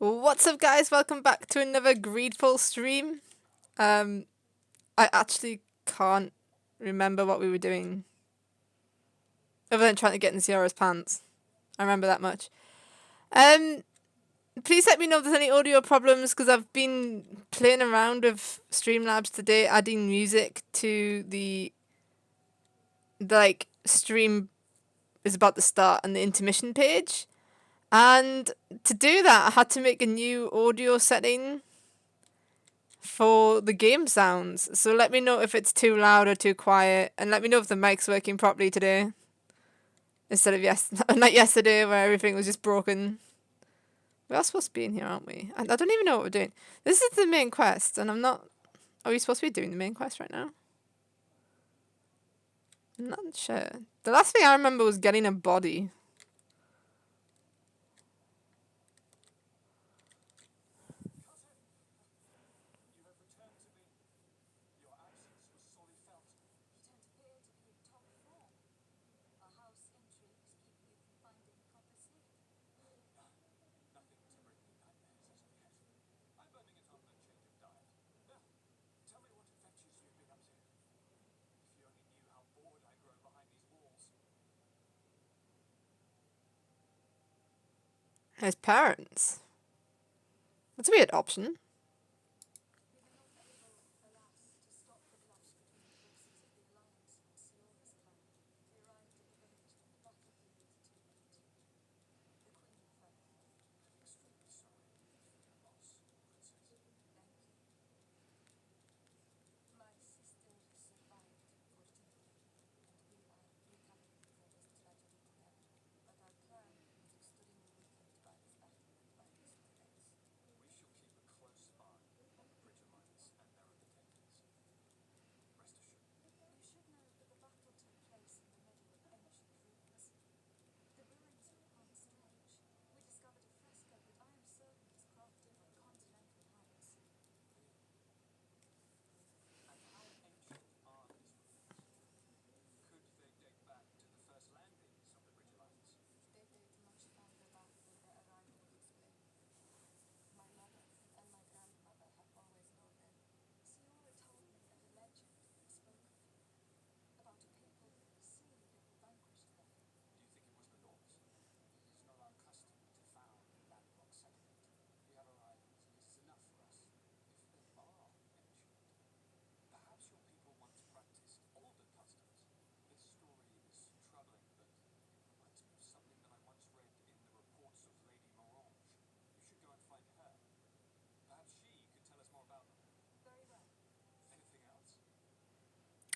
What's up, guys? Welcome back to another Greedfall stream. I actually can't remember what we were doing other than trying to get in Ciara's pants. I remember that much. Please let me know if there's any audio problems, because I've been playing around with Streamlabs today, adding music to the stream is about to start and the intermission page. And to do that, I had to make a new audio setting for the game sounds. So let me know if it's too loud or too quiet, and let me know if the mic's working properly today. Instead of not yesterday where everything was just broken. We are supposed to be in here, aren't we? I don't even know what we're doing. This is the main quest, and I'm not... Are we supposed to be doing the main quest right now? I'm not sure. The last thing I remember was getting a body. His parents. That's a weird option.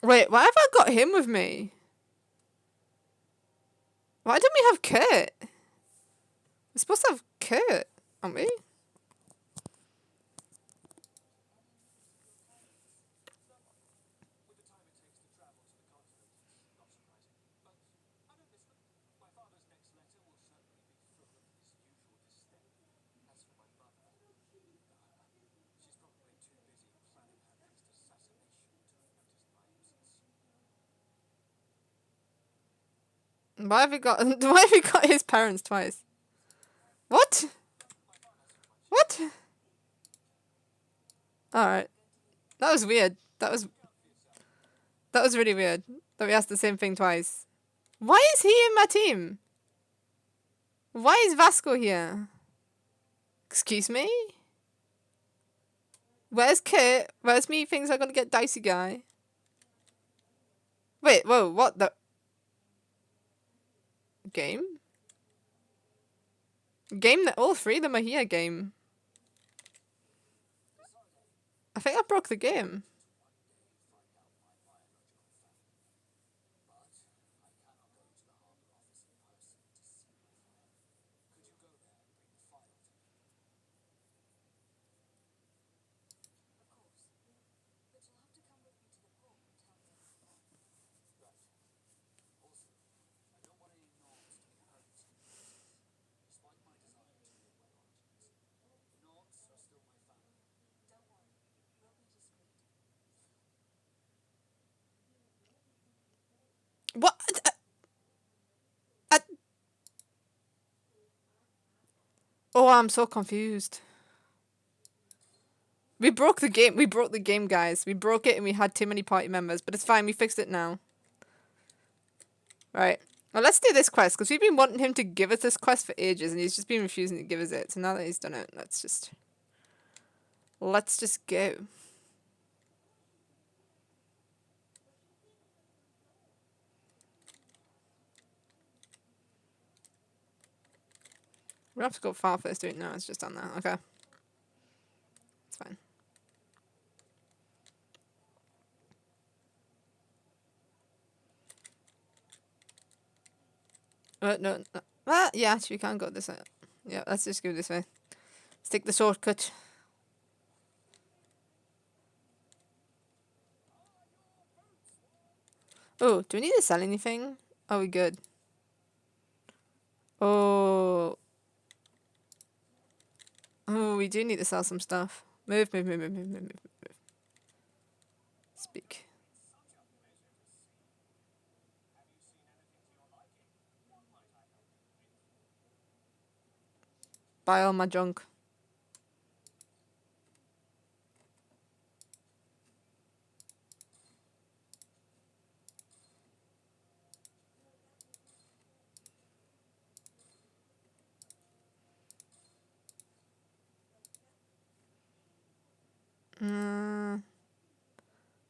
Wait, why have I got him with me? Why don't we have Kurt? We're supposed to have Kurt, aren't we? Why have we got why have we got his parents twice? What? What? Alright. That was weird. That was really weird. That we asked the same thing twice. Why is he in my team? Why is Vasco here? Excuse me? Where's Kit? Where's me things are gonna get dicey guy? Wait, whoa, what the game? Game that all three of them are here game. I think I broke the game. What? Oh, I'm so confused. We broke the game. We broke the game, guys. We broke it and we had too many party members, but it's fine. We fixed it now. Right. Well, let's do this quest, because we've been wanting him to give us this quest for ages, and he's just been refusing to give us it. So now that he's done it, let's just go. We don't have to go far first, do it? No, it's just on there. Okay. It's fine. No. Yeah, actually, we can go this way. Yeah, let's just go this way. Let's take the shortcut. Oh, do we need to sell anything? Are we good? Oh. Oh, we do need to sell some stuff. Move. Speak. Buy all my junk.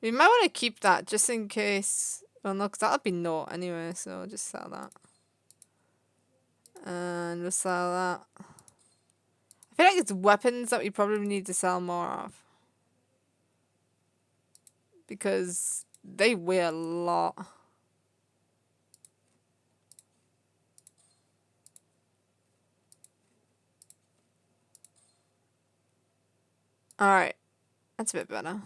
We might want to keep that just in case. Well, no, because that'll be naught anyway, so I'll just sell that. And we'll sell that. I feel like it's weapons that we probably need to sell more of. Because they weigh a lot. Alright. That's a bit better.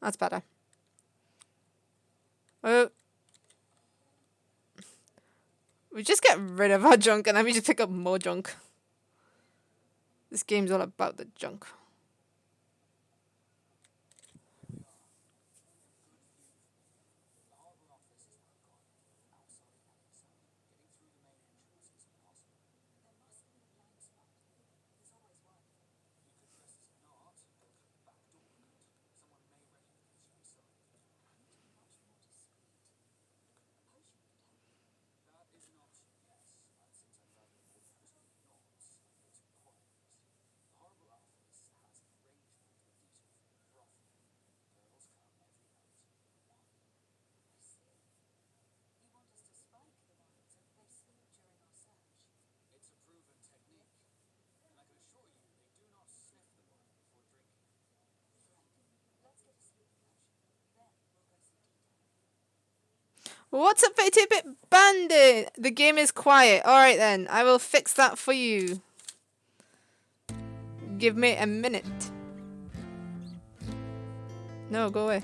That's better. Oh. We just get rid of our junk and then we just pick up more junk. This game's all about the junk. What's up, 32-bit bandit? The game is quiet. Alright then, I will fix that for you. Give me a minute. No, go away.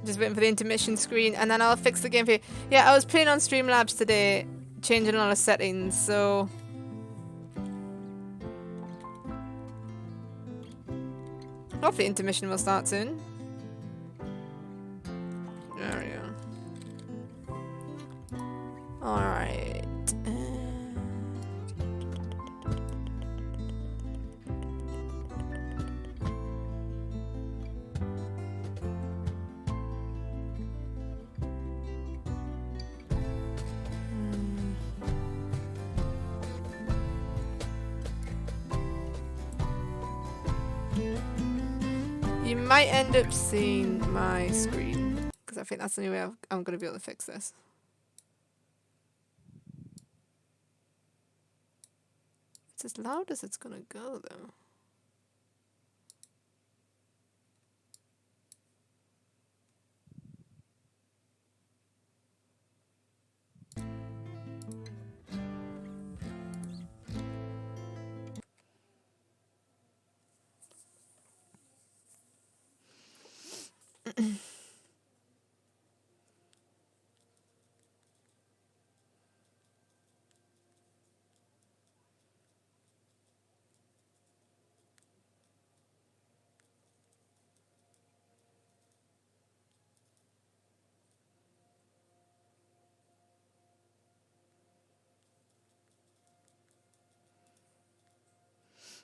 Just waiting for the intermission screen and then I'll fix the game for you. Yeah, I was playing on Streamlabs today, changing a lot of settings, so... hopefully intermission will start soon. There we go. Alright. You might end up seeing my screen, because I think that's the only way I'm going to be able to fix this. It's as loud as it's going to go, though.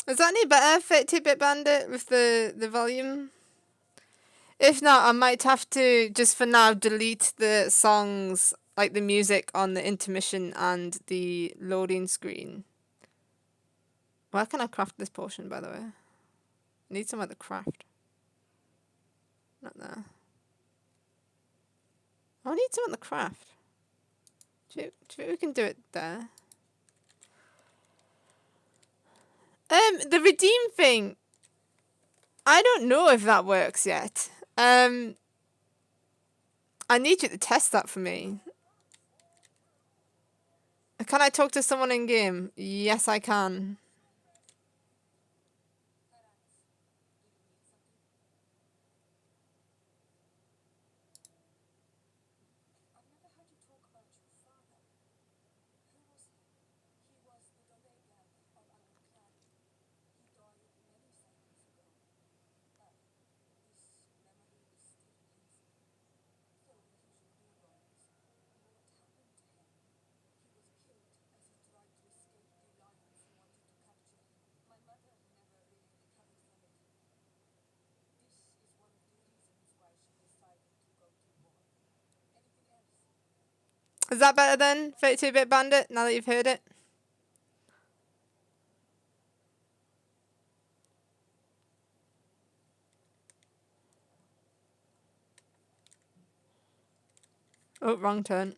Is that any better, 32-bit bandit, with the volume? If not, I might have to, just for now, delete the songs, like the music on the intermission and the loading screen. Where can I craft this potion, by the way? I need somewhere to craft. Not there. I need someone to craft. Do you think we can do it there? The redeem thing. I don't know if that works yet. I need you to test that for me. Can I talk to someone in game? Yes, I can. Is that better then, 32-bit bandit, now that you've heard it? Oh, wrong turn.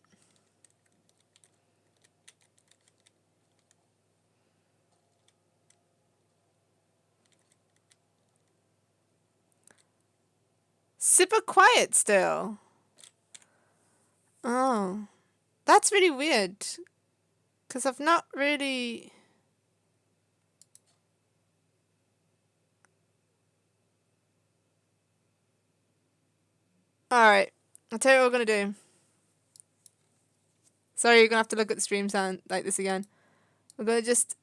Super quiet still. Oh. That's really weird. Because I've not really... Alright. I'll tell you what we're going to do. Sorry, you're going to have to look at the stream sound like this again. We're going to just...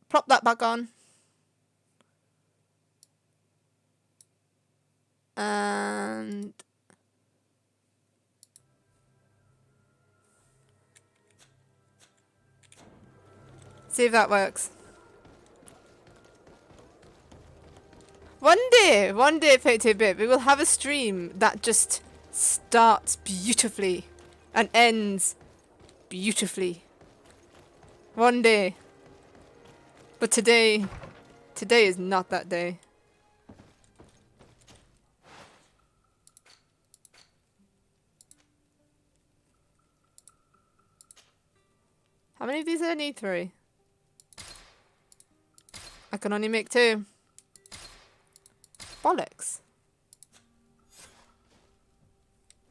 plop that back on. And... see if that works. One day, 32-bit, we will have a stream that just starts beautifully and ends beautifully. One day. But today is not that day. How many of these did I need? 3. I can only make 2. Bollocks.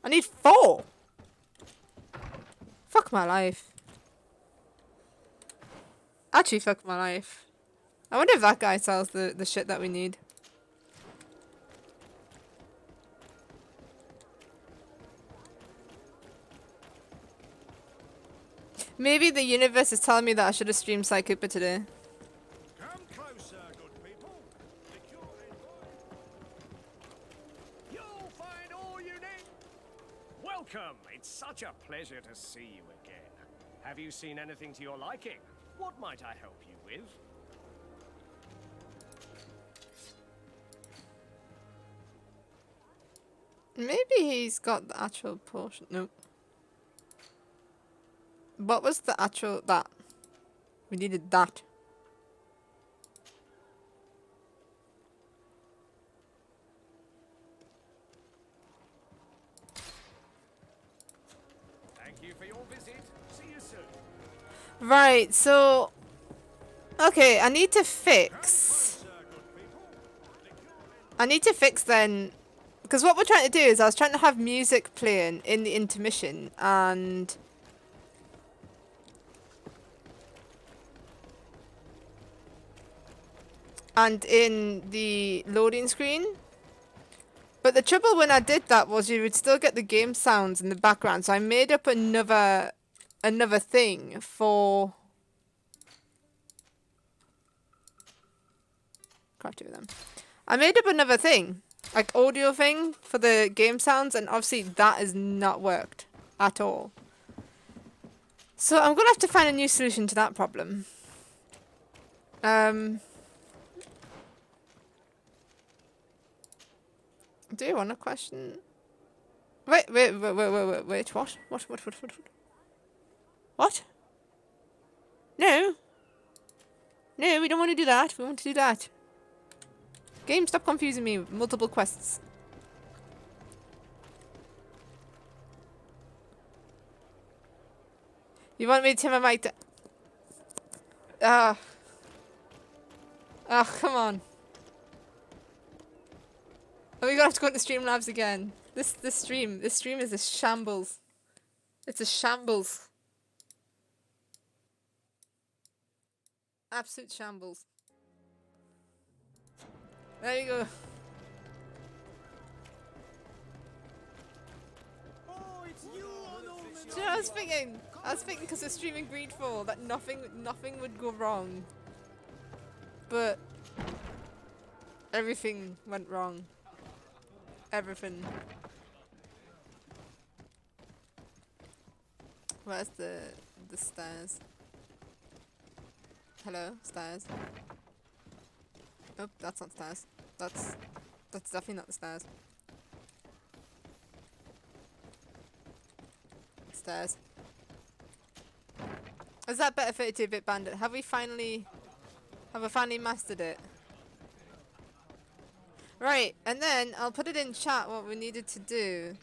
I need 4. Fuck my life. Actually, fuck my life. I wonder if that guy sells the shit that we need. Maybe the universe is telling me that I should have streamed Psy Cooper today. Come closer, good people. You'll find all you need. Welcome. It's such a pleasure to see you again. Have you seen anything to your liking? What might I help you with? Maybe he's got the actual portion. Nope. What was the actual that? We needed that. Thank you for your visit. See you soon. Right, so... Okay, I need to fix... then... Because what we're trying to do is I was trying to have music playing in the intermission and... in the loading screen. But the trouble when I did that was you would still get the game sounds in the background. So I made up another thing for... Can't do them. I made up another thing, like audio thing for the game sounds, and obviously that has not worked at all. So I'm gonna have to find a new solution to that problem. Do you want a question? Wait, what? What? No. No, we don't want to do that. We want to do that. Game, stop confusing me with multiple quests. You want me to turn my mic to... Ah. Oh, come on. Are we gonna have to go into Streamlabs again? This stream is a shambles. It's a shambles. Absolute shambles. There you go. Oh, it's you, Do you know what I was thinking? I was thinking because we're streaming Greedfall that nothing would go wrong. But everything went wrong. Everything. Where's the stairs? Hello, stairs. Nope, that's not stairs. That's definitely not the stairs. Stairs. Is that better 32-bit bandit? Have I finally mastered it? Right, and then I'll put it in chat what we needed to do.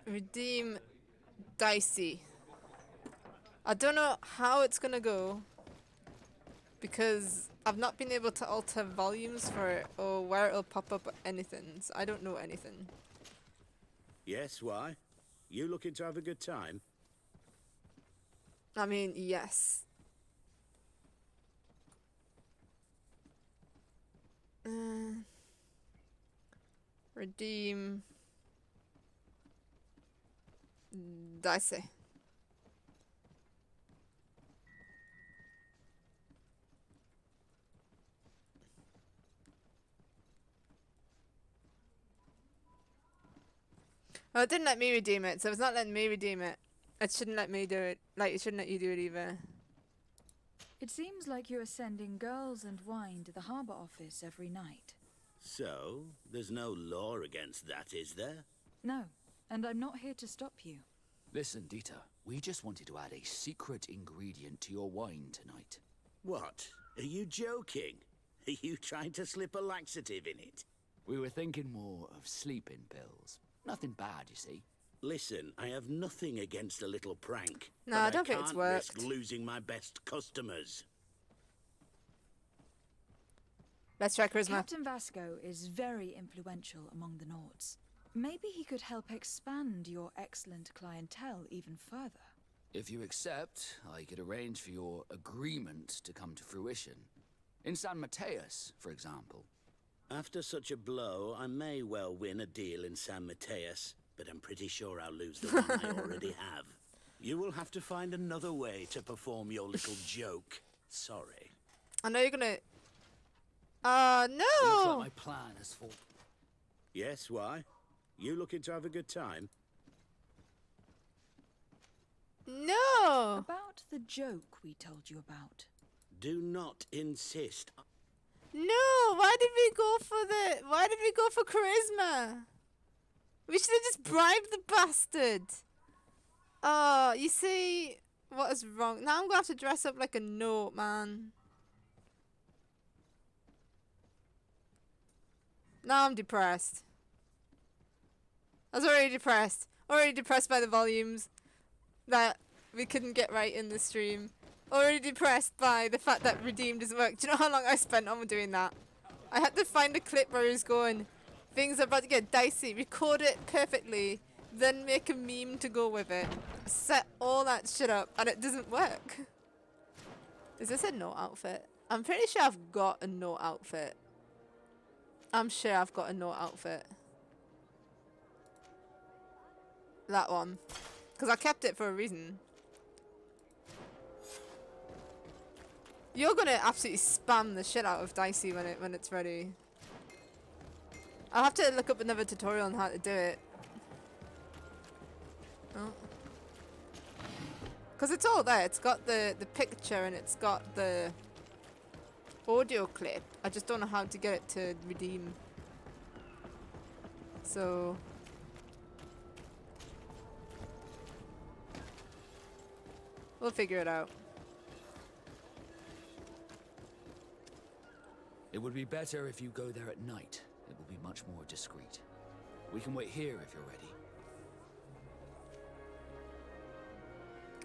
Redeem Dicey. I don't know how it's gonna go because I've not been able to alter volumes for it or where it'll pop up or anything, so I don't know anything. Yes, why? You looking to have a good time? I mean, yes. Redeem Dicey. Oh, it didn't let me redeem it, so it's not letting me redeem it. It shouldn't let me do it. Like, it shouldn't let you do it either. It seems like you are sending girls and wine to the harbour office every night. So, there's no law against that, is there? No, and I'm not here to stop you. Listen, Dita, we just wanted to add a secret ingredient to your wine tonight. What? Are you joking? Are you trying to slip a laxative in it? We were thinking more of sleeping pills. Nothing bad, you see. Listen, I have nothing against a little prank. No, but I don't think it's can't worked. risk losing my best customers. Let's try charisma. Captain Vasco is very influential among the Nords. Maybe he could help expand your excellent clientele even further. If you accept, I could arrange for your agreement to come to fruition. In San Mateus, for example. After such a blow, I may well win a deal in San Mateus, but I'm pretty sure I'll lose the one I already have. You will have to find another way to perform your little joke. Sorry. I know you're gonna... It looks like no! my plan has fallen. Yes, why? You looking to have a good time? No! About the joke we told you about. Do not insist. No! Why did we go for charisma? We should have just bribed the bastard. Oh, you see what is wrong? Now I'm gonna have to dress up like a note, man. Now I'm depressed. I was already depressed. Already depressed by the volumes that we couldn't get right in the stream. Already depressed by the fact that Redeem doesn't work. Do you know how long I spent on doing that? I had to find a clip where he was going, things are about to get dicey, record it perfectly, then make a meme to go with it. Set all that shit up, and it doesn't work. Is this a note outfit? I'm pretty sure I've got a note outfit. I'm sure I've got a note outfit. That one. Because I kept it for a reason. You're gonna absolutely spam the shit out of Dicey when it's ready. I'll have to look up another tutorial on how to do it. Oh. Because it's all there. It's got the picture and it's got the audio clip. I just don't know how to get it to redeem. So... we'll figure it out. It would be better if you go there at night. It will be much more discreet. We can wait here if you're ready.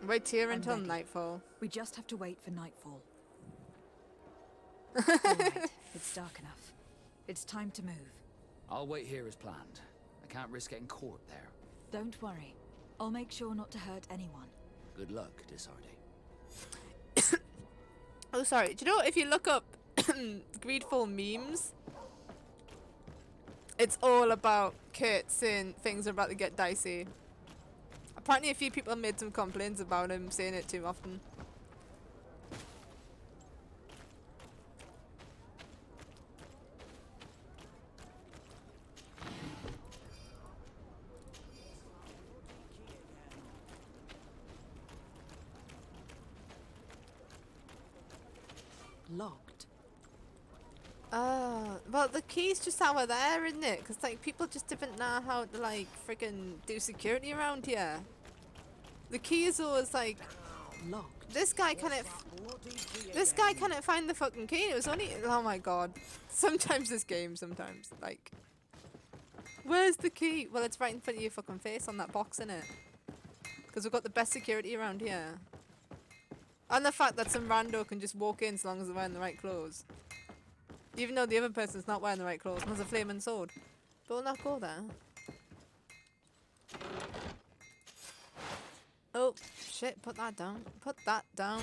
Wait here I'm until ready. nightfall. We just have to wait for nightfall. Alright, it's dark enough. It's time to move. I'll wait here as planned. I can't risk getting caught there. Don't worry. I'll make sure not to hurt anyone. Good luck, Disarde. Oh, sorry. Do you know if you look up Greedfall memes, it's all about Kurt saying things are about to get dicey. Apparently a few people made some complaints about him saying it too often. Locked. Well, the key's just over there, isn't it? Because, like, people just didn't know how to, like, friggin' do security around here. The key is always, like, Locked. this guy can't find the fucking key. It was only, oh my god. Sometimes this game, like, where's the key? Well, it's right in front of your fucking face on that box, innit? Because we've got the best security around here. And the fact that some rando can just walk in as long as they're wearing the right clothes. Even though the other person's not wearing the right clothes and has a flaming sword. But we'll not go there. Oh, shit, put that down. Put that down.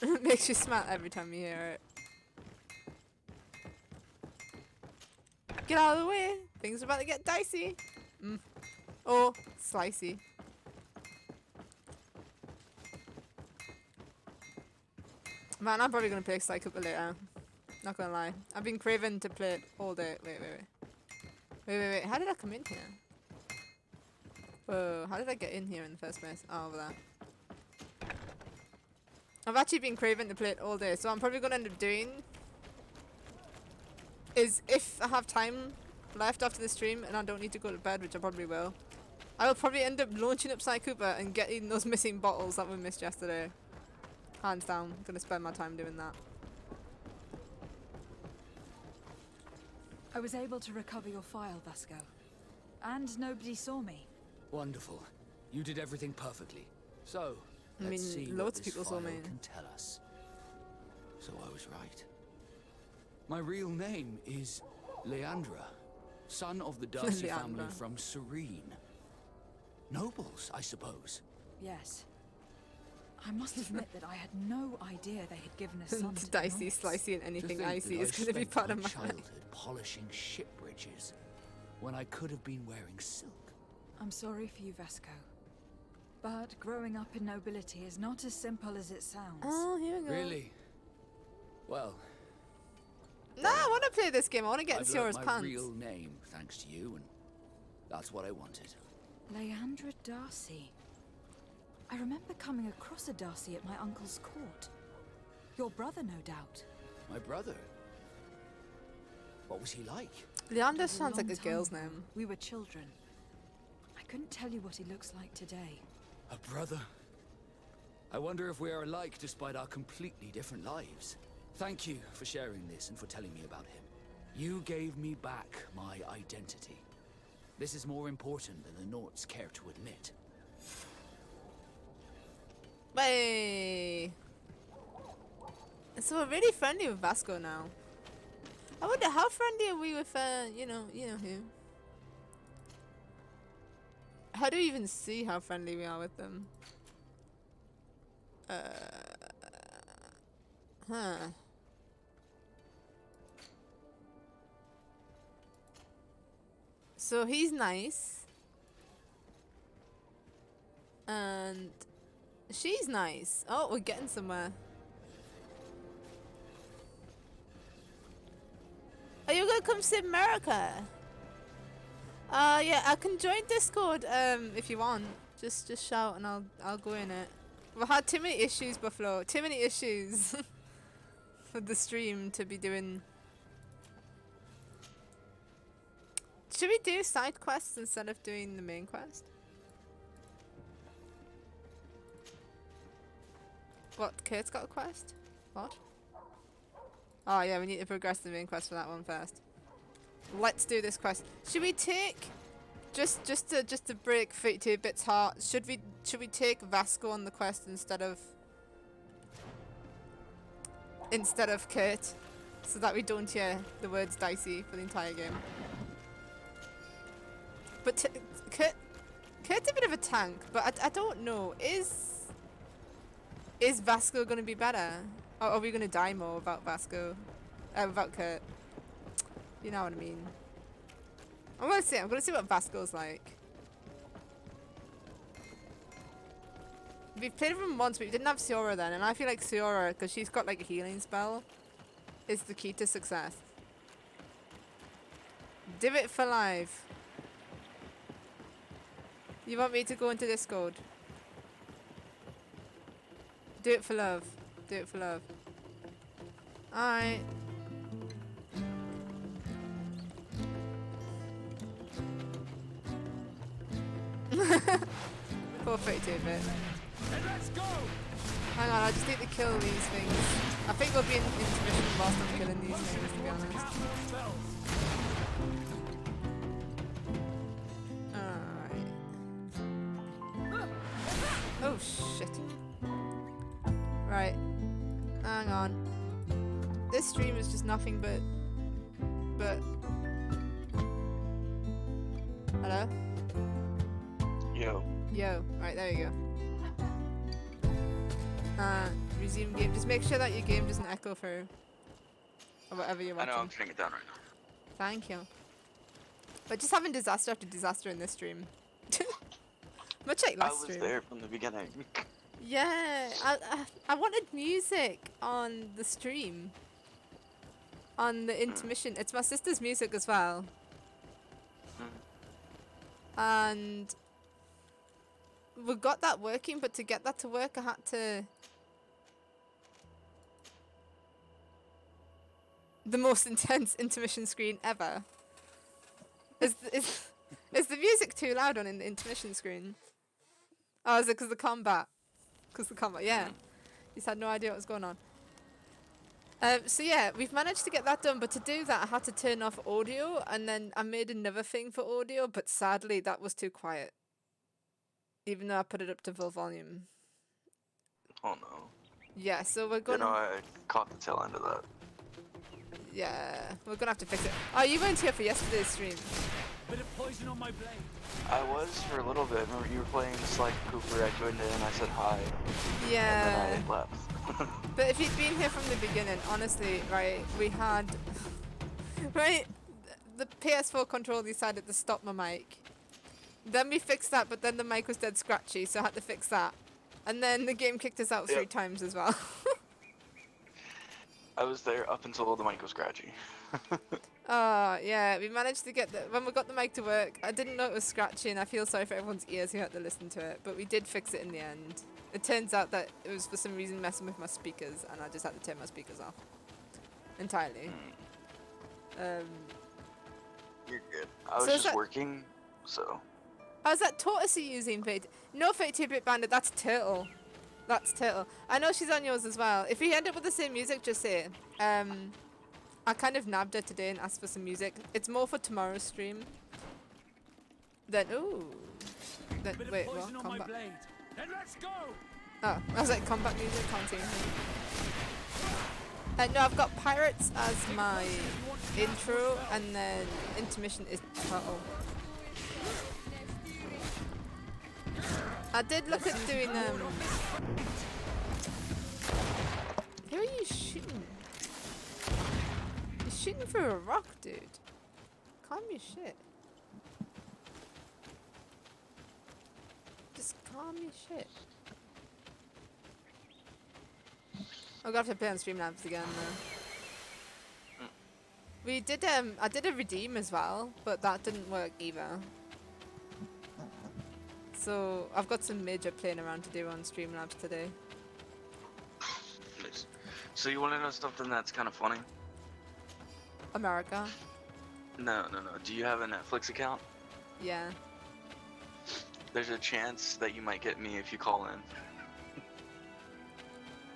It makes you smile every time you hear it. Get out of the way. Things are about to get dicey. Or slicey. Man, I'm probably gonna play Psych Up later. Not gonna lie. I've been craving to play it all day. Wait. How did I come in here? Whoa, how did I get in here in the first place? Oh, over there. I've actually been craving to play it all day, so I'm probably gonna end up doing is if I have time left after the stream and I don't need to go to bed, which I probably will, I will probably end up launching up Psy Cooper and getting those missing bottles that were missed yesterday. Hands down, I'm gonna spend my time doing that. I was able to recover your file, Vasco. And nobody saw me. Wonderful. You did everything perfectly. So, I Let's see mean, what loads of this people saw file me. can tell us. So I was right. My real name is Leandra, son of the Darcy family Leandra. from Serene. Nobles, I suppose. Yes. I must admit that I had no idea they had given a son to the Dicey, Nords. slicey, and To anything think icy that is I going to be spent part of my my childhood life. polishing ship bridges when I could have been wearing silk. I'm sorry for you, Vasco. But growing up in nobility is not as simple as it sounds. Oh, here we go. Really? Well, Nah, I want to play this game. I want to get in I've learnt Siora's my pants. real name thanks to you, and that's what I wanted. Leandra Darcy. I remember coming across a Darcy at my uncle's court. Your brother, no doubt. My brother? What was he like? Leander It was sounds like long a girl's time ago. name. We were children. I couldn't tell you what he looks like today. A brother? I wonder if we are alike despite our completely different lives. Thank you for sharing this and for telling me about him. You gave me back my identity. This is more important than the Nords care to admit. Hey. So we're really friendly with Vasco now. I wonder how friendly are we with, you know who? How do we even see how friendly we are with them? Huh. So he's nice. And she's nice. Oh, we're getting somewhere. Are you gonna come to America? Yeah, I can join Discord if you want. Just shout and I'll go in it. We've had too many issues, Buffalo. Too many issues with the stream to be doing. Should we do side quests instead of doing the main quest? What? Kurt's got a quest? What? Oh yeah, we need to progress the main quest for that one first. Let's do this quest. Should we take just to break 32-bit's heart? Should we take Vasco on the quest instead of Kurt, so that we don't hear the words dicey for the entire game? But Kurt's a bit of a tank, but I don't know. Is Vasco gonna be better? Or are we gonna die more without Vasco? Without Kurt? You know what I mean. I'm gonna see what Vasco's like. We've played with him once, but we didn't have Siora then, and I feel like Siora, because she's got like a healing spell, is the key to success. Do it for live. You want me to go into Discord? Do it for love. Do it for love. Alright. Poor 32-bit. Let's go! Hang on, I just need to kill these things. I think we'll be in intermission whilst I'm killing these things, to be honest. Alright. Oh shit. Right. Hang on. This stream is just nothing but... Hello? Yo. Right, there you go. Resume game. Just make sure that your game doesn't echo through. Or whatever you're watching. I know, I'm shutting it down right now. Thank you. But just having disaster after disaster in this stream. Much like last stream. I was there from the beginning. Yeah, I wanted music on the stream. On the intermission. It's my sister's music as well. And we got that working, but to get that to work I had to... The most intense intermission screen ever. Is the music too loud on in the intermission screen? Oh, is it because of the combat? Because the combat, yeah. You just had no idea what was going on. So yeah, we've managed to get that done, but to do that I had to turn off audio, and then I made another thing for audio, but sadly that was too quiet. Even though I put it up to full volume. Oh no. Yeah, so we're You gonna. know, I caught the tail end of that. Yeah, we're gonna have to fix it. Oh, you weren't here for yesterday's stream. Bit of poison on my blade. I was for a little bit. Remember you were playing Sly Cooper, I joined in and I said hi. Yeah. And then I left. But if you'd been here from the beginning, honestly, right, we had. Right? The PS4 controller decided to stop my mic. Then we fixed that, but then the mic was dead scratchy, so I had to fix that. And then the game kicked us out 3 Yep. times as well. I was there up until the mic was scratchy. Oh, yeah, we managed to get the... When we got the mic to work, I didn't know it was scratchy, and I feel sorry for everyone's ears who had to listen to it, but we did fix it in the end. It turns out that it was for some reason messing with my speakers, and I just had to turn my speakers off. Entirely. You're good. I was So is just that- working, so. Oh, is that Tortoise using Fate? No, 32-bit Bandit, that's Turtle. That's Turtle. I know she's on yours as well. If we end up with the same music, just say. I kind of nabbed her today and asked for some music. It's more for tomorrow's stream. Then, ooh. Then, Bit wait, of poison what? on my Combat. blade. Then let's go. Oh, I was like, combat music, can't see anything. No, I've got Pirates as my intro, and then intermission is Turtle. I did look at doing, Who are you shooting? You're shooting through a rock, dude. Calm your shit. Just calm your shit. I'm gonna have to play on Streamlabs again though. We did I did a redeem as well, but that didn't work either. So I've got some major playing around to do on Streamlabs today. Nice. So you want to know something that's kind of funny? America. No. Do you have a Netflix account? Yeah. There's a chance that you might get me if you call in.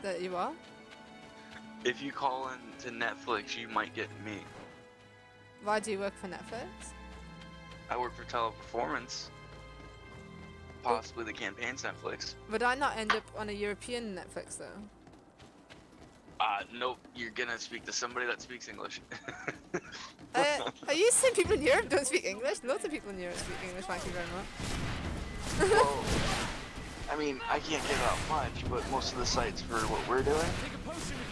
That you are? If you call in to Netflix, you might get me. Why do you work for Netflix? I work for Teleperformance. Possibly the campaign's Netflix. Would I not end up on a European Netflix though? Nope. You're gonna speak to somebody that speaks English. Are you saying people in Europe don't speak English? Lots of people in Europe speak English, thank you very much. Well, I mean, I can't give out much, but most of the sites for what we're doing,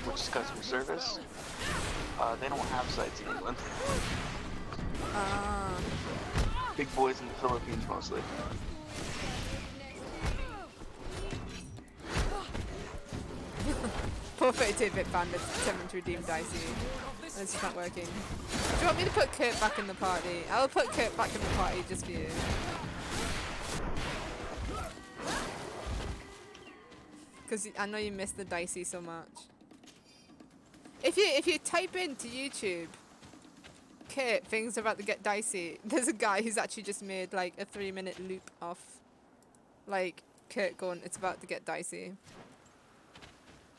which is customer service, they don't have sites in England. Ah. Big boys in the Philippines mostly. Poor 32-bit bandit attempting to redeem Dicey. And it's just not working. Do you want me to put Kurt back in the party? I'll put Kurt back in the party just for you. Because I know you miss the Dicey so much. If you type into YouTube, Kurt, things are about to get dicey, there's a guy who's actually just made like a 3-minute loop of like Kurt going, it's about to get dicey.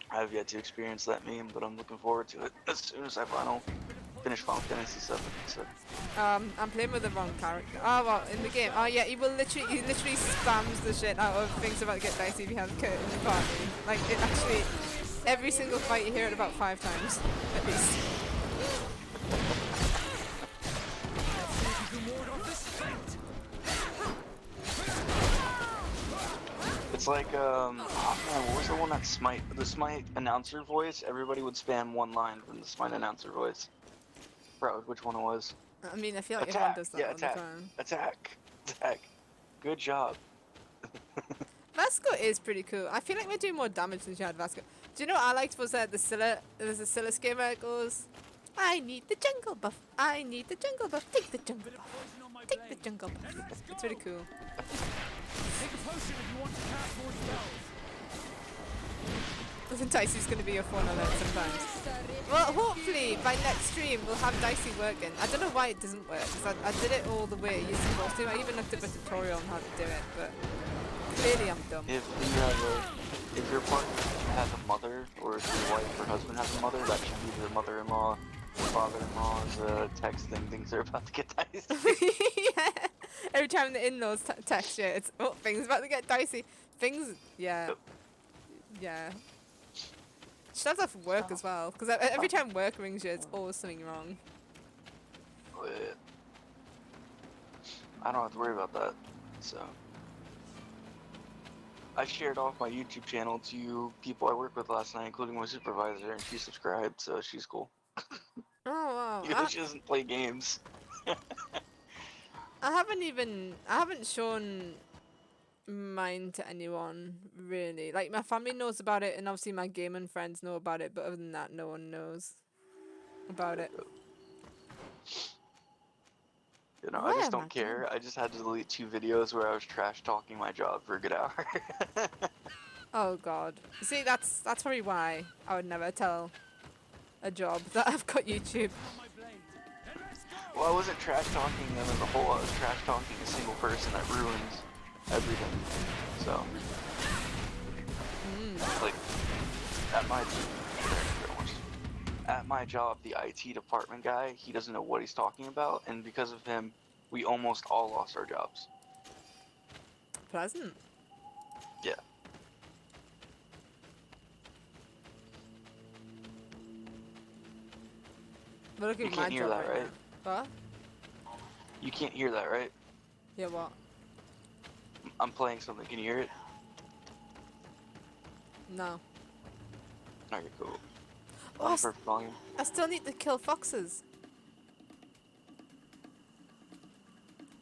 I have yet to experience that meme, but I'm looking forward to it as soon as I finish Final Fantasy 7. So. I'm playing with the wrong character. Oh, well, in the game. Oh, yeah, he literally spams the shit out of things about to get dicey if you have Kurt in the party. Like, it actually, every single fight you hear it about 5 times, at least. It's like, oh man, what was the one that Smite? The Smite announcer voice? Everybody would spam one line from the Smite announcer voice. Forgot which one it was. I mean, I feel like everyone does that all the time. Attack. Good job. Vasco is pretty cool. I feel like we're doing more damage than you had Vasco. Do you know what I liked was there's a Scylla scheme where it goes, I need the jungle buff. I need the jungle buff. Take the jungle buff. Take the jungle buff. It's really cool. Take a potion if you want to cast more spells. I think Dicey's going to be your phone alert sometimes. Well, hopefully by next stream we'll have Dicey working. I don't know why it doesn't work, because I did it all the way you're supposed to. I even looked up a tutorial on how to do it, but clearly I'm dumb. If your partner has a mother, or if your wife or husband has a mother, that should be the mother-in-law, father-in-law's texting things are about to get dicey. Yeah. Every time the in-laws text you, it's, oh, things about to get dicey. Things, yeah. Yep. Yeah. She does that for work as well, because every time work rings you, it's always something wrong. But I don't have to worry about that. So I shared off my YouTube channel to people I work with last night, including my supervisor, and she subscribed, so she's cool. Oh wow. Even though she doesn't play games. I haven't shown mine to anyone really. Like my family knows about it, and obviously my gaming friends know about it, but other than that, no one knows about it. You know, I Where just am don't I care. I just had to delete 2 videos where I was trash talking my job for a good hour. Oh god. See, that's probably why I would never tell a job that I've got YouTube. Well, I wasn't trash talking them as a whole. I was trash talking a single person that ruins everything. So, like, at my job, the IT department guy, he doesn't know what he's talking about, and because of him, we almost all lost our jobs. Pleasant. Yeah. But look You at my can't hear job that, right? now. What? You can't hear that, right? Yeah, what? I'm playing something. Can you hear it? No. Okay, cool. Oh, Perfect volume. I still need to kill foxes.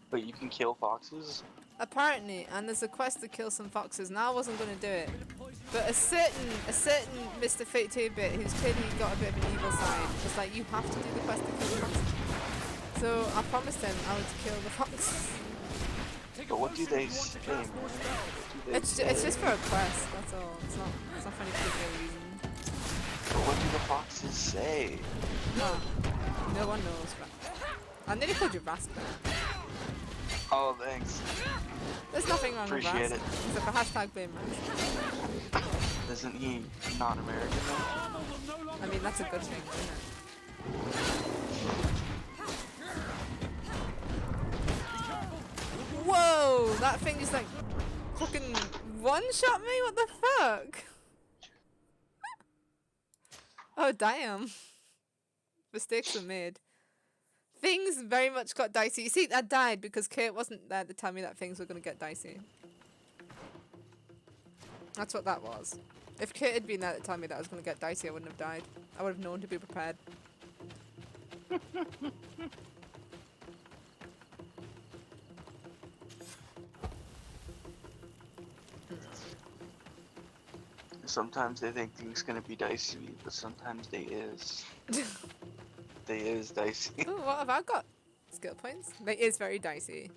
But you can kill foxes? Apparently, and there's a quest to kill some foxes. Now I wasn't going to do it, but a certain Mr. Fate 2-bit who's clearly got a bit of an evil side was like, you have to do the quest to kill the foxes. So I promised him I would kill the foxes. But what do they say? It's just for a quest. That's all. It's not for any particular reason. But what do the foxes say? No, no one knows. I nearly called you Rascal. Oh, thanks. There's nothing wrong Appreciate with Rascal. Except for hashtag blame Rascal. Isn't he not American though? I mean, that's a good thing, isn't it? Whoa! That thing just like fucking one-shot me? What the fuck? Oh, damn. Mistakes were made. Things very much got dicey. You see, I died because Kate wasn't there to tell me that things were going to get dicey. That's what that was. If Kate had been there to tell me that I was going to get dicey, I wouldn't have died. I would have known to be prepared. Sometimes they think things gonna be dicey, but sometimes they is. They is dicey. Oh, what have I got? Skill points? They is very dicey.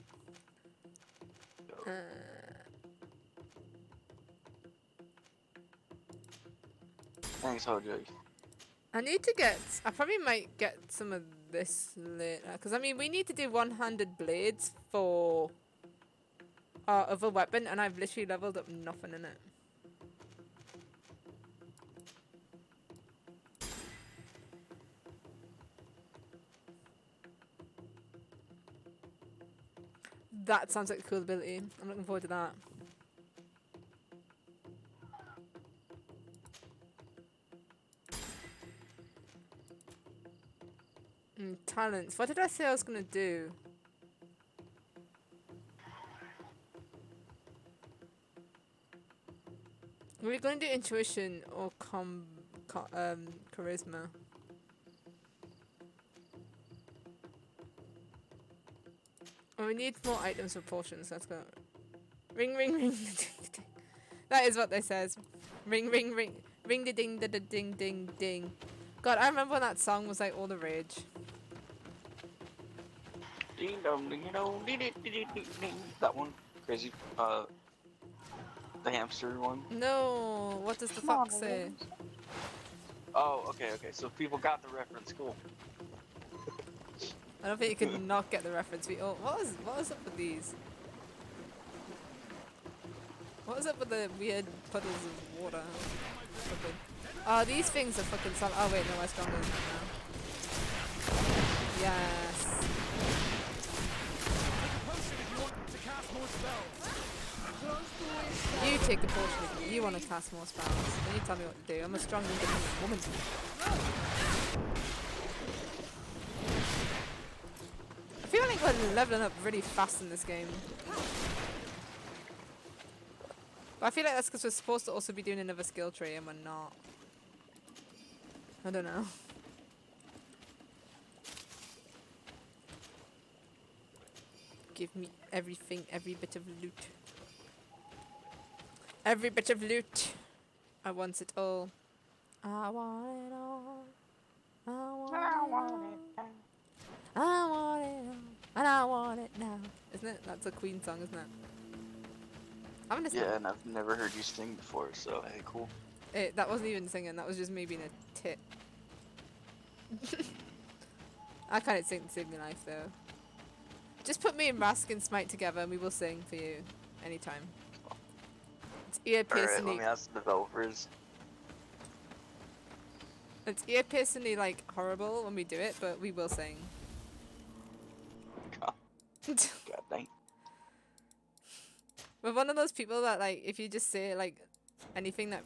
Thanks, Hojo. I need to get... I probably might get some of this later. Because, I mean, we need to do one-handed blades for our other weapon. And I've literally leveled up nothing in it. That sounds like a cool ability. I'm looking forward to that. Talents. What did I say I was going to do? Were we going to do intuition or charisma? Oh, we need more items for potions. Let's go. Ring, ring, ring. That is what they says. Ring, ring, ring. Ring, the ding, the ding, ding, ding. God, I remember when that song was like all the rage. Ding dong, ding dong, ding ding ding ding ding. That one, crazy. The hamster one. No, what does the fox say? Oh, okay, okay. So people got the reference. Cool. I don't think you could not get the reference. What was up with these? What was up with the weird puddles of water? Oh, these things are fucking solid. Oh wait, no, we're stronger than them now. Yes. You take a portion if you want to cast more spells. Then you tell me what to do. I'm a strong, independent woman. I feel like we're leveling up really fast in this game. But I feel like that's because we're supposed to also be doing another skill tree and we're not. I don't know. Give me everything, every bit of loot. Every bit of loot. I want it all. I want it all. I want it all. I want it all. And I want it now. Isn't it? That's a Queen song, isn't it? I haven't listened. Yeah, and I've never heard you sing before, so hey, cool. That wasn't even singing. That was just me being a tit. I can't sing to save me life though. Just put me and Rask and Smite together and we will sing for you anytime. It's ear Alright, piercingly. let me ask the developers. It's ear piercingly like horrible when we do it, but we will sing. God dang. We're one of those people that like if you just say like anything that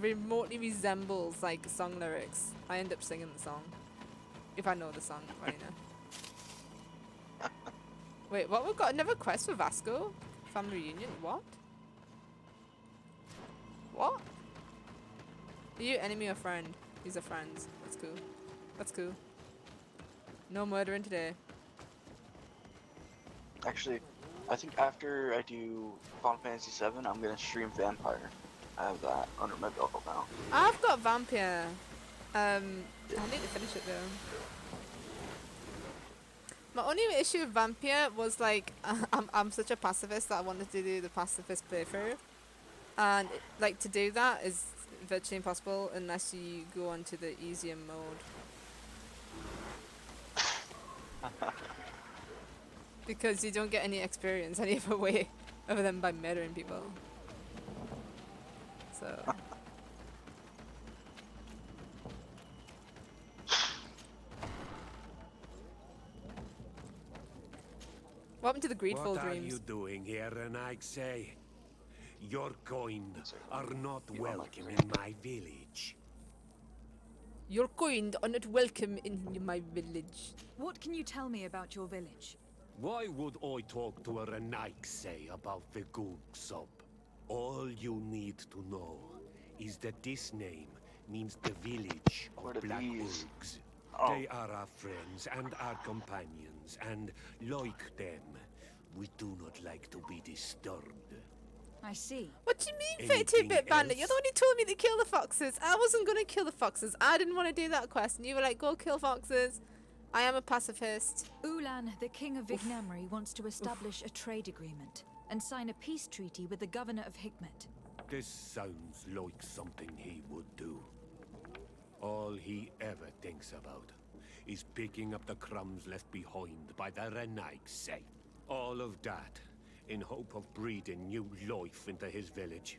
remotely resembles like song lyrics, I end up singing the song. If I know the song right now. Wait, what? We've got another quest for Vasco? Family reunion? What? What? Are you enemy or friend? These are friends. That's cool. That's cool. No murdering today. Actually, I think after I do Final Fantasy VII, I'm gonna stream Vampire. I have that under my belt now. I've got Vampire. I need to finish it though. My only issue with Vampire was like I'm such a pacifist that I wanted to do the pacifist playthrough, and like to do that is virtually impossible unless you go onto the easier mode. Because you don't get any experience any other way other than by murdering people. So. What happened to the Greedfall What dreams? are you doing here, Renaigse? Your kind are not welcome in my village. Your kind are not welcome in my village. What can you tell me about your village? Why would I talk to a Renaigse about the Goog sub? All you need to know is that this name means the village of What are Black these? Oogs. Oh. They are our friends and our companions, and like them, we do not like to be disturbed. I see. What do you mean, Anything 32-bit bandit? else? You're the one who told me to kill the foxes. I wasn't gonna kill the foxes. I didn't want to do that quest, and you were like, "Go kill foxes." I am a pacifist. Ulan, the king of Vignamri, wants to establish a trade agreement and sign a peace treaty with the governor of Hikmet. This sounds like something he would do. All he ever thinks about is picking up the crumbs left behind by the Renaigse. All of that in hope of breathing new life into his village,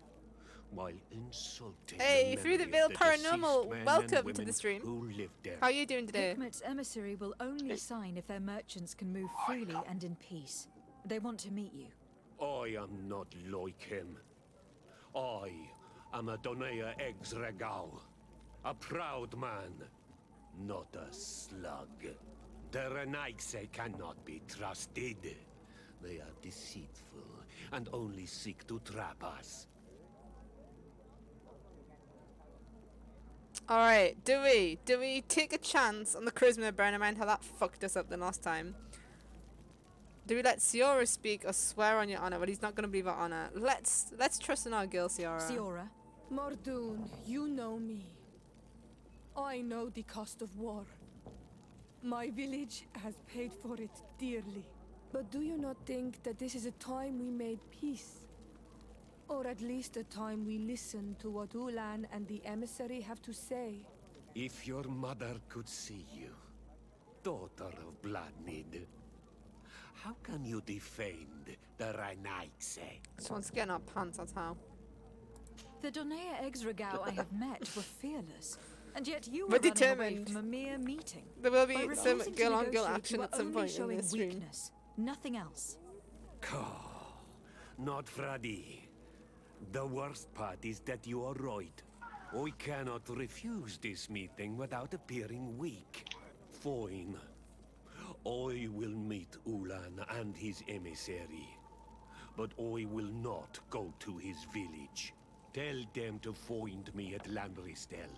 while insulting Hey, the through the memory of veil deceased paranormal, men and welcome to women the stream. who lived there. How are you doing today? Hikmet's emissary will only sign if their merchants can move freely and in peace. They want to meet you. I am not like him. I am a Donea Exregao, a proud man, not a slug. The Renaigse cannot be trusted. They are deceitful and only seek to trap us. Alright, do we take a chance on the charisma, bearing in mind how that fucked us up the last time? Do we let Ciora speak or swear on your honor? Well, he's not gonna believe our honor. Let's trust in our girl, Ciora. Ciora, Mordoon, you know me. I know the cost of war. My village has paid for it dearly. But do you not think that this is a time we made peace? Or at least a time we listen to what Ulan and the emissary have to say? If your mother could see you, daughter of Bloodmead, how can you defend the Renaigse? Just wants to get in our pants, that's how. the Donea Exregao I have met were fearless, and yet you We're were running away determined. from a mere meeting. There will By be some refusing to girl-on-girl negotiate, action you at are some only point in showing this stream. weakness, nothing else. Not Fradi. The worst part is that you are right. I cannot refuse this meeting without appearing weak. Fine. I will meet Ulan and his emissary. But I will not go to his village. Tell them to find me at Landristel.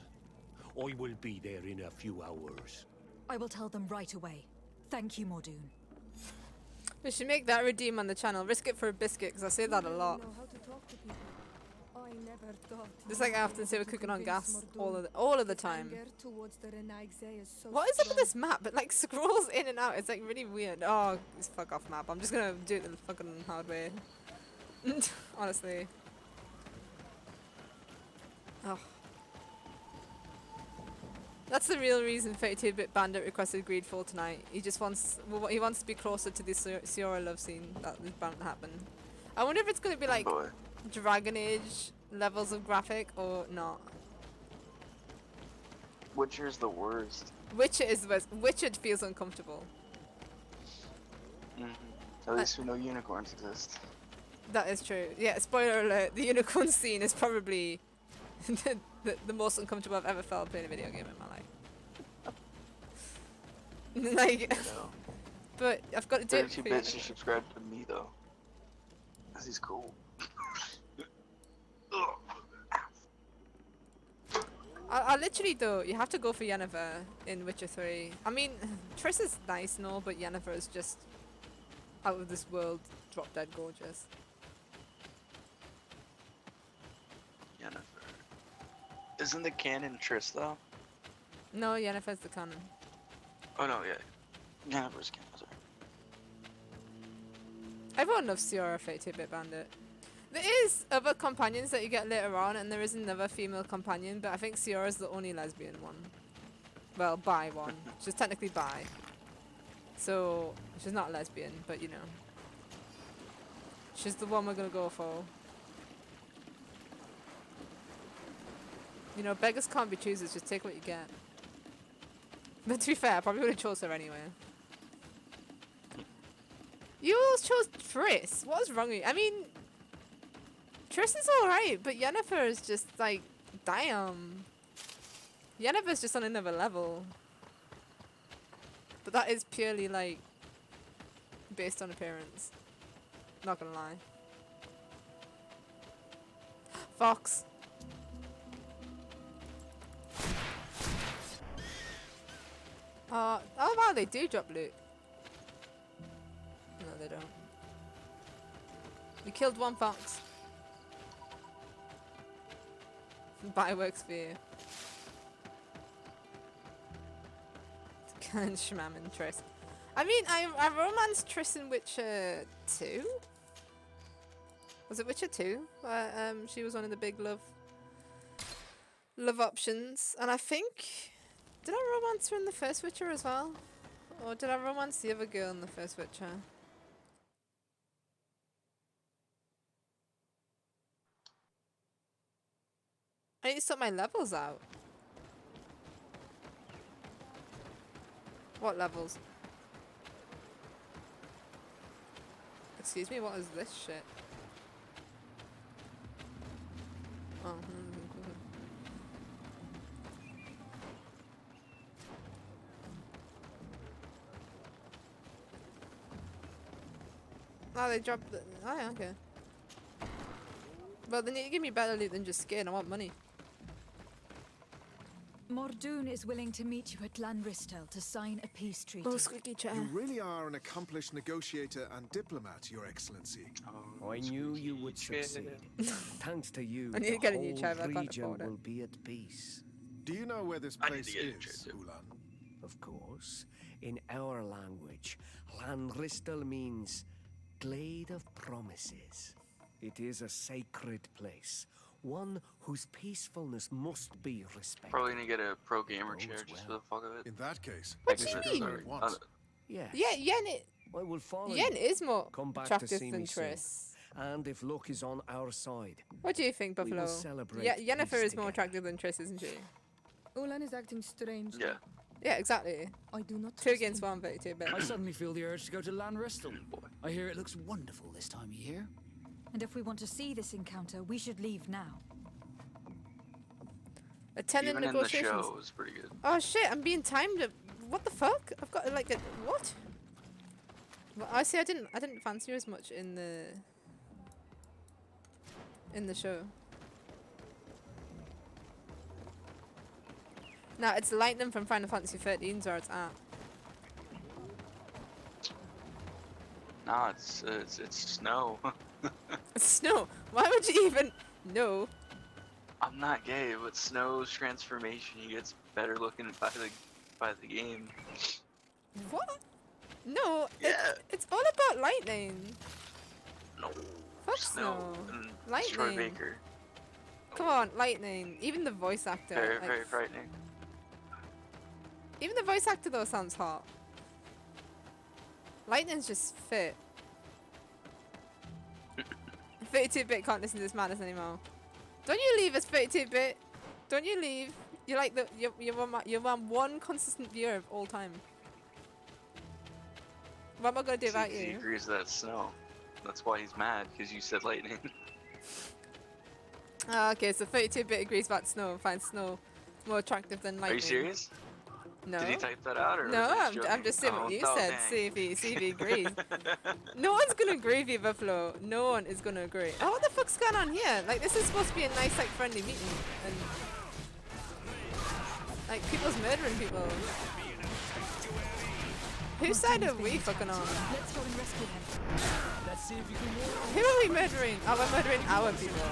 I will be there in a few hours. I will tell them right away. Thank you, Mordoon. We should make that redeem on the channel. Risk it for a biscuit, because I say that a lot. Know how to talk to people. I never thought. Just like I often say, we're cooking on gas all of the time. Anger towards the Renaigse is so What is up with strong. this map? It like scrolls in and out. It's like really weird. Oh, it's fuck off map. I'm just gonna do it the fucking hard way. Honestly. Oh. That's the real reason 32-bit Bandit requested Greedfall tonight. He just wants, well, he wants to be closer to the Siora love scene that is bound to happen. I wonder if it's gonna be like Dragon Age levels of graphic or not. Witcher's the worst. Witcher is the worst. Witcher feels uncomfortable. At least we know unicorns exist. That is true. Yeah, spoiler alert, the unicorn scene is probably the most uncomfortable I've ever felt playing a video game in my life. Like, No. but I've got to do it 32 for you. bits should subscribe to me though. Cause he's cool. I literally though, you have to go for Yennefer in Witcher 3. I mean, Triss is nice and all, but Yennefer is just out of this world, drop dead gorgeous. Yennefer. Isn't the canon Triss though? No, Yennefer's the canon. Oh no, yeah. Yennefer's canon, sorry. Everyone loves Siora 32-bit Bandit. There is other companions that you get later on, and there is another female companion, but I think Siora's the only lesbian one. Well, bi one. She's technically bi. So, she's not lesbian, but you know. She's the one we're gonna go for. You know, beggars can't be choosers, just take what you get. But to be fair, I probably would have chose her anyway. You all chose Triss. What is wrong with you? I mean, Triss is alright, but Yennefer is just like, damn. Yennefer's just on another level. But that is purely like, based on appearance. Not gonna lie. Fox. Oh wow, they do drop loot. No, they don't. We killed one fox. Buy works for you. Can Shmam and Triss. I mean, I romanced Triss in Witcher 2? Was it Witcher 2? Where she was one of the big love options. And I think, did I romance her in the first Witcher as well? Or did I romance the other girl in the first Witcher? I need to sort my levels out. What levels? Excuse me, what is this shit? Oh. Oh, they dropped the... Oh, yeah, okay. Well, they need to give me better loot than just skin. I want money. Mordoon is willing to meet you at Lanristel to sign a peace treaty. Oh, squeaky chair. You really are an accomplished negotiator and diplomat, Your Excellency. I knew you would succeed. Thanks to you, I need to the get a new whole chair, but I can't region afford it. will be at peace. Do you know where this I need place to get a is, chair, too. Ulan? Of course, in our language, Lanristel means Glade of Promises. It is a sacred place, one whose peacefulness must be respected. Probably gonna get a pro gamer Goes chair just for well. the fuck of it. In that case, What we do you should mean? go there at once. Yes. Yeah, I will follow Yen you. is more Come back to attractive see than me soon. Triss. And if luck is on our side, What do you think, we will Buffalo? celebrate Yeah, Yennefer peace is more together. attractive than Triss, isn't she? Ulan is acting strange. Yeah. Yeah, exactly. I do not 2 trust against him. 1, 32 bit. I suddenly feel the urge to go to Lanristel. Boy. I hear it looks wonderful this time of year. And if we want to see this encounter, we should leave now. Attending Even in the negotiations. show, it was pretty good. Oh shit, I'm being timed. What the fuck? I've got like a what? Well, I see. I didn't fancy her as much in the show. No, it's lightning from Final Fantasy 13's where it's at. Nah, it's snow. It's snow. Why would you even know? I'm not gay, but Snow's transformation, he gets better looking by the game. What? No. Yeah. It's all about lightning. No. Fuck Snow. Snow. And Troy Lightning. Baker. Come on, lightning. Even the voice actor. Very, like, very frightening. Even the voice actor though sounds hot. Lightning's just fit. 32-bit can't listen to this madness anymore. Don't you leave us, 32-bit. Don't you leave. You're like you're my one consistent viewer of all time. What am I gonna do about He you? agrees that it's Snow. That's why he's mad, because you said lightning. Oh, okay, so 32-bit agrees about Snow and finds Snow more attractive than lightning. Are you serious? No. Did he type that out, or No, was he I'm just saying what you no, said. dang. See if he agrees. No one's gonna agree with you, Buffalo. No one is gonna agree. Oh, what the fuck's going on here? Like, this is supposed to be a nice, like, friendly meeting, and like, people's murdering people. Whose side are we fucking on? Let's go and rescue him. Let's see if you can walk. Who are we murdering? Oh, we're murdering our people.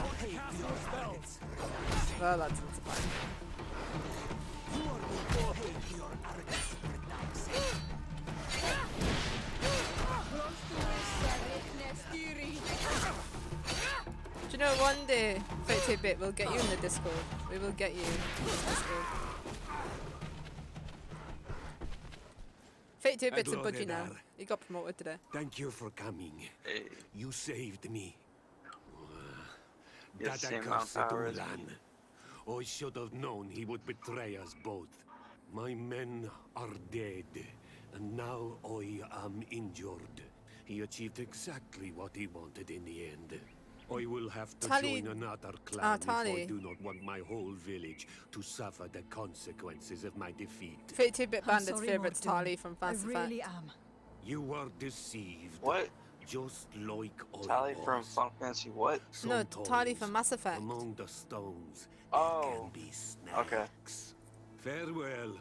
Well, that's fine. Do you know, one day, 32-bit will get you in the Discord. We will get you in the Discord. 32-bit's a budgie now. He got promoted today. Thank you for coming. Hey, You saved me. he has the That same amount of accursed power as Ulan. me. I should have known he would betray us both. My men are dead, and now I am injured. He achieved exactly what he wanted in the end. I will have to Tali- join another clan if I Tali. do not want my whole village to suffer the consequences of my defeat. 32-bit I'm Bandit's sorry, favourite's Morton. Tali from I Fast really Effect. am. You were deceived. What? Just like I Tally from was. Final Fantasy what? No, Tali Sometimes, from Mass Effect. Among the stones, Oh, there can be snacks. okay. Farewell,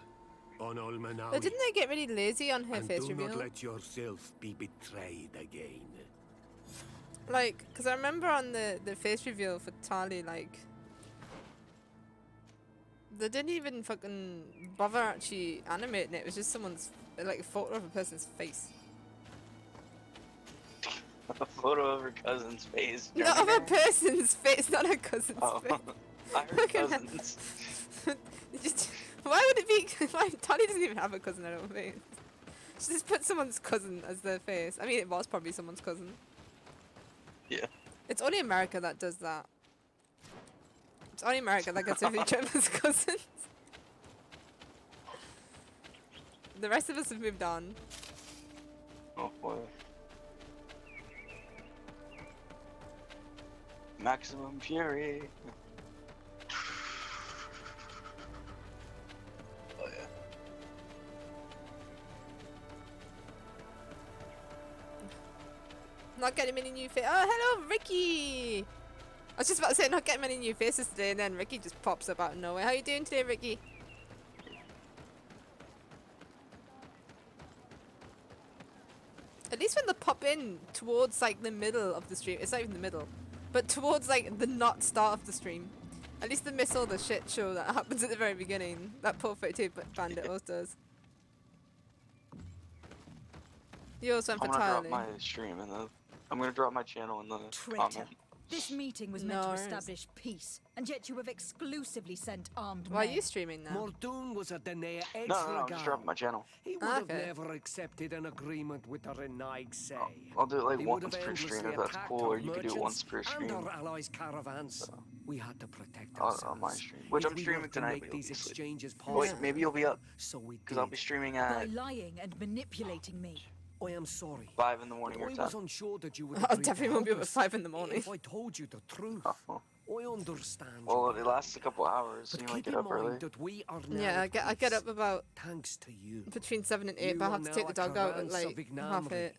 on Almanawi. But didn't they get really lazy on her And face do reveal? not let yourself be betrayed again. Like, because I remember on the face reveal for Tali, like, they didn't even fucking bother actually animating it. It was just someone's, like, a photo of a person's face. A photo of her cousin's face. Not of a person's face, not her cousin's Oh, face. I heard Look at cousins. Why would it be? Why, Tali doesn't even have a cousin, I don't think. She just put someone's cousin as their face. I mean, it was probably someone's cousin. Yeah. It's only America that does that. It's only America that gets each other's cousins. The rest of us have moved on. Oh boy. Maximum fury. Oh yeah. Not getting many new faces. Oh, hello, Ricky! I was just about to say not getting many new faces today, and then Ricky just pops up out of nowhere. How you doing today, Ricky? At least when they pop in towards like the middle of the stream, it's not even the middle, but towards like the not start of the stream. At least they miss all the shit show that happens at the very beginning. That poor 32 bandit always does. You also went I'm for gonna drop Tyler. my stream in the. I'm gonna drop my channel in the Traitor. comment. This meeting was meant No to worries. establish peace, and yet you have exclusively sent armed Why are men. you streaming now? Mordoon was a Denea No, I'm just dropping my channel. He would have Okay. never accepted an agreement with the Renaig say. I'll do it like He would once have per stream endlessly if that's attacked cool, our or you could do it once per merchants and stream our allies' caravans. We had to protect on ourselves. my stream. Which If I'm we streaming were to tonight, make but you'll these be asleep. exchanges Oh, wait, possible. maybe you'll be up, So we because I'll did. be streaming By at. lying and manipulating me. I am sorry. 5 in the morning But or I 10. was unsure that you would I agree to definitely won't be help up at us 5 in the morning. if I told you the truth. Oh. I understand Well, you. it lasts a couple hours, so But you might keep get in up early. mind that we are now Yeah, at I get peace, up about thanks to you. between 7 and 8, You but I are have to take now the a dog out at Carance like of half Ignamri, 8.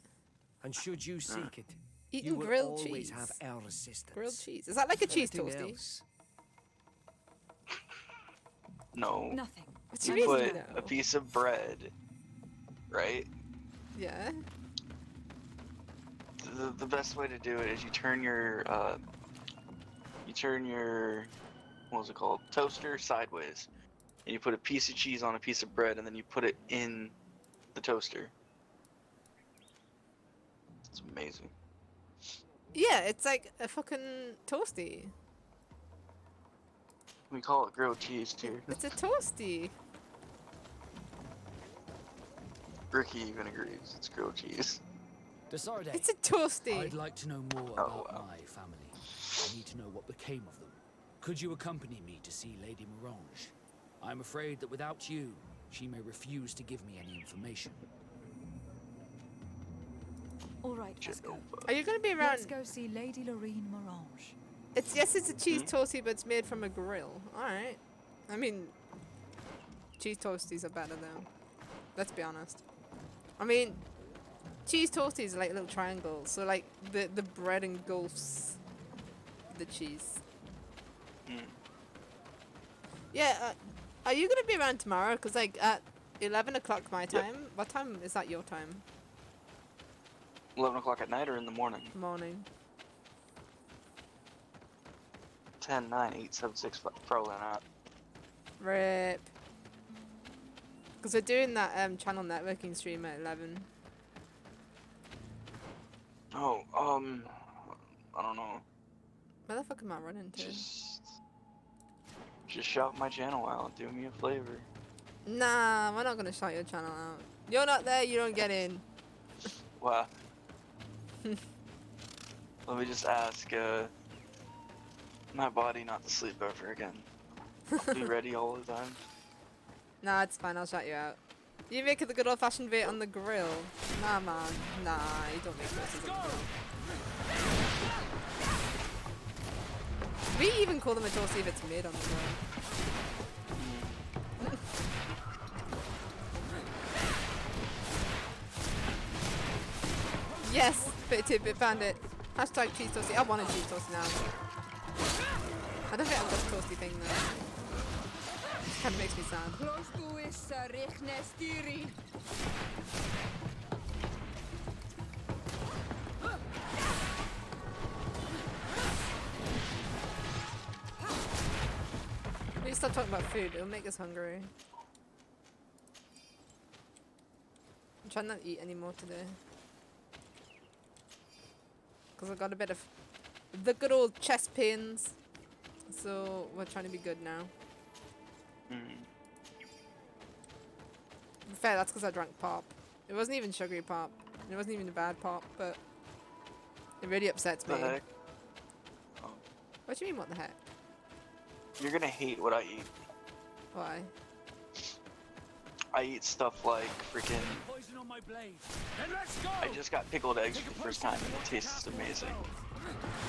and should you seek it, you Eating will grilled always cheese. have our assistance. Grilled cheese. Is that like a cheese Anything toasty? else? No. Nothing. What do you You mean put no? a piece of bread, right? Yeah. The best way to do it is you turn your what was it called, toaster sideways, and you put a piece of cheese on a piece of bread, and then you put it in the toaster. It's amazing. Yeah, it's like a fucking toasty. We call it grilled cheese too. It's a toasty. Ricky even agrees it's grilled cheese. Desarde, It's a toasty. I'd like to know more about my family. I need to know what became of them. Could you accompany me to see Lady Morange? I'm afraid that without you, she may refuse to give me any information. All right, let's go. Are you going to be Let's around? go see Lady Lorene Morange. Yes, it's a cheese toasty, but it's made from a grill. Alright. I mean, cheese toasties are better though. Let's be honest. I mean, cheese toasties are like little triangles, so like the bread engulfs the cheese. Yeah, are you going to be around tomorrow? Because like at 11 o'clock my time, what time is that your time? 11 o'clock at night or in the morning? Morning. 10, 9, 8, 7, 6, 5. Probably not. Rip. Because we're doing that channel networking stream at 11. Oh, I don't know. Where the fuck am I running to? Just shout my channel out. Do me a favor. Nah, we're not gonna shout your channel out. You're not there, you don't get in. Wow. Let me just ask, my body not to sleep over again. I'll be ready all the time. Nah, it's fine, I'll shout you out. You make it the good old fashioned way on the grill. Nah, man. Nah, you don't make toasties on the grill. We even call them a toasty if it's made on the grill. Yes, bit tidbit bandit. Hashtag cheese toasty. I want a cheese toasty now. I don't think I've got a toasty thing though. It kind of makes me sad. We need to stop talking about food. It'll make us hungry. I'm trying not to eat anymore today. Because I got a bit of the good old chest pains. So we're trying to be good now. Fair, that's because I drank pop. It wasn't even sugary pop. It wasn't even a bad pop, but it really upsets me. What the heck? What do you mean, what the heck? You're gonna hate what I eat. Why? I eat stuff like freaking. Poison on my blade. Then let's go. I just got pickled eggs for the first time and it tastes amazing.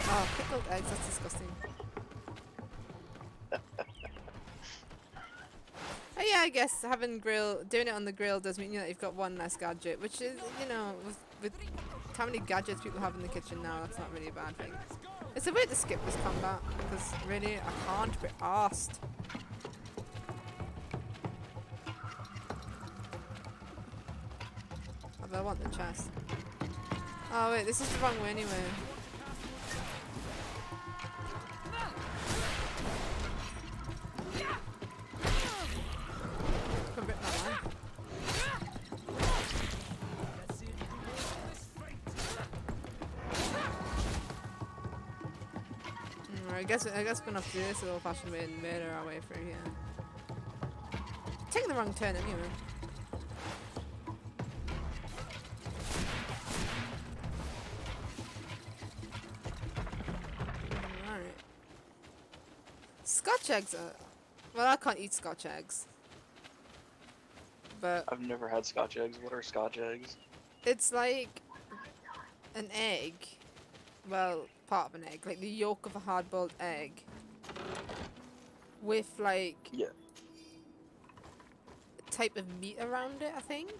Oh, pickled eggs, that's disgusting. Oh yeah, I guess doing it on the grill does mean that you've got one less gadget, which is, you know, with how many gadgets people have in the kitchen now, that's not really a bad thing. It's a way to skip this combat, because really, I can't be arsed. But I want the chest. Oh wait, this is the wrong way anyway. Come rip my line. I guess we're gonna have to do this old fashioned way and murder our way through here. Taking the wrong turn anyway. Alright. Scotch eggs are... Well, I can't eat Scotch eggs. But... I've never had Scotch eggs. What are Scotch eggs? It's like an egg. Well, part of an egg. Like the yolk of a hard-boiled egg. With like Yeah. a type of meat around it, I think.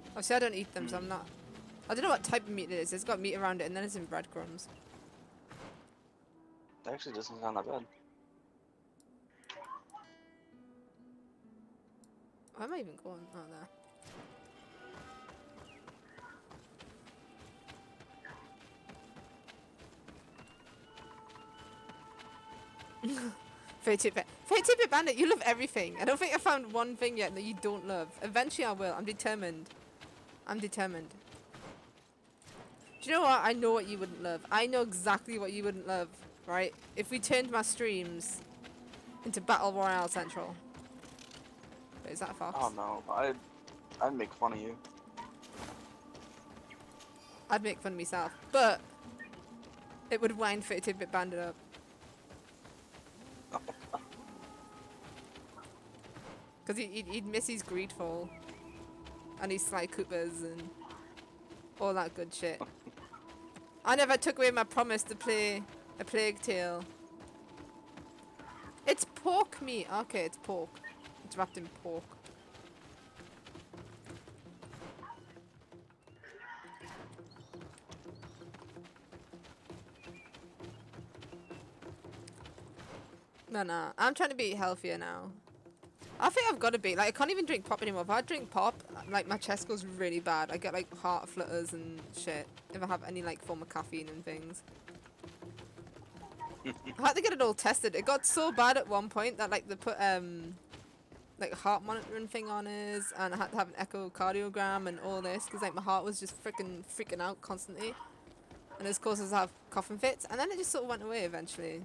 Obviously I don't eat them, so I'm not... I don't know what type of meat it is. It's got meat around it and then it's in breadcrumbs. That actually doesn't sound that bad. Where am I even going? Oh, there. 32-bit Bandit, you love everything. I don't think I found one thing yet that you don't love. Eventually I will. I'm determined. I'm determined. Do you know what? I know what you wouldn't love. I know exactly what you wouldn't love, right? If we turned my streams into Battle Royale Central. Wait, is that a fox? Oh no, I'd make fun of you. I'd make fun of myself. But it would wind 32-bit Bandit up. Because he'd miss his Greedfall. And his Sly Coopers and all that good shit. I never took away my promise to play a Plague Tale. It's pork meat. Okay, it's pork. It's wrapped in pork. No. I'm trying to be healthier now. I think I've got to be. Like, I can't even drink pop anymore. If I drink pop, like, my chest goes really bad. I get, like, heart flutters and shit. If I have any, like, form of caffeine and things. I had to get it all tested. It got so bad at one point that, like, they put, like, a heart monitoring thing on us. And I had to have an echocardiogram and all this. Because, like, my heart was just freaking out constantly. And it's caused us to have coughing fits. And then it just sort of went away eventually.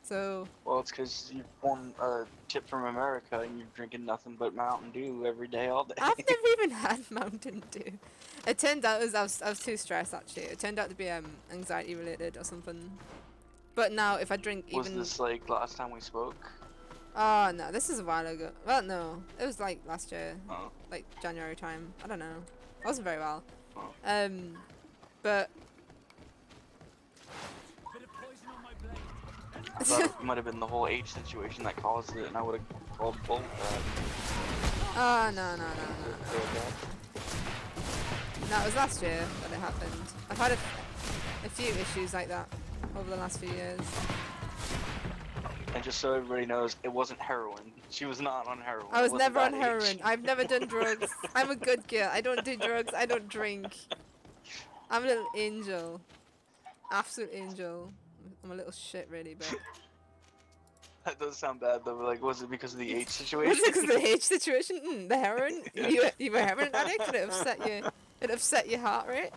So... Well, it's because you won a tip from America and you're drinking nothing but Mountain Dew every day, all day. I've never even had Mountain Dew. It turned out I was too stressed, actually. It turned out to be anxiety related or something. But now if I drink even... Was this like last time we spoke? Oh, no, this is a while ago. Well, no. It was like last year. Oh. Like January time. I don't know. I wasn't very well. Oh. But... I thought it might have been the whole age situation that caused it, and I would have called both that. Oh, no. No, it was last year that it happened. I've had a few issues like that over the last few years. And just so everybody knows, it wasn't heroin. She was not on heroin. I was It wasn't never on that heroin. age. I've never done drugs. I'm a good girl. I don't do drugs. I don't drink. I'm a little angel. Absolute angel. I'm a little shit, really, but... That does sound bad, though. Like, was it because of the age Was situation? it because of the age situation? The heroin? You were a heroin addict? It upset your heart rate?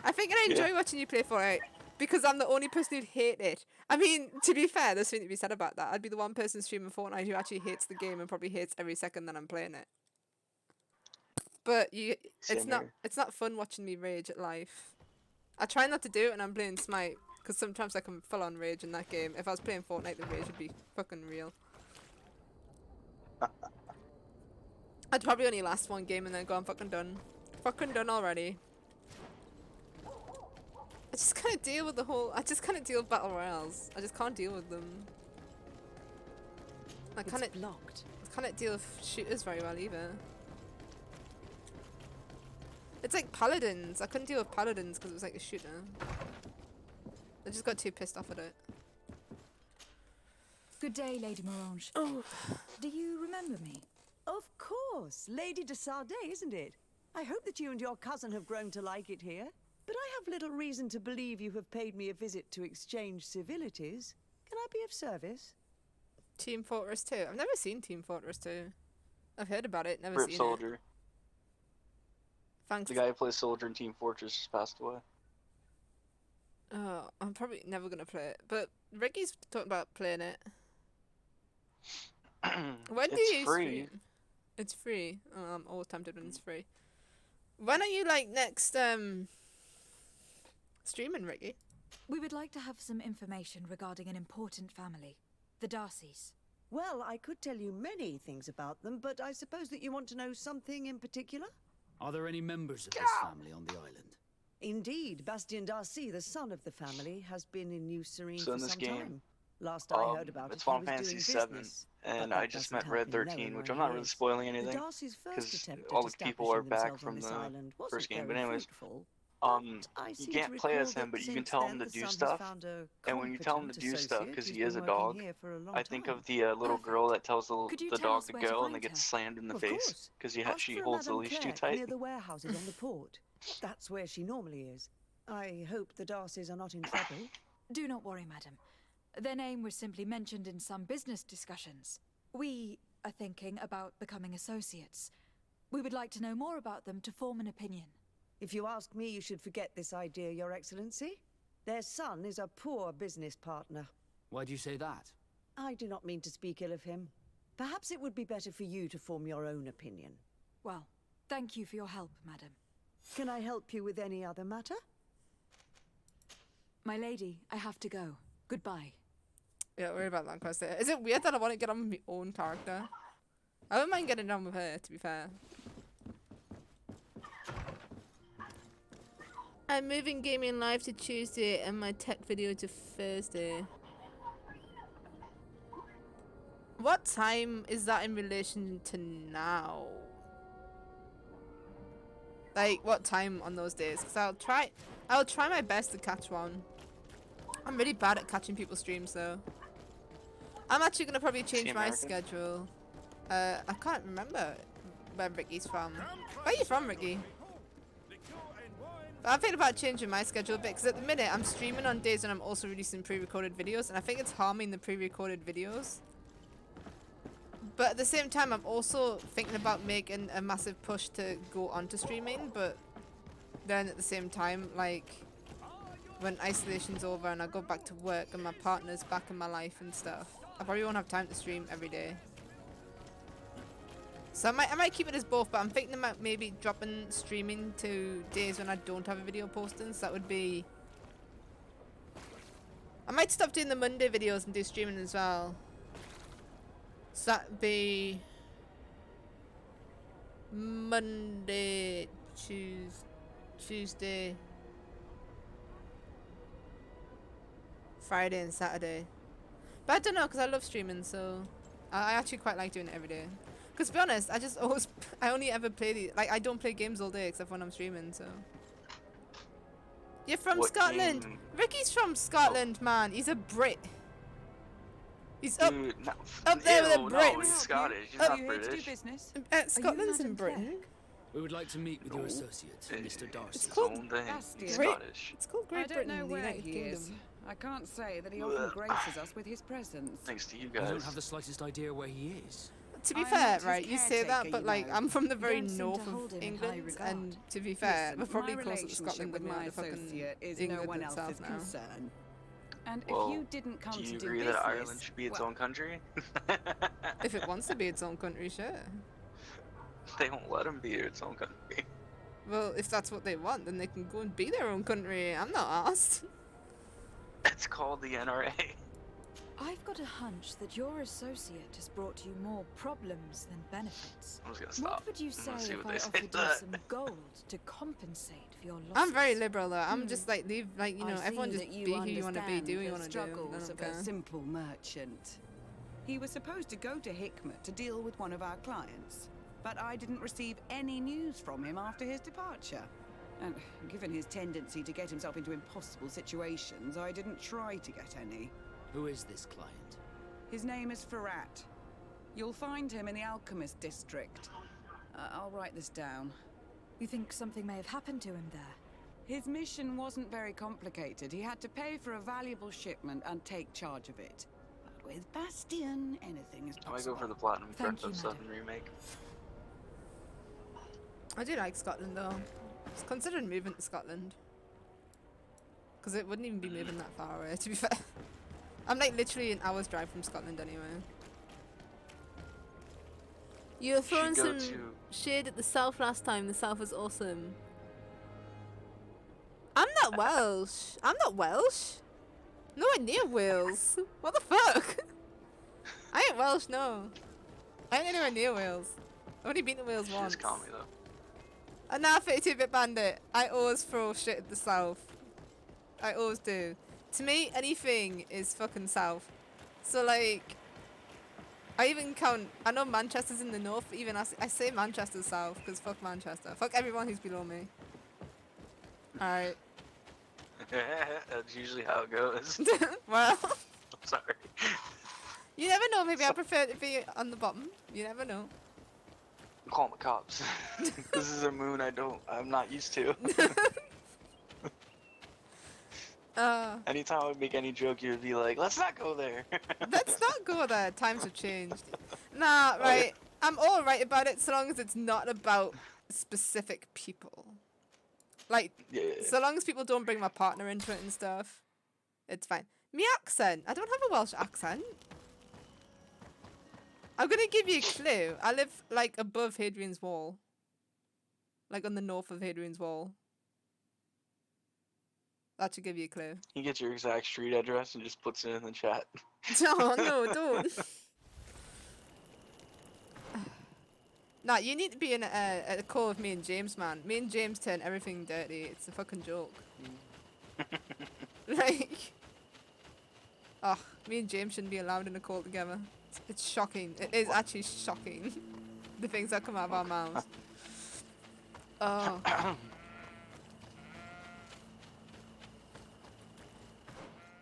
I think I enjoy watching you play Fortnite because I'm the only person who'd hate it. I mean, to be fair, there's something to be said about that. I'd be the one person streaming Fortnite who actually hates the game and probably hates every second that I'm playing it. But it's not fun watching me rage at life. I try not to do it when I'm playing Smite, because sometimes I can full on rage in that game. If I was playing Fortnite, the rage would be fucking real. I'd probably only last one game and then go, I'm fucking done. Fucking done already. I just can't deal with I just can't deal with battle royales. I just can't deal with them. I can't deal with shooters very well either. It's like paladins. I couldn't deal with paladins because it was like a shooter. I just got too pissed off at it. Good day, Lady Morange. Oh. Do you remember me? Of course, Lady de Sardet, isn't it? I hope that you and your cousin have grown to like it here. But I have little reason to believe you have paid me a visit to exchange civilities. Can I be of service? Team Fortress 2. I've never seen Team Fortress 2. I've heard about it, never Rip seen Soldier. it. Thanks. The guy who plays Soldier in Team Fortress just passed away. Oh, I'm probably never gonna play it. But Ricky's talking about playing it. When do you stream? It's free. Oh, I'm always tempted when it's free. When are you next streaming, Ricky? We would like to have some information regarding an important family, the Darcys. Well, I could tell you many things about them, but I suppose that you want to know something in particular? Are there any members of this family on the island? Indeed, Bastien Darcy, the son of the family, has been in New Serene So for in this some game, time. Last I heard about it's it, he Final was Fantasy doing VII, business. and but I that just doesn't met Red help him 13, knowing which where I'm not he really is. spoiling The anything, Darcy's first because attempt all at the people are establishing back themselves on from this the island wasn't first game. very But anyways, fruitful. you I seem can't to play recall as him, that but you can since tell then him to the do son has stuff. found a And when you tell him to competent do stuff, associate because who's he is been a working dog, here for a long I think time. of the little girl that tells Could you the tell dog us to where to go, and they find get her? slammed in the Of face course. because Ask she for holds the Madame leash too Clerc tight. near the warehouses on the port. That's where she normally is. I hope the Darcys are not in trouble. Do not worry, madam. Their name was simply mentioned in some business discussions. We are thinking about becoming associates. We would like to know more about them to form an opinion. If you ask me, you should forget this idea, Your Excellency. Their son is a poor business partner. Why do you say that? I do not mean to speak ill of him. Perhaps it would be better for you to form your own opinion. Well, thank you for your help, madam. Can I help you with any other matter? My lady, I have to go. Goodbye. Yeah, worry about that quest. Is it weird that I want to get on with my own character? I don't mind getting on with her, to be fair. I'm moving gaming live to Tuesday and my tech video to Thursday. What time is that in relation to now? Like, what time on those days? Because I'll try my best to catch one. I'm really bad at catching people's streams though. I'm actually gonna probably change my schedule. I can't remember where Ricky's from. Where are you from, Ricky? But I'm thinking about changing my schedule a bit because at the minute I'm streaming on days when I'm also releasing pre-recorded videos, and I think it's harming the pre-recorded videos. But at the same time, I'm also thinking about making a massive push to go onto streaming, but then at the same time, like, when isolation's over and I go back to work and my partner's back in my life and stuff, I probably won't have time to stream every day. So I might keep it as both, but I'm thinking about maybe dropping streaming to days when I don't have a video posting, so that would be... I might stop doing the Monday videos and do streaming as well. So that'd be... Monday, Tuesday, Friday and Saturday. But I don't know, because I love streaming, so I actually quite like doing it every day. Because to be honest, I only ever play these, like, I don't play games all day except when I'm streaming, so. You're from Scotland! Game? Ricky's from Scotland, man. He's a Brit. He's up, Dude, no, up there with the no, Brits. he's Scottish, he's Are not you here to do British. business? Scotland's in Britain. We would like to meet with your associate, Mr. It's Darcy. called own thing. He's Great. Scottish. It's called I Great don't Britain, know the where United he Kingdom. is. I can't say that he often graces us with his presence. Thanks to you I guys. don't have the slightest idea where he is. To be I'm fair, not his right, you say that, caretaker, but you like, know. I'm from the You very don't seem to north hold of him in high England, regard. and to be fair, Listen, we're probably my closer to relationship Scotland with than we my are to fucking associate is England no one and else's South now. concern. And Well, if you didn't come do you to do agree business, that Ireland should be its well, own country? If it wants to be its own country, sure. They won't let them be its own country. Well, if that's what they want, then they can go and be their own country. I'm not asked. It's called the NRA. I've got a hunch that your associate has brought you more problems than benefits. I'm just gonna stop. What would you say I'm gonna see if what I they say offered to you that. some gold to compensate for your losses? I'm very liberal though. I'm just like, leave, like, you know, I everyone see just that you be who you want to be, understand do what you the want to do. I struggles don't of care. a simple merchant. He was supposed to go to Hikmet to deal with one of our clients, but I didn't receive any news from him after his departure. And given his tendency to get himself into impossible situations, I didn't try to get any. Who is this client? His name is Ferrat. You'll find him in the Alchemist District. I'll write this down. You think something may have happened to him there? His mission wasn't very complicated. He had to pay for a valuable shipment and take charge of it. But with Bastion, anything is I might possible. go for the Platinum Thank Threat of you, 7 remake. I do like Scotland though. Just considering moving to Scotland. Because it wouldn't even be moving that far away, to be fair. I'm like literally an hour's drive from Scotland anyway. You were throwing Should go some to- shade at the South last time. The South was awesome. I'm not Welsh. I'm not Welsh. Nowhere near Wales. What the fuck? I ain't Welsh, no. I ain't anywhere near Wales. I've only been to Wales She once. just call me though. Nah, 32-bit bandit. I always throw shit at the south. I always do. To me, anything is fucking south. So like, I even count. I know Manchester's in the north. But even I say Manchester's south because fuck Manchester. Fuck everyone who's below me. All right. That's usually how it goes. Well, I'm sorry. you never know. Maybe I prefer to be on the bottom. You never know. I'm calling the cops. This is a moon I'm not used to. Anytime I would make any joke, you would be like, let's not go there. Let's not go there. Times have changed. Nah, right. I'm all right about it so long as it's not about specific people. Like, so long as people don't bring my partner into it and stuff, it's fine. Me accent. I don't have a Welsh accent. I'm gonna give you a clue. I live, like, above Hadrian's Wall. Like, on the north of Hadrian's Wall. That should give you a clue. You get your exact street address and just puts it in the chat. Oh, no, don't. Nah, you need to be in a call with me and James, man. Me and James turn everything dirty. It's a fucking joke. Like, oh, me and James shouldn't be allowed in a call together. It's shocking. It is actually shocking. The things that come out of our mouths. Oh.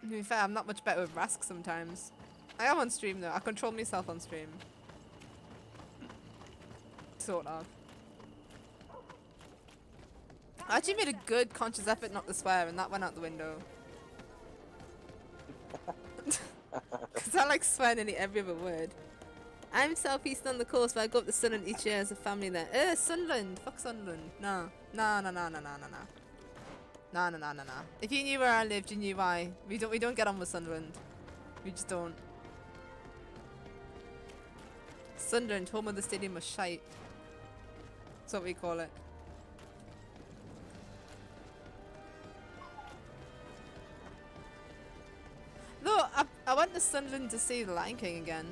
To be fair, I'm not much better with Rask sometimes. I am on stream though. I control myself on stream. Sort of. I actually made a good conscious effort not to swear and that went out the window. Because I like swear nearly every other word. I'm southeast on the coast, but I go up to Sunderland each year as a family there. Sunderland! Fuck Sunderland. No. No. If you knew where I lived, you knew why. We don't get on with Sunderland. We just don't. Sunderland, home of the stadium was shite. That's what we call it. Though, I went to Sunderland to see The Lion King again.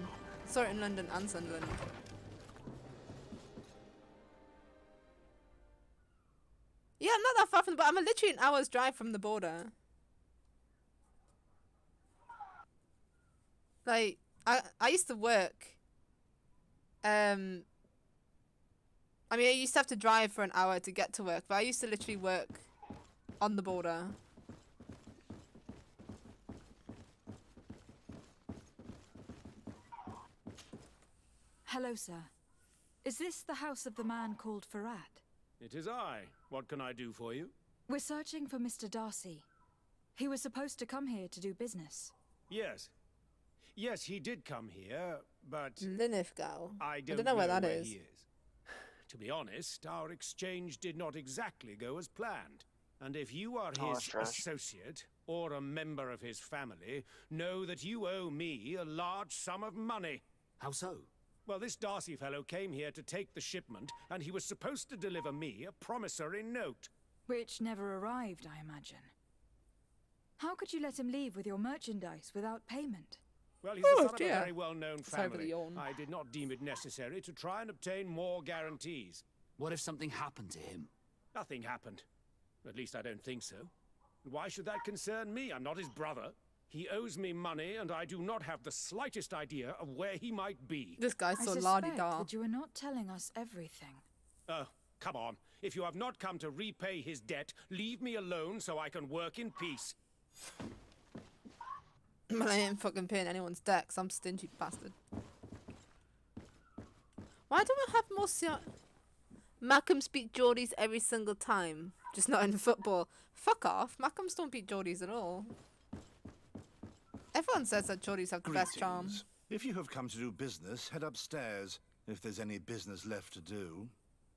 Saw it in London and Sunderland. Yeah, I'm not that far from the border. I'm literally an hour's drive from the border. Like, I used to work. I mean, I used to have to drive for an hour to get to work, but I used to literally work on the border. Hello, sir. Is this the house of the man called Farad? It is I. What can I do for you? We're searching for Mr. Darcy. He was supposed to come here to do business. Yes. Yes, he did come here, but Linifgau. I don't know where that is. He is. To be honest, our exchange did not exactly go as planned. And if you are his associate, or a member of his family, know that you owe me a large sum of money. How so? Well, this Darcy fellow came here to take the shipment, and he was supposed to deliver me a promissory note. Which never arrived, I imagine. How could you let him leave with your merchandise without payment? Well, he's the son of a very well-known family. yawn. I did not deem it necessary to try and obtain more guarantees. What if something happened to him? Nothing happened. At least I don't think so. Why should that concern me? I'm not his brother. He owes me money, and I do not have the slightest idea of where he might be. This guy's so I la-di-da. suspect that you are not telling us everything. Oh, come on. If you have not come to repay his debt, leave me alone so I can work in peace. But I ain't fucking paying anyone's debt 'cause I'm a stingy bastard. Why don't I have more Mackems beat Geordies every single time, just not in football. Fuck off. Mackems don't beat Geordies at all. Everyone says that Geordies have the best charm. Greetings. If you have come to do business, head upstairs, if there's any business left to do.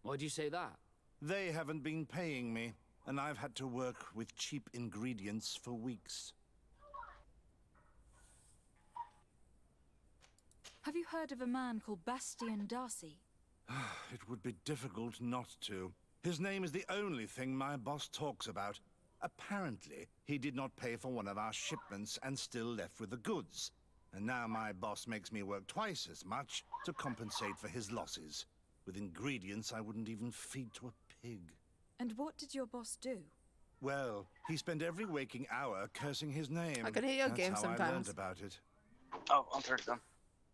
Why'd you say that? They haven't been paying me, and I've had to work with cheap ingredients for weeks. Have you heard of a man called Bastian Darcy? It would be difficult not to. His name is the only thing my boss talks about. Apparently, he did not pay for one of our shipments and still left with the goods. And now my boss makes me work twice as much to compensate for his losses. With ingredients I wouldn't even feed to a pig. And what did your boss do? Well, he spent every waking hour cursing his name. I can hear your That's game how I learned sometimes. about it. Oh, I'll turn it down.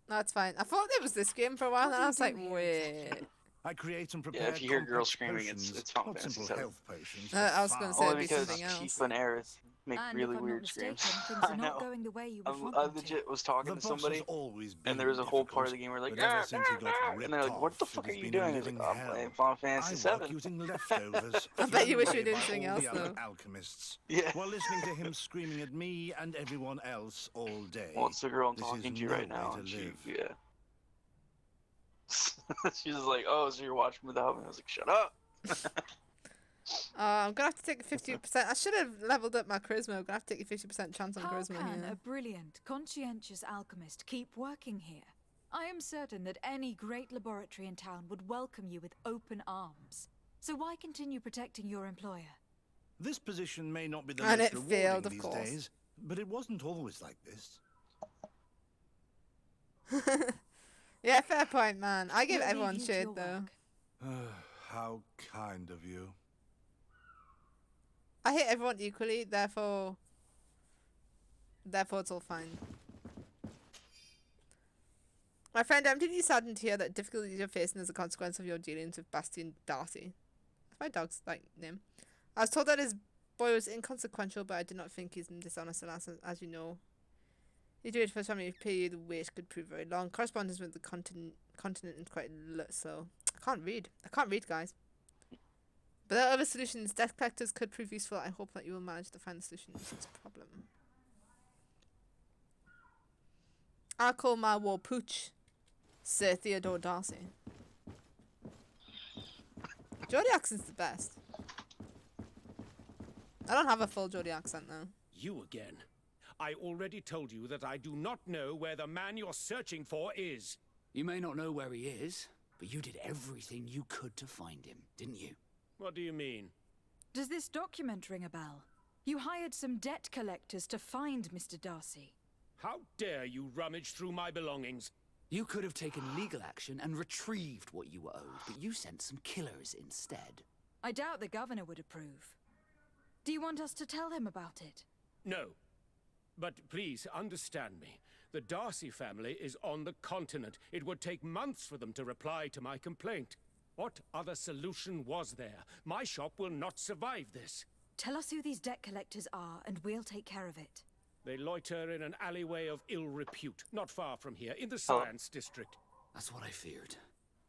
That's fine. I thought it was this game for a while, and I was like, wait. I create and prepare Yeah, if you hear girls complex screaming, potions, it's Final not Fantasy simple VII. health potions. I was gonna say Only it'd be because something else. Keith and Aerith make And really if I'm weird not mistaken, screams. things I are not know. going the way you would want I them to. legit was talking The to boss somebody, has always been and there was a whole part of difficult, the game where like, but ever since he got and they're like, ripped "What the off, fuck it are has you been doing?" a He's like, living "I'm hell. playing Final Fantasy I work VII." using leftovers. I bet you wish thrown you did away by something all else, the other though. alchemists. Yeah. While listening to him screaming at me and everyone else all day. Well, it's the girl I'm This talking is to no right way now. to And she, live. yeah. She's just like, "Oh, so you're watching without me?" I was like, "Shut up." I'm gonna have to take a 50%. I should have leveled up my charisma. I'm gonna have to take a 50% chance on How charisma can here. a brilliant, conscientious alchemist keep working here? I am certain that any great laboratory in town would welcome you with open arms. So why continue protecting your employer? This position may not be the And most it rewarding failed, of these course. days, but it wasn't always like this. Yeah, fair point, man. I give We'll leave everyone you to shade your though. work. How kind of you. I hate everyone equally, therefore it's all fine. My friend, I'm deeply saddened to hear that difficulties you're facing as a consequence of your dealings with Bastian Darcy. That's my dog's name. I was told that his boy was inconsequential, but I did not think he's dishonest, as you know. You do it for family pay, the wait could prove very long. Correspondence with the continent is quite slow. I can't read, guys. But there are other solutions. Death collectors could prove useful. I hope that you will manage to find the solution to this problem. I call my war pooch Sir Theodore Darcy. Geordie accent's the best. I don't have a full Geordie accent though. You again. I already told you that I do not know where the man you're searching for is. You may not know where he is, but you did everything you could to find him, didn't you? What do you mean? Does this document ring a bell? You hired some debt collectors to find Mr. Darcy. How dare you rummage through my belongings? You could have taken legal action and retrieved what you were owed, but you sent some killers instead. I doubt the governor would approve. Do you want us to tell him about it? No. But please understand me. The Darcy family is on the continent. It would take months for them to reply to my complaint. What other solution was there? My shop will not survive this. Tell us who these debt collectors are, and we'll take care of it. They loiter in an alleyway of ill repute, not far from here, in the Science District. That's what I feared.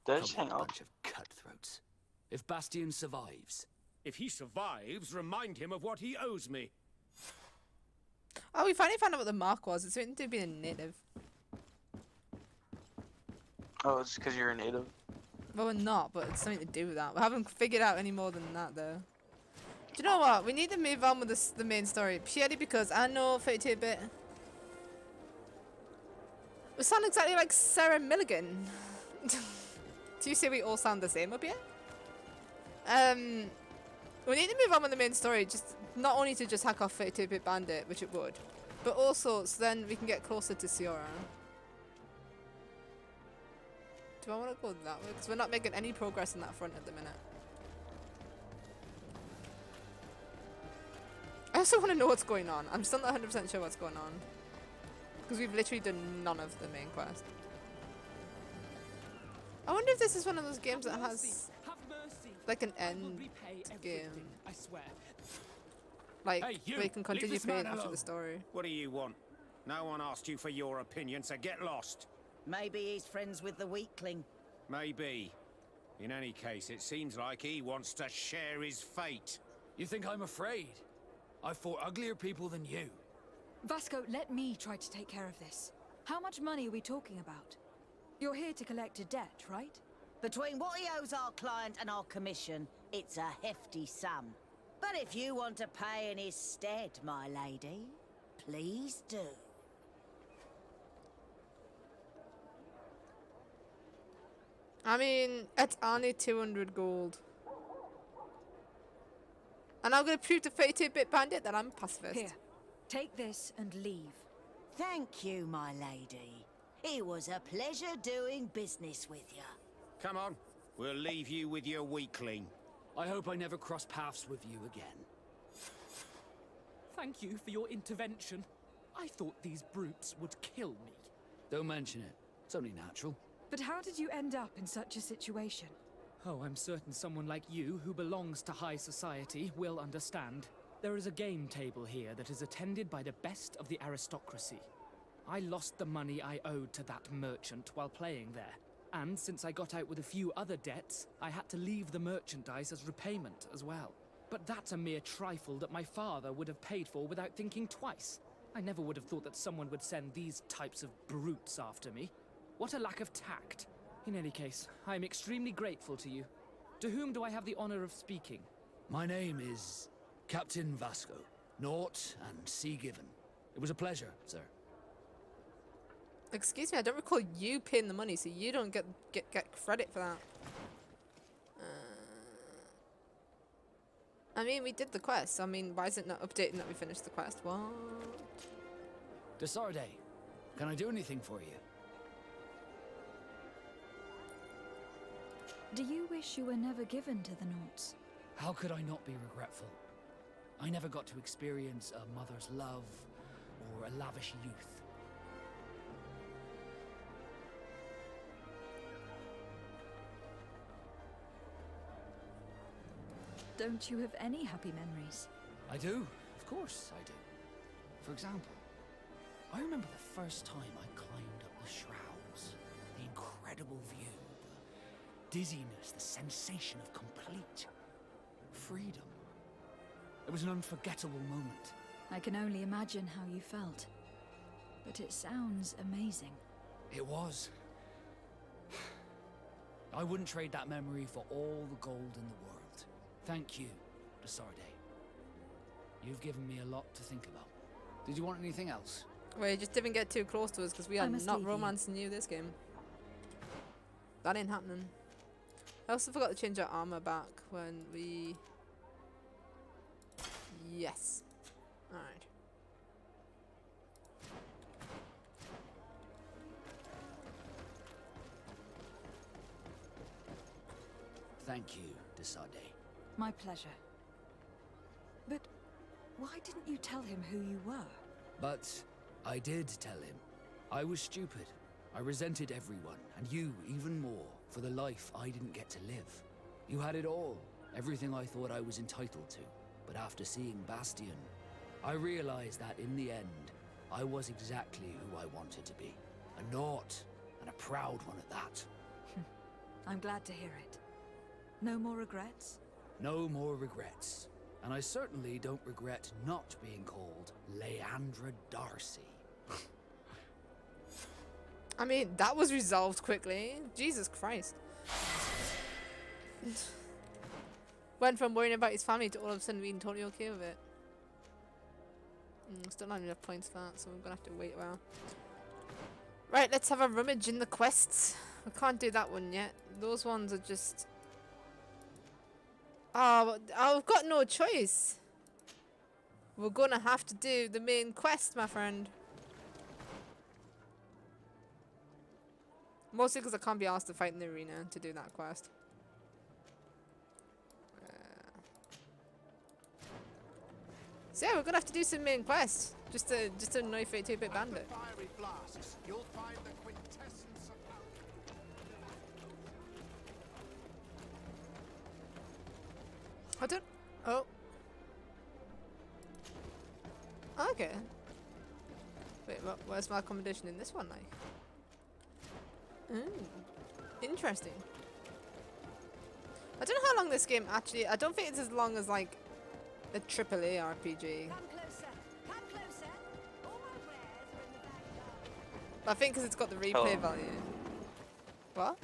Did I just hang A up? bunch of cutthroats. If Bastian survives... If he survives, remind him of what he owes me. Oh, we finally found out what the mark was. It's something to be a native. Oh, it's because you're a native. Well, we're not, but it's something to do with that. We haven't figured out any more than that, though. Do you know what? We need to move on with the main story. Purely because I know 32-bit. We sound exactly like Sarah Milligan. Do you say we all sound the same up here? We need to move on with the main story. Just not only to just hack off 32-bit Bandit, which it would, but also so then we can get closer to Siora. Do I want to go that way? Because we're not making any progress in that front at the minute. I also want to know what's going on. I'm still not 100% sure what's going on. Because we've literally done none of the main quest. I wonder if this is one of those games that has like an end game. I swear. Like, Hey, you! where you can Leave continue this man playing after alone. the story. What do you want? No one asked you for your opinion, so get lost. Maybe he's friends with the weakling. Maybe. In any case, it seems like he wants to share his fate. You think I'm afraid? I fought uglier people than you. Vasco, let me try to take care of this. How much money are we talking about? You're here to collect a debt, right? Between what he owes our client and our commission, it's a hefty sum. But if you want to pay in his stead, my lady, please do. I mean, it's only 200 gold. And I'm going to prove to 32-bit Bandit that I'm a pacifist. Here, take this and leave. Thank you, my lady. It was a pleasure doing business with you. Come on, we'll leave you with your weakling. I hope I never cross paths with you again. Thank you for your intervention. I thought these brutes would kill me. Don't mention it. It's only natural. But how did you end up in such a situation? Oh, I'm certain someone like you, who belongs to high society, will understand. There is a game table here that is attended by the best of the aristocracy. I lost the money I owed to that merchant while playing there. And since I got out with a few other debts, I had to leave the merchandise as repayment as well. But that's a mere trifle that my father would have paid for without thinking twice. I never would have thought that someone would send these types of brutes after me. What a lack of tact. In any case, I am extremely grateful to you. To whom do I have the honor of speaking? My name is Captain Vasco. Naught and Sea Given. It was a pleasure, sir. Excuse me, I don't recall you paying the money, so you don't get credit for that. I mean, we did the quest. I mean, why is it not updating that we finished the quest? What? Desarde, can I do anything for you? Do you wish you were never given to the Naughts? How could I not be regretful? I never got to experience a mother's love or a lavish youth. Don't you have any happy memories? I do, of course I do. For example, I remember the first time I climbed up the shrouds. The incredible view, the dizziness, the sensation of complete freedom. It was an unforgettable moment. I can only imagine how you felt. But it sounds amazing. It was. I wouldn't trade that memory for all the gold in the world. Thank you, Desarde. You've given me a lot to think about. Did you want anything else? Well, you just didn't get too close to us because we are not romancing you this game. That ain't happening. I also forgot to change our armor back when we... Yes. Alright. Thank you, Desarde. My pleasure. But why didn't you tell him who you were? But I did tell him. I was stupid. I resented everyone, and you even more, for the life I didn't get to live. You had it all, everything I thought I was entitled to. But after seeing Bastion, I realized that in the end, I was exactly who I wanted to be. A Naut, and a proud one at that. I'm glad to hear it. No more regrets? No more regrets. And I certainly don't regret not being called Leandra Darcy. I mean, that was resolved quickly. Jesus Christ. Went from worrying about his family to all of a sudden being totally okay with it. Still not enough points for that, so we're gonna have to wait a while. Right, let's have a rummage in the quests. We can't do that one yet. Those ones are just... Oh, I've got no choice. We're gonna have to do the main quest, my friend. Mostly because I can't be asked to fight in the arena to do that quest. So yeah, we're gonna have to do some main quests just to annoy 32-bit Bandit. I don't... Oh. Okay. Wait, where's my accommodation in this one, like? Interesting. I don't know how long this game actually... I don't think it's as long as, like, a AAA RPG. I think because it's got the replay value. What?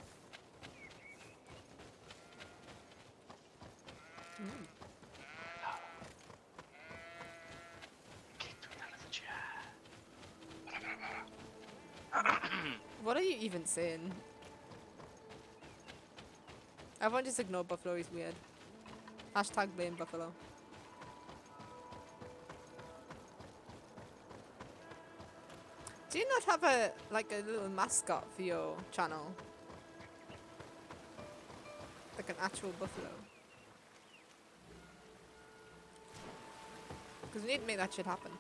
What are you even saying? Everyone just ignore Buffalo, he's weird. Hashtag blame Buffalo. Do you not have a little mascot for your channel? Like an actual buffalo? Because we need to make that shit happen.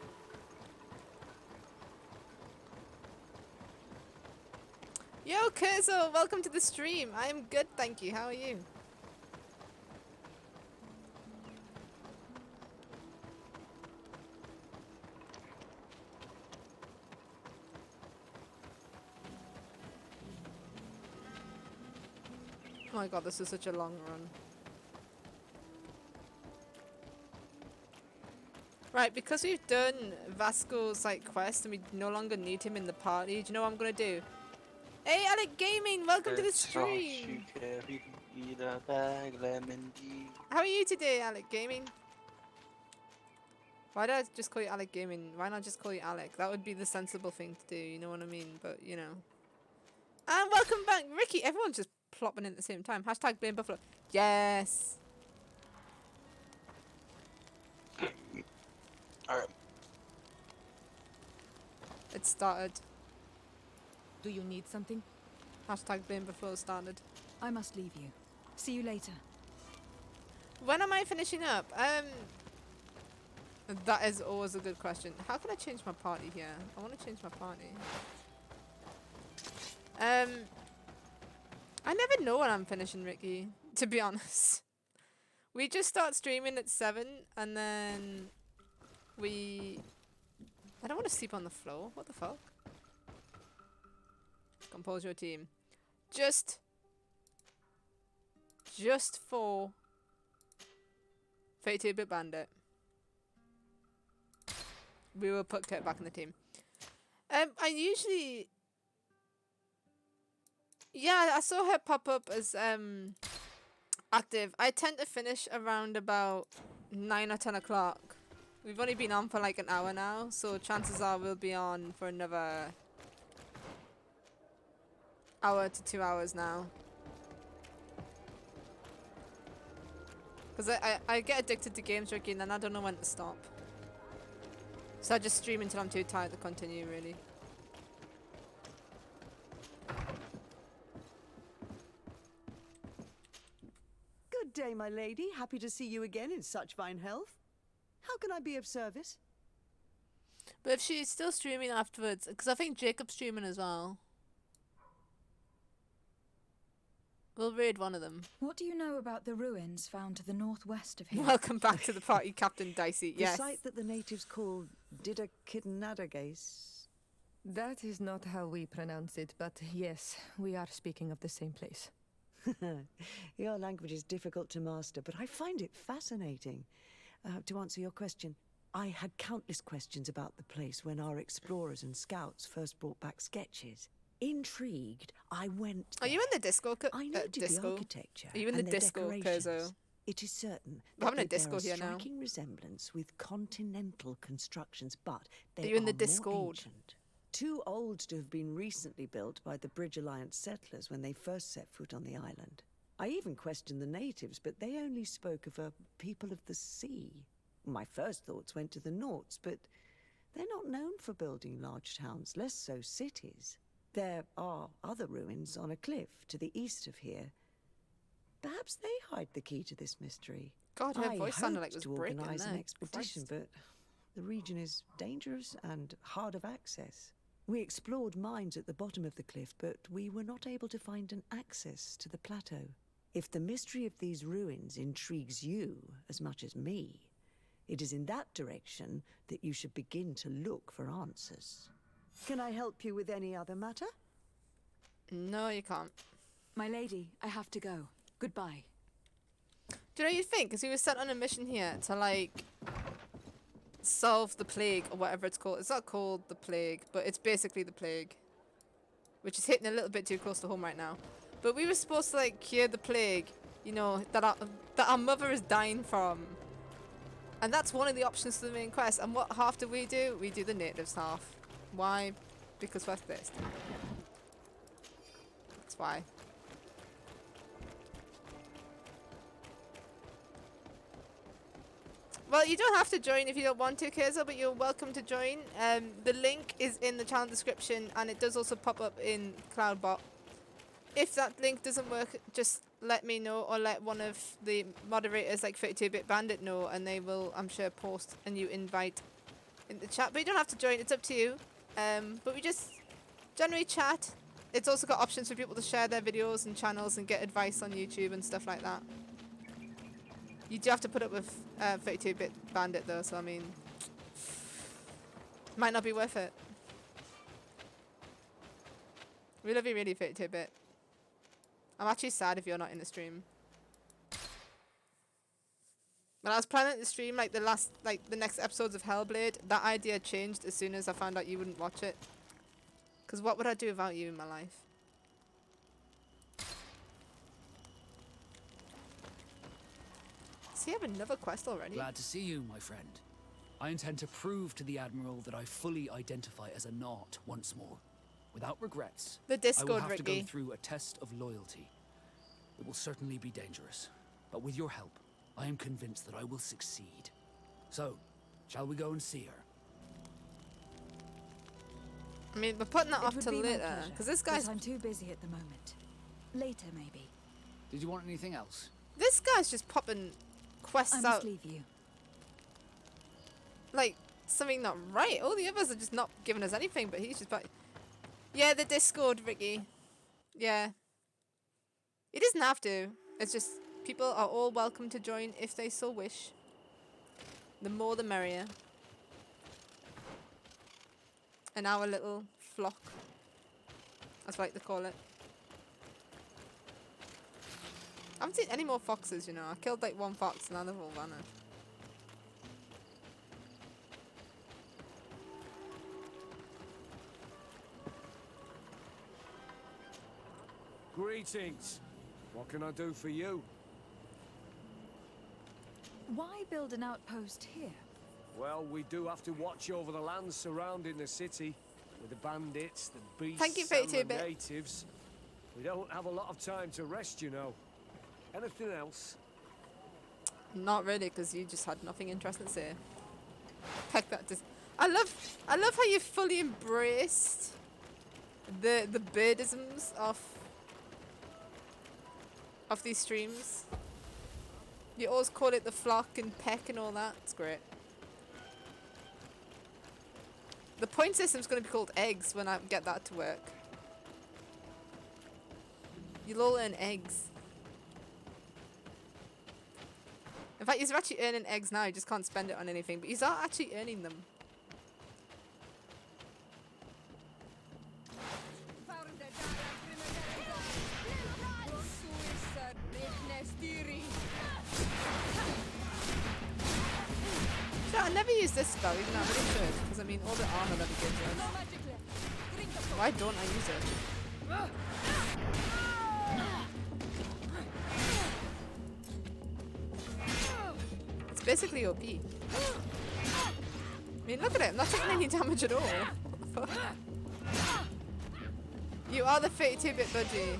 Yo, Kurzo, welcome to the stream. I am good, thank you. How are you? Oh my god, this is such a long run. Right, because we've done Vasco's like quest and we no longer need him in the party, do you know what I'm gonna do? Hey, Alec Gaming, welcome to the stream. How are you today, Alec Gaming? Why did I just call you Alec Gaming? Why not just call you Alec? That would be the sensible thing to do, you know what I mean? But, you know. And welcome back, Ricky. Everyone's just plopping in at the same time. Hashtag blame Buffalo. Yes. Alright. It started. Do you need something? Hashtag blame Buffalo started. I must leave you. See you later. When am I finishing up? That is always a good question. How can I change my party here? I want to change my party. I never know when I'm finishing, Ricky, to be honest. We just start streaming at 7 and then I don't want to sleep on the floor. What the fuck? Compose your team. Just for 32-bit bandit. We will put Kurt back in the team. I usually... Yeah, I saw her pop up as active. I tend to finish around about 9 or 10 o'clock. We've only been on for like an hour now, so chances are we'll be on for another hour to 2 hours now. Because I get addicted to games, Ricky, and then I don't know when to stop. So I just stream until I'm too tired to continue, really. Good day, my lady. Happy to see you again in such fine health. How can I be of service? But if she's still streaming afterwards, because I think Jacob's streaming as well. We'll raid one of them. What do you know about the ruins found to the northwest of here? Welcome back to the party, Captain Dicey. Yes. The site that the natives call Didakidnadagase. That is not how we pronounce it, but yes, we are speaking of the same place. Your language is difficult to master, but I find it fascinating. To answer your question, I had countless questions about the place when our explorers and scouts first brought back sketches. Intrigued, I went there. Are you in the disco? I noted the architecture. Are you in the and disco, decorations. Kurzo? It is certain We're having a that they disco bear here now. striking resemblance with continental constructions, but they Are you in the more Discord? ancient. Too old to have been recently built by the Bridge Alliance settlers when they first set foot on the island. I even questioned the natives, but they only spoke of a people of the sea. My first thoughts went to the Nauts, but they're not known for building large towns, less so cities. There are other ruins on a cliff to the east of here. Perhaps they hide the key to this mystery. God, her voice sounded like it was to breaking organize there. an expedition, but the region is dangerous and hard of access. We explored mines at the bottom of the cliff, but we were not able to find an access to the plateau. If the mystery of these ruins intrigues you as much as me, it is in that direction that you should begin to look for answers. Can I help you with any other matter? No, you can't. My lady, I have to go. Goodbye. Do you know what you think? Because he was sent on a mission here to, like, solve the plague or whatever it's called. It's not called the plague, but it's basically the plague. Which is hitting a little bit too close to home right now. But we were supposed to, like, cure the plague, you know, that our mother is dying from. And that's one of the options to the main quest. And what half do? We do the natives half. Why? Because we're pissed. That's why. Well, you don't have to join if you don't want to, Kaiser, but you're welcome to join. The link is in the channel description, and it does also pop up in Cloudbot. If that link doesn't work, just let me know, or let one of the moderators like 32-Bit Bandit know, and they will, I'm sure, post a new invite in the chat. But you don't have to join, it's up to you. But we just generally chat. It's also got options for people to share their videos and channels and get advice on YouTube and stuff like that. You do have to put up with 32-Bit Bandit though, so I mean, might not be worth it. We love you really, 32-Bit. I'm actually sad if you're not in the stream. When I was planning to stream like the next episodes of Hellblade, that idea changed as soon as I found out you wouldn't watch it. Because what would I do without you in my life? Does he have another quest already? Glad to see you, my friend. I intend to prove to the Admiral that I fully identify as a Knot once more. Without regrets. The Discord, I will have Ricky. to go through a test of loyalty. It will certainly be dangerous. But with your help, I am convinced that I will succeed. So, shall we go and see her? I mean, we're putting that It off would till be my later. pleasure, Because this guy's... but I'm too busy at the moment. Later, maybe. Did you want anything else? This guy's just popping quests I out. must leave you. Like, something not right. All the others are just not giving us anything, but he's just... Yeah, the Discord, Ricky. Yeah. He doesn't have to. It's just, people are all welcome to join if they so wish. The more the merrier. And our little flock. That's what I like to call it. I haven't seen any more foxes, you know. I killed like one fox and now they've all vanished. Greetings. What can I do for you? Why build an outpost here? Well, we do have to watch over the land surrounding the city. With the bandits, the beasts, Thank you for and the 32-Bit. natives. We don't have a lot of time to rest, you know. Anything else? Not really, because you just had nothing interesting to say. Heck, that just... I love how you fully embraced the birdisms of these streams. You always call it the flock and peck and all that. It's great. The point system's going to be called eggs when I get that to work. You'll all earn eggs. In fact, you're actually earning eggs now. You just can't spend it on anything, but you are actually earning them. So I never use this spell, even though I really should, because I mean, all the armor that it gives us. Why don't I use it? It's basically OP. I mean, look at it, I'm not taking any damage at all. What the fuck? You are the 32-bit budgie.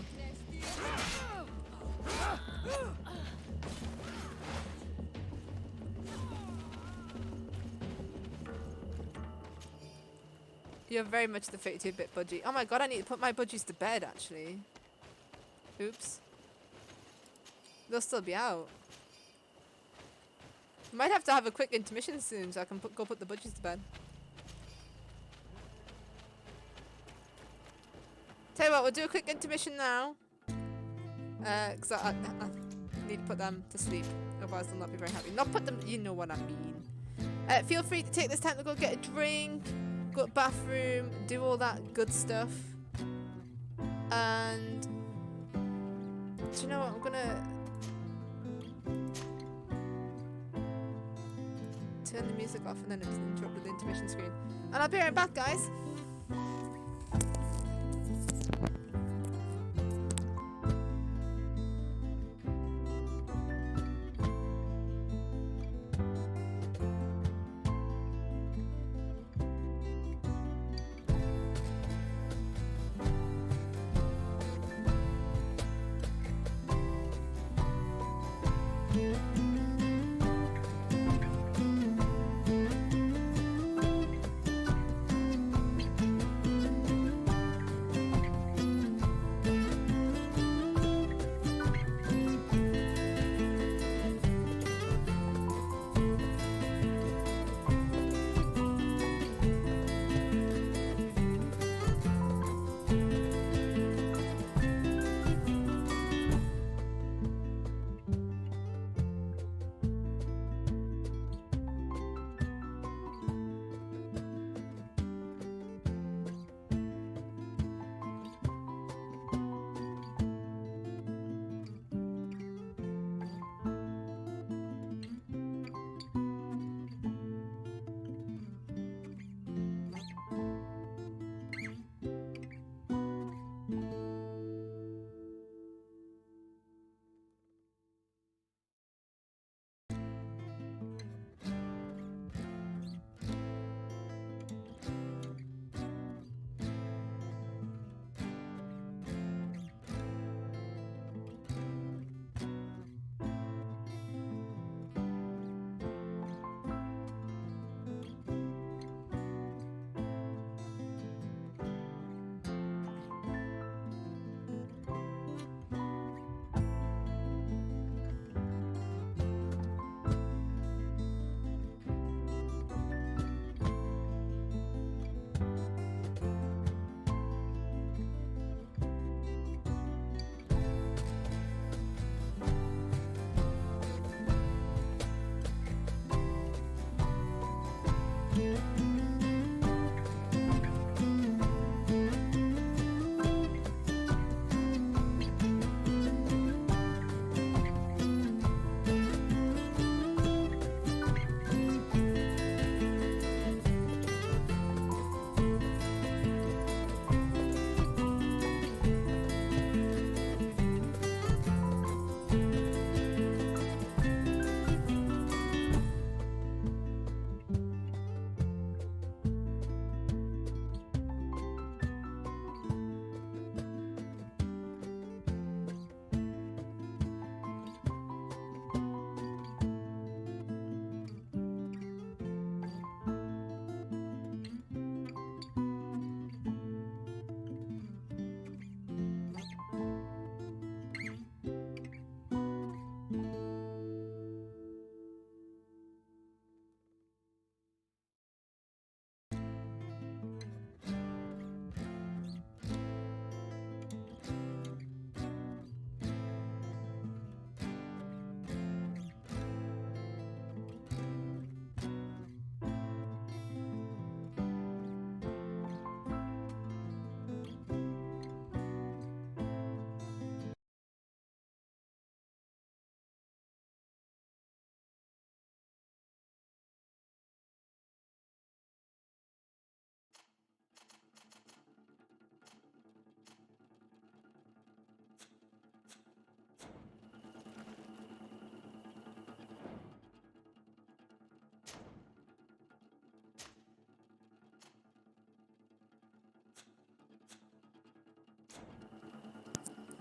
You're very much the 32-bit budgie. Oh my god, I need to put my budgies to bed, actually. Oops. They'll still be out. Might have to have a quick intermission soon so I can go put the budgies to bed. Tell you what, we'll do a quick intermission now. Because I need to put them to sleep. Otherwise they'll not be very happy. Not put them, you know what I mean. Feel free to take this time to go get a drink. Go to the bathroom, do all that good stuff. And do you know what? I'm gonna turn the music off and then it's interrupted the intermission screen. And I'll be right back, guys.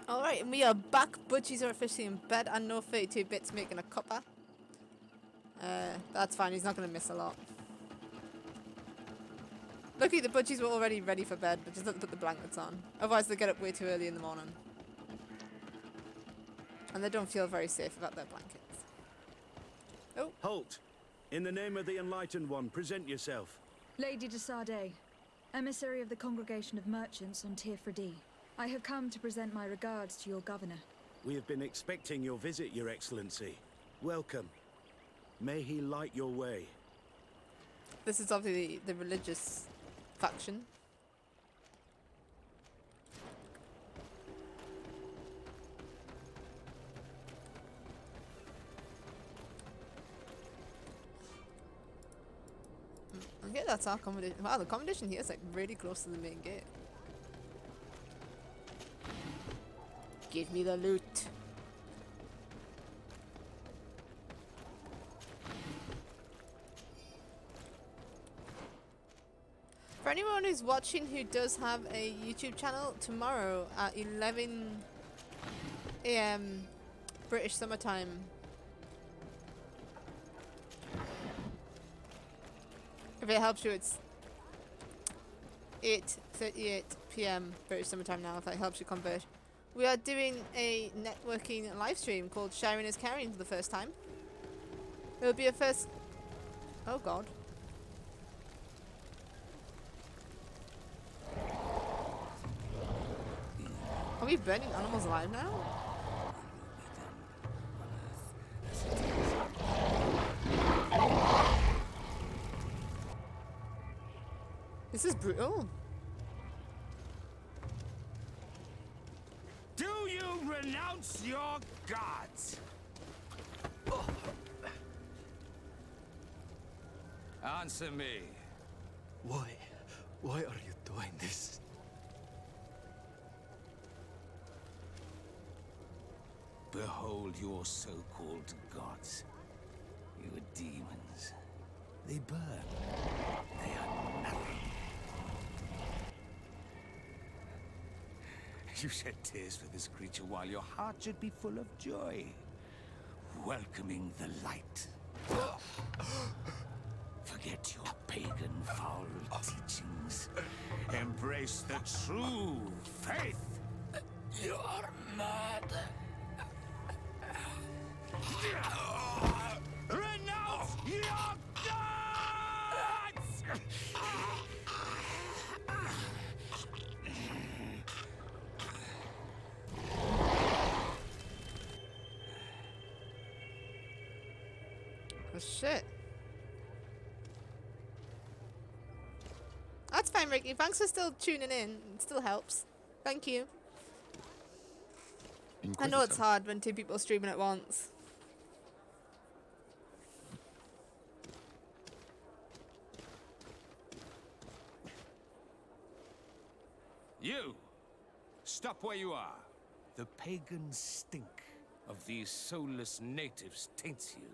Alright, and we are back. Budgies are officially in bed and no 32 bits making a cuppa. That's fine, he's not going to miss a lot. Luckily the budgies were already ready for bed, but just didn't put the blankets on. Otherwise they get up way too early in the morning. And they don't feel very safe about their blankets. Oh. Halt! In the name of the Enlightened One, present yourself. Lady de Sardet, emissary of the Congregation of Merchants on Tirfredi. I have come to present my regards to your governor. We have been expecting your visit, Your Excellency. Welcome. May he light your way. This is obviously the religious faction. Okay, that's our accommodation. Wow, the accommodation here is like really close to the main gate. Give me the loot. For anyone who's watching who does have a YouTube channel, tomorrow at 11 AM British summertime, if it helps you, it's 8:38 PM British summertime now, if that helps you convert. We are doing a networking live stream called Sharing is Caring for the first time. It'll be a first... Oh god. Are we burning animals alive now? This is brutal. Do you renounce your gods? Answer me. Why are you doing this? Behold your so-called gods. Your demons. They burn. They are nothing. You shed tears for this creature while your heart should be full of joy. Welcoming the light. Forget your pagan foul teachings. Embrace the true faith. You are mad. Renounce your gods! Oh shit. That's fine, Ricky. Thanks for still tuning in. It still helps. Thank you. I know it's hard when two people are streaming at once. You! Stop where you are. The pagan stink of these soulless natives taints you.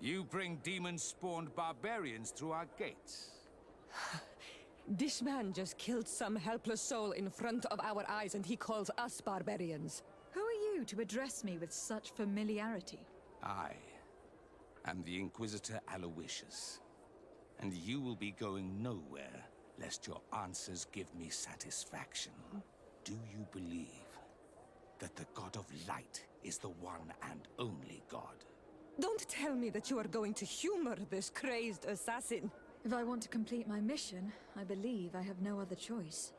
You bring demon-spawned barbarians through our gates. This man just killed some helpless soul in front of our eyes, and he calls us barbarians. Who are you to address me with such familiarity? I am the Inquisitor Aloysius, and you will be going nowhere lest your answers give me satisfaction. Do you believe that the God of Light is the one and only God? Don't tell me that you are going to humor this crazed assassin. If I want to complete my mission, I believe I have no other choice.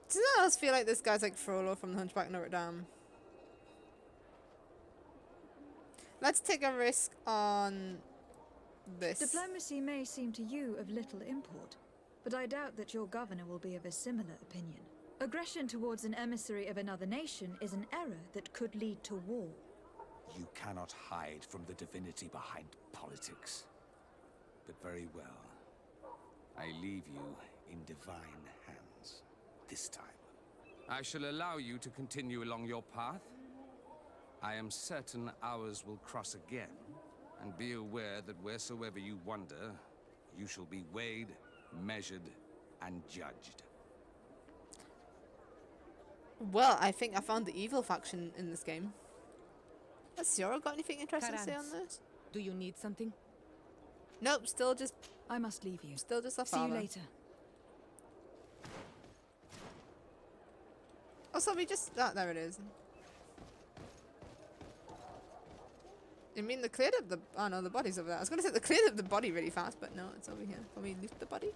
Doesn't that else feel like this guy's like Frollo from the Hunchback of Notre Dame? Let's take a risk on this. Diplomacy may seem to you of little import, but I doubt that your governor will be of a similar opinion. Aggression towards an emissary of another nation is an error that could lead to war. You cannot hide from the divinity behind politics. But very well. I leave you in divine hands. This time. I shall allow you to continue along your path. I am certain ours will cross again. And be aware that wheresoever you wander, you shall be weighed, measured, and judged. Well, I think I found the evil faction in this game. Has Ciara got anything interesting to say on this? Do you need something? Nope, still just... I must leave you. Still just a See you father. later. Oh, so we just... Ah, there it is. You mean they cleared up the... Oh no, the body's over there. I was going to say they cleared up the body really fast, but no, it's over here. Can we loot the body?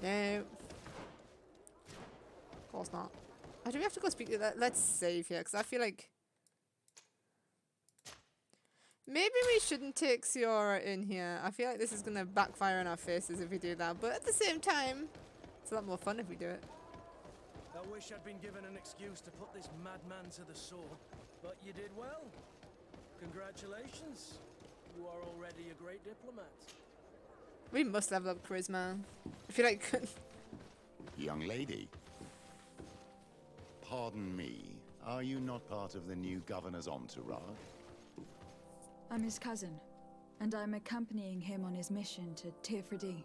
No. Of course not. Oh, do we have to go speak to that? Let's save here, because I feel like... Maybe we shouldn't take Ciara in here. I feel like this is going to backfire in our faces if we do that. But at the same time, it's a lot more fun if we do it. I wish I'd been given an excuse to put this madman to the sword. But you did well. Congratulations. You are already a great diplomat. We must level up charisma. I feel like... Young lady. Pardon me. Are you not part of the new governor's entourage? I'm his cousin, and I'm accompanying him on his mission to Tirfredi.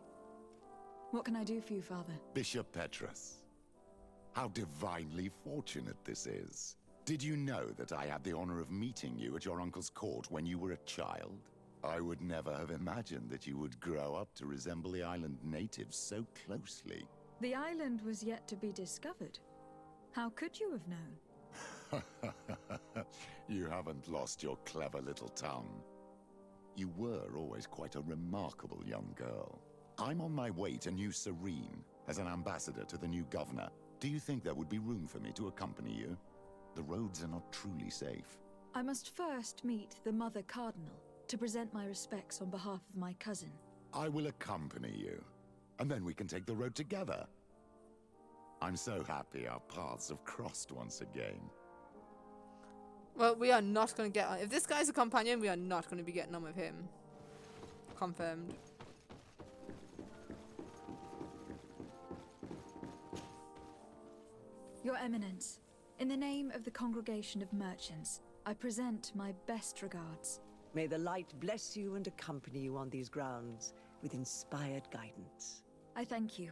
What can I do for you, Father? Bishop Petrus. How divinely fortunate this is. Did you know that I had the honor of meeting you at your uncle's court when you were a child? I would never have imagined that you would grow up to resemble the island natives so closely. The island was yet to be discovered. How could you have known? You haven't lost your clever little tongue. You were always quite a remarkable young girl. I'm on my way to New Serene as an ambassador to the new governor. Do you think there would be room for me to accompany you? The roads are not truly safe. I must first meet the Mother Cardinal to present my respects on behalf of my cousin. I will accompany you, and then we can take the road together. I'm so happy our paths have crossed once again. Well, we are not going to get on. If this guy's a companion, we are not going to be getting on with him. Confirmed. Your Eminence, in the name of the Congregation of Merchants, I present my best regards. May the light bless you and accompany you on these grounds with inspired guidance. I thank you.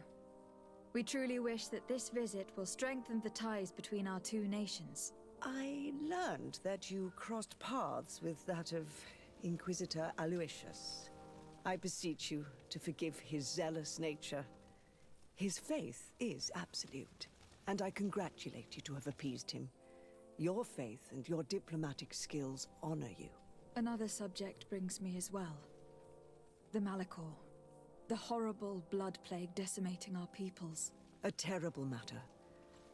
We truly wish that this visit will strengthen the ties between our two nations. I learned that you crossed paths with that of Inquisitor Aloysius. I beseech you to forgive his zealous nature. His faith is absolute, and I congratulate you to have appeased him. Your faith and your diplomatic skills honor you. Another subject brings me as well. The Malachor. The horrible blood plague decimating our peoples. A terrible matter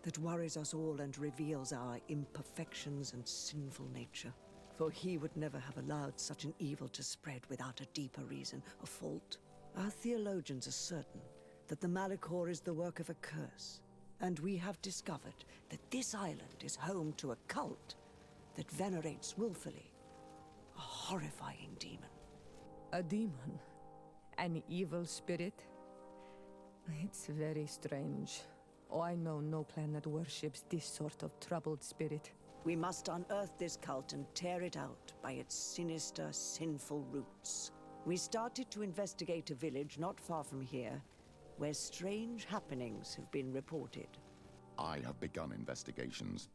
that worries us all and reveals our imperfections and sinful nature. For he would never have allowed such an evil to spread without a deeper reason, a fault. Our theologians are certain that the Malachor is the work of a curse, and we have discovered that this island is home to a cult that venerates willfully a horrifying demon. A demon? An evil spirit? It's very strange. Oh, I know no clan that worships this sort of troubled spirit. We must unearth this cult and tear it out by its sinister, sinful roots. We started to investigate a village not far from here, where strange happenings have been reported. I have begun investigations,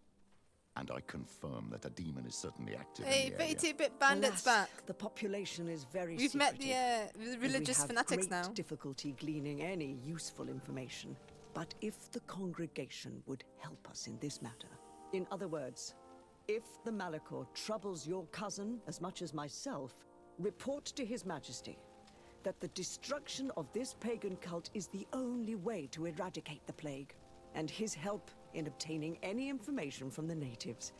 and I confirm that a demon is certainly active Hey, in the area. 32-bit bandits Alas, back. The population is very We've met secretive, the and religious we have fanatics great now. difficulty gleaning any useful information. But if the congregation would help us in this matter, in other words, if the Malachor troubles your cousin as much as myself, report to His Majesty that the destruction of this pagan cult is the only way to eradicate the plague, and his help in obtaining any information from the natives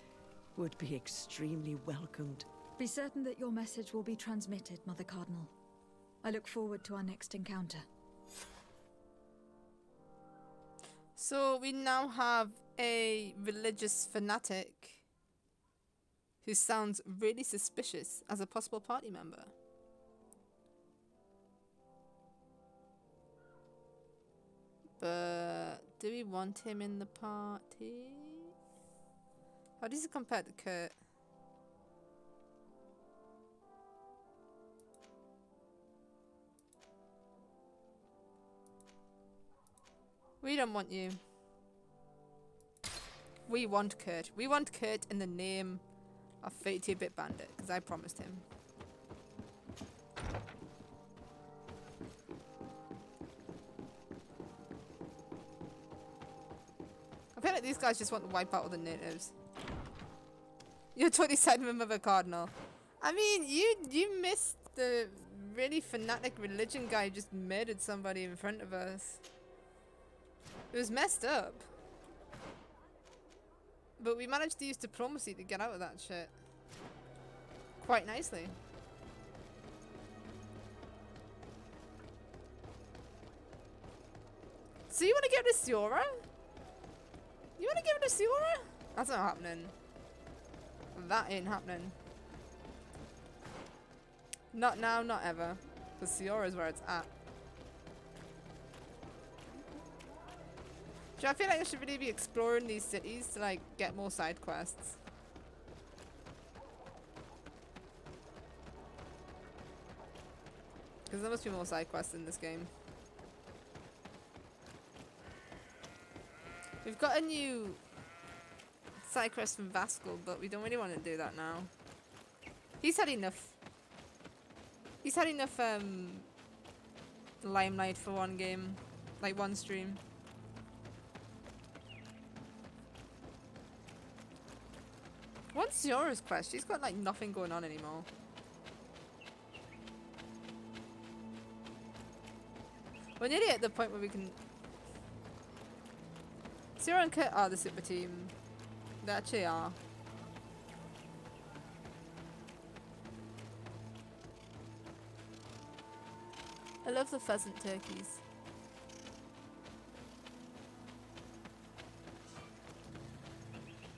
would be extremely welcomed. Be certain that your message will be transmitted, Mother Cardinal. I look forward to our next encounter. So we now have a religious fanatic who sounds really suspicious as a possible party member. But do we want him in the party? How does it compare to Kurt? We don't want you. We want Kurt. We want Kurt in the name of 32-bit Bandit, because I promised him. I feel like these guys just want to wipe out all the natives. You're 27 of a cardinal. I mean, you missed the really fanatic religion guy who just murdered somebody in front of us. It was messed up. But we managed to use diplomacy to get out of that shit. Quite nicely. So you want to get rid of Siora? You want to get rid of Siora? That's not happening. That ain't happening. Not now, not ever. Because Siora is where it's at. Do I feel like I should really be exploring these cities to like get more side quests? Because there must be more side quests in this game. We've got a new side quest from Vascal, but we don't really want to do that now. He's had enough. He's had enough limelight for one game, like one stream. What's Siora's quest? She's got like nothing going on anymore. We're nearly at the point where we can... Siora and Kurt are the super team. They actually are. I love the pheasant turkeys.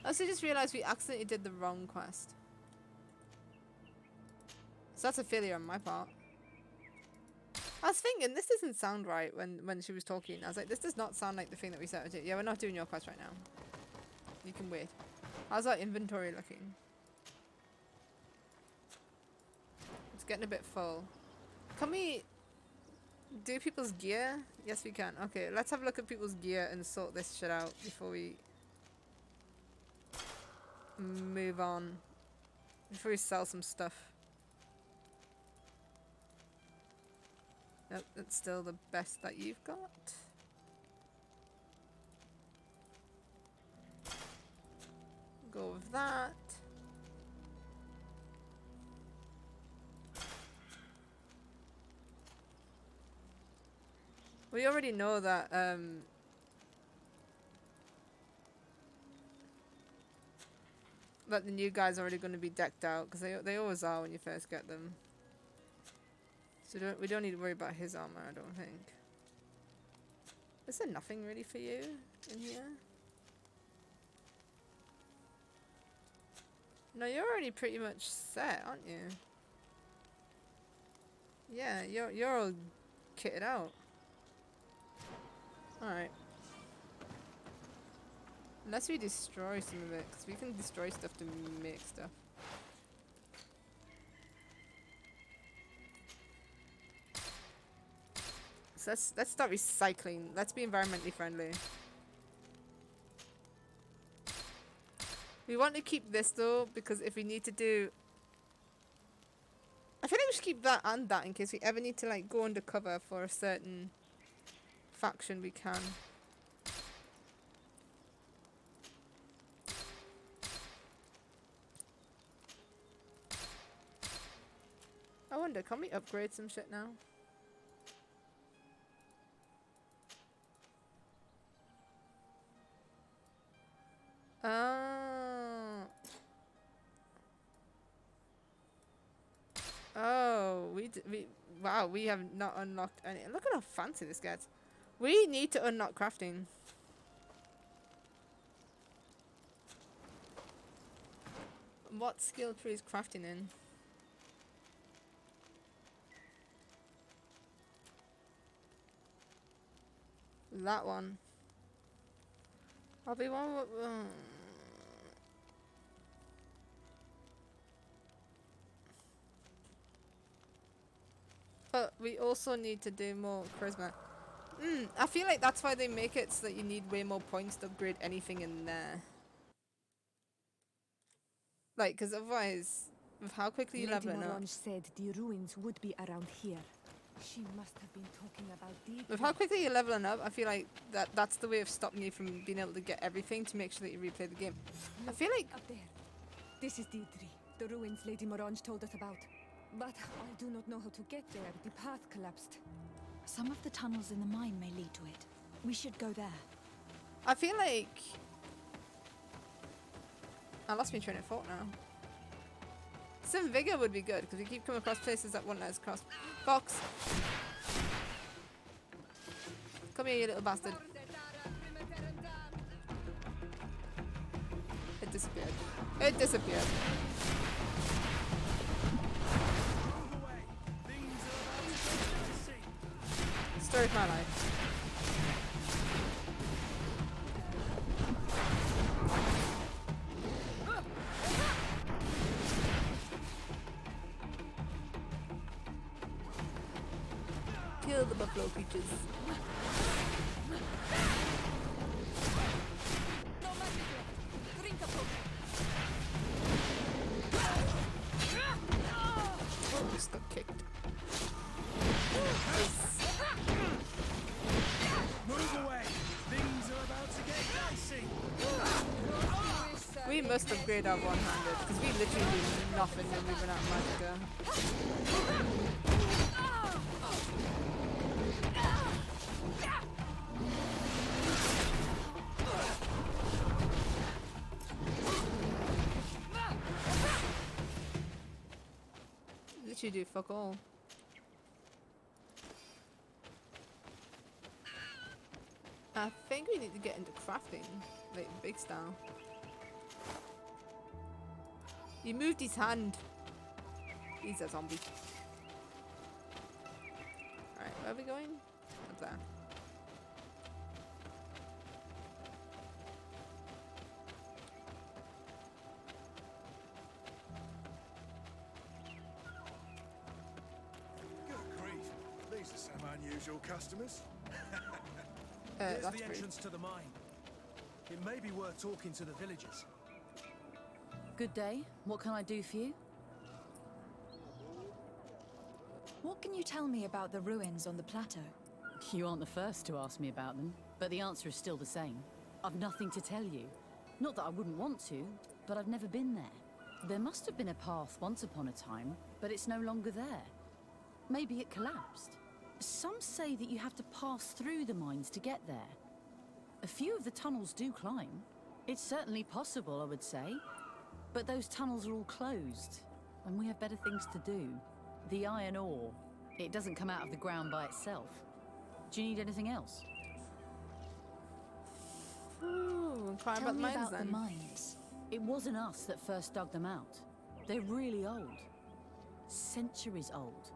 I also just realised we accidentally did the wrong quest. So that's a failure on my part. I was thinking, this doesn't sound right when she was talking. I was like, this does not sound like the thing that we set her to do. Yeah, we're not doing your quest right now. You can wait. How's our inventory looking? It's getting a bit full. Can we do people's gear? Yes, we can. Okay, let's have a look at people's gear and sort this shit out before we move on. Before we sell some stuff. Nope, that's still the best that you've got. Go with that. We already know that that the new guys are already going to be decked out, because they always are when you first get them. So we don't need to worry about his armor, I don't think. Is there nothing really for you in here? No, you're already pretty much set, aren't you? Yeah, you're all kitted out. Alright. Unless we destroy some of it, because we can destroy stuff to make stuff. So let's start recycling. Let's be environmentally friendly. We want to keep this though, because if we need to do... I feel like we should keep that and that in case we ever need to like go undercover for a certain faction we can. I wonder, can we upgrade some shit now? Oh, wow, we have not unlocked any. Look at how fancy this gets. We need to unlock crafting. What skill tree is crafting in? That one. I'll be one with... But we also need to do more charisma. I feel like that's why they make it so that you need way more points to upgrade anything in there. Like, because otherwise, with how quickly you Lady level up. Morange said the ruins would be around here. She must have been talking about the... With how quickly you're leveling up, I feel like that's the way of stopping you from being able to get everything to make sure that you replay the game. I feel like... Up there. This is Deidre, the ruins Lady Morange told us about. But I do not know how to get there. The path collapsed. Some of the tunnels in the mine may lead to it. We should go there. I feel like... I lost my train of thought now. Some vigor would be good, because we keep coming across places that won't let us cross. Fox! Come here, you little bastard. It disappeared. It disappeared. Story of my life. Kill the buffalo creatures. Oh, just got kicked. Move away! Things are about to get dicey! We must upgrade our one-handed, because we literally do nothing when we run out of magicka. Literally do fuck all. I think we need to get into crafting, like big style. He moved his hand. He's a zombie. Alright, where are we going? Up there. Good grief. These are some unusual customers. Here's that's the rude. entrance to the mine. It may be worth talking to the villagers. Good day. What can I do for you? What can you tell me about the ruins on the plateau? You aren't the first to ask me about them, but the answer is still the same. I've nothing to tell you. Not that I wouldn't want to, but I've never been there. There must have been a path once upon a time, but it's no longer there. Maybe it collapsed. Some say that you have to pass through the mines to get there. A few of the tunnels do climb. It's certainly possible, I would say. But those tunnels are all closed, and we have better things to do. The iron ore, it doesn't come out of the ground by itself. Do you need anything else? Ooh, inquire Tell about the me mines about then. the mines. It wasn't us that first dug them out. They're really old. Centuries old.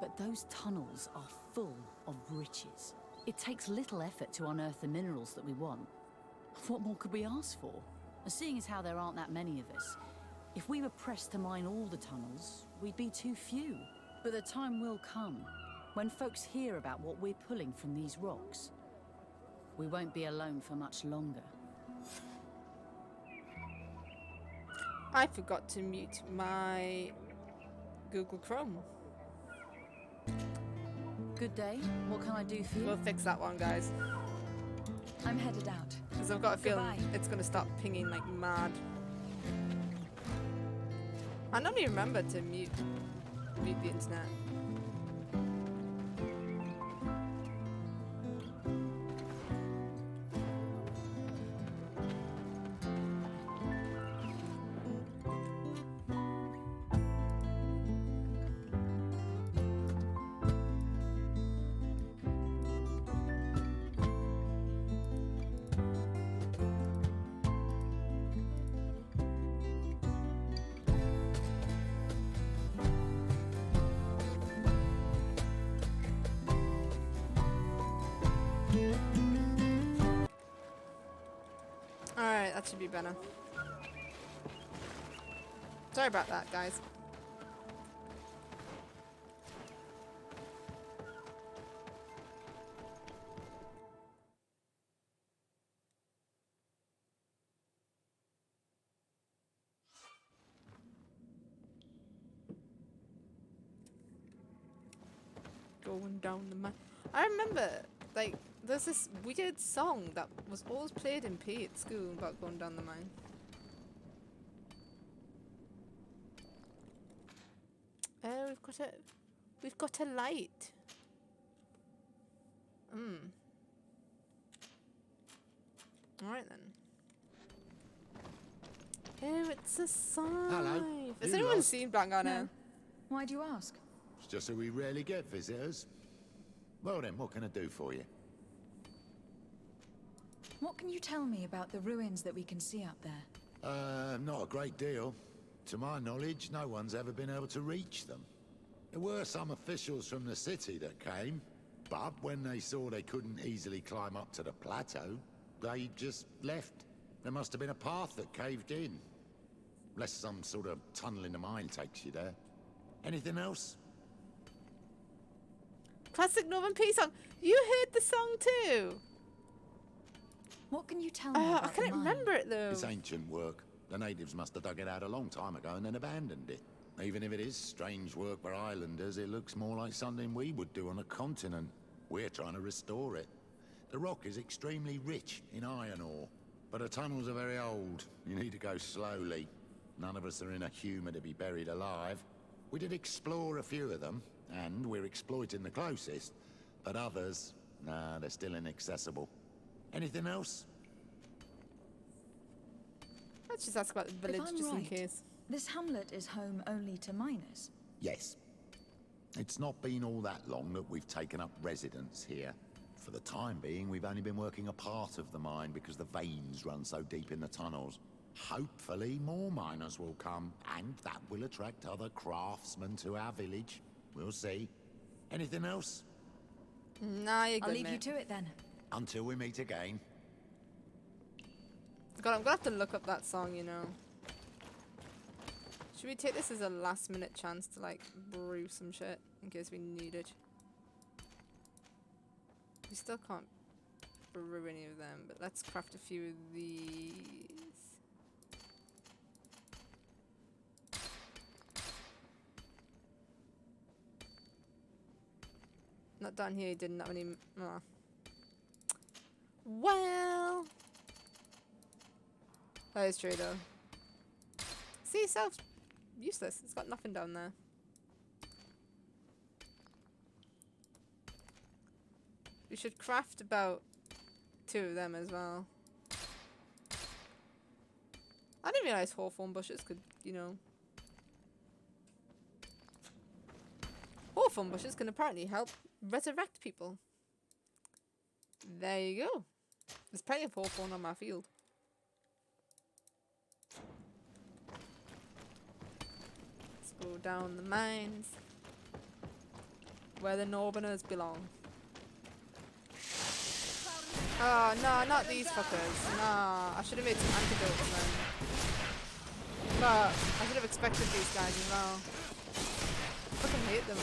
But those tunnels are full of riches. It takes little effort to unearth the minerals that we want. What more could we ask for? Seeing as how there aren't that many of us, if we were pressed to mine all the tunnels, we'd be too few. But the time will come when folks hear about what we're pulling from these rocks. We won't be alone for much longer. I forgot to mute my Google Chrome. Good day. What can I do for you? We'll fix that one, guys. I'm headed out. Because I've got a feeling Goodbye. it's going to start pinging like mad. I don't even remember to mute the internet. Alright, that should be better. Sorry about that, guys. Going down the mine. I remember, like, there's this weird song that was always played in PE at school about going down the mine. We've got a light. Alright then. Oh, it's a sign. Hello. Has You anyone lost. seen Blackguard now? Why do you ask? It's just that we rarely get visitors. Well then, what can I do for you? What can you tell me about the ruins that we can see up there? Not a great deal. To my knowledge, no one's ever been able to reach them. There were some officials from the city that came, but when they saw they couldn't easily climb up to the plateau, they just left. There must have been a path that caved in. Unless some sort of tunnel in the mine takes you there. Anything else? Classic Northern Peace song. You heard the song too. What can you tell me I about the can't mine? remember it though. It's ancient work. The natives must have dug it out a long time ago and then abandoned it. Even if it is strange work for islanders, it looks more like something we would do on a continent. We're trying to restore it. The rock is extremely rich in iron ore, but the tunnels are very old. You need to go slowly. None of us are in a humour to be buried alive. We did explore a few of them, and we're exploiting the closest. But others, nah, they're still inaccessible. Anything else? Let's just ask about the village If I'm just in right, case. this hamlet is home only to miners. Yes. It's not been all that long that we've taken up residence here. For the time being, we've only been working a part of the mine because the veins run so deep in the tunnels. Hopefully, more miners will come, and that will attract other craftsmen to our village. We'll see. Anything else? Nah, you're good, I'll leave you mate. to it then. Until we meet again. God, I'm gonna have to look up that song, you know. Should we take this as a last minute chance to like brew some shit in case we need it? We still can't brew any of them, but let's craft a few of these. Not down here, didn't have any. Oh. Well, that is true though. See, self useless. It's got nothing down there. We should craft about 2 of them as well. I didn't realize hawthorn bushes could, you know. Hawthorn bushes can apparently help resurrect people. There you go. There's plenty of hawthorn on my field. Let's go down the mines where the Northerners belong. Oh no, not these fuckers. Nah, I should have made some antidotes then. But I should have expected these guys as well. I fucking hate them.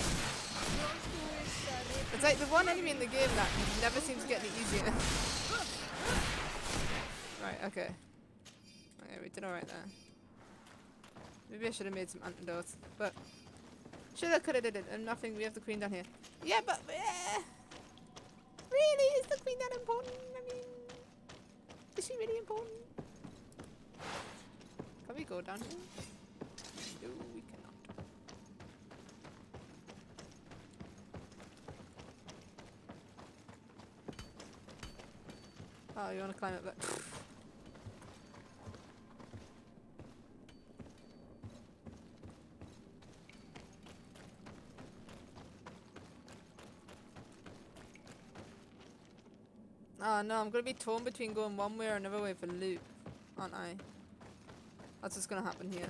It's like the one enemy in the game that never seems to get any easier. Right, okay. Okay, we did alright there. Maybe I should have made some antidotes, but shoulda, coulda, did it, and nothing. We have the queen down here. Yeah, but really, is the queen that important? I mean, is she really important? Can we go down here? No, we cannot. Oh, you want to climb up there? Oh no, I'm gonna be torn between going one way or another way for loot, aren't I? That's what's gonna happen here.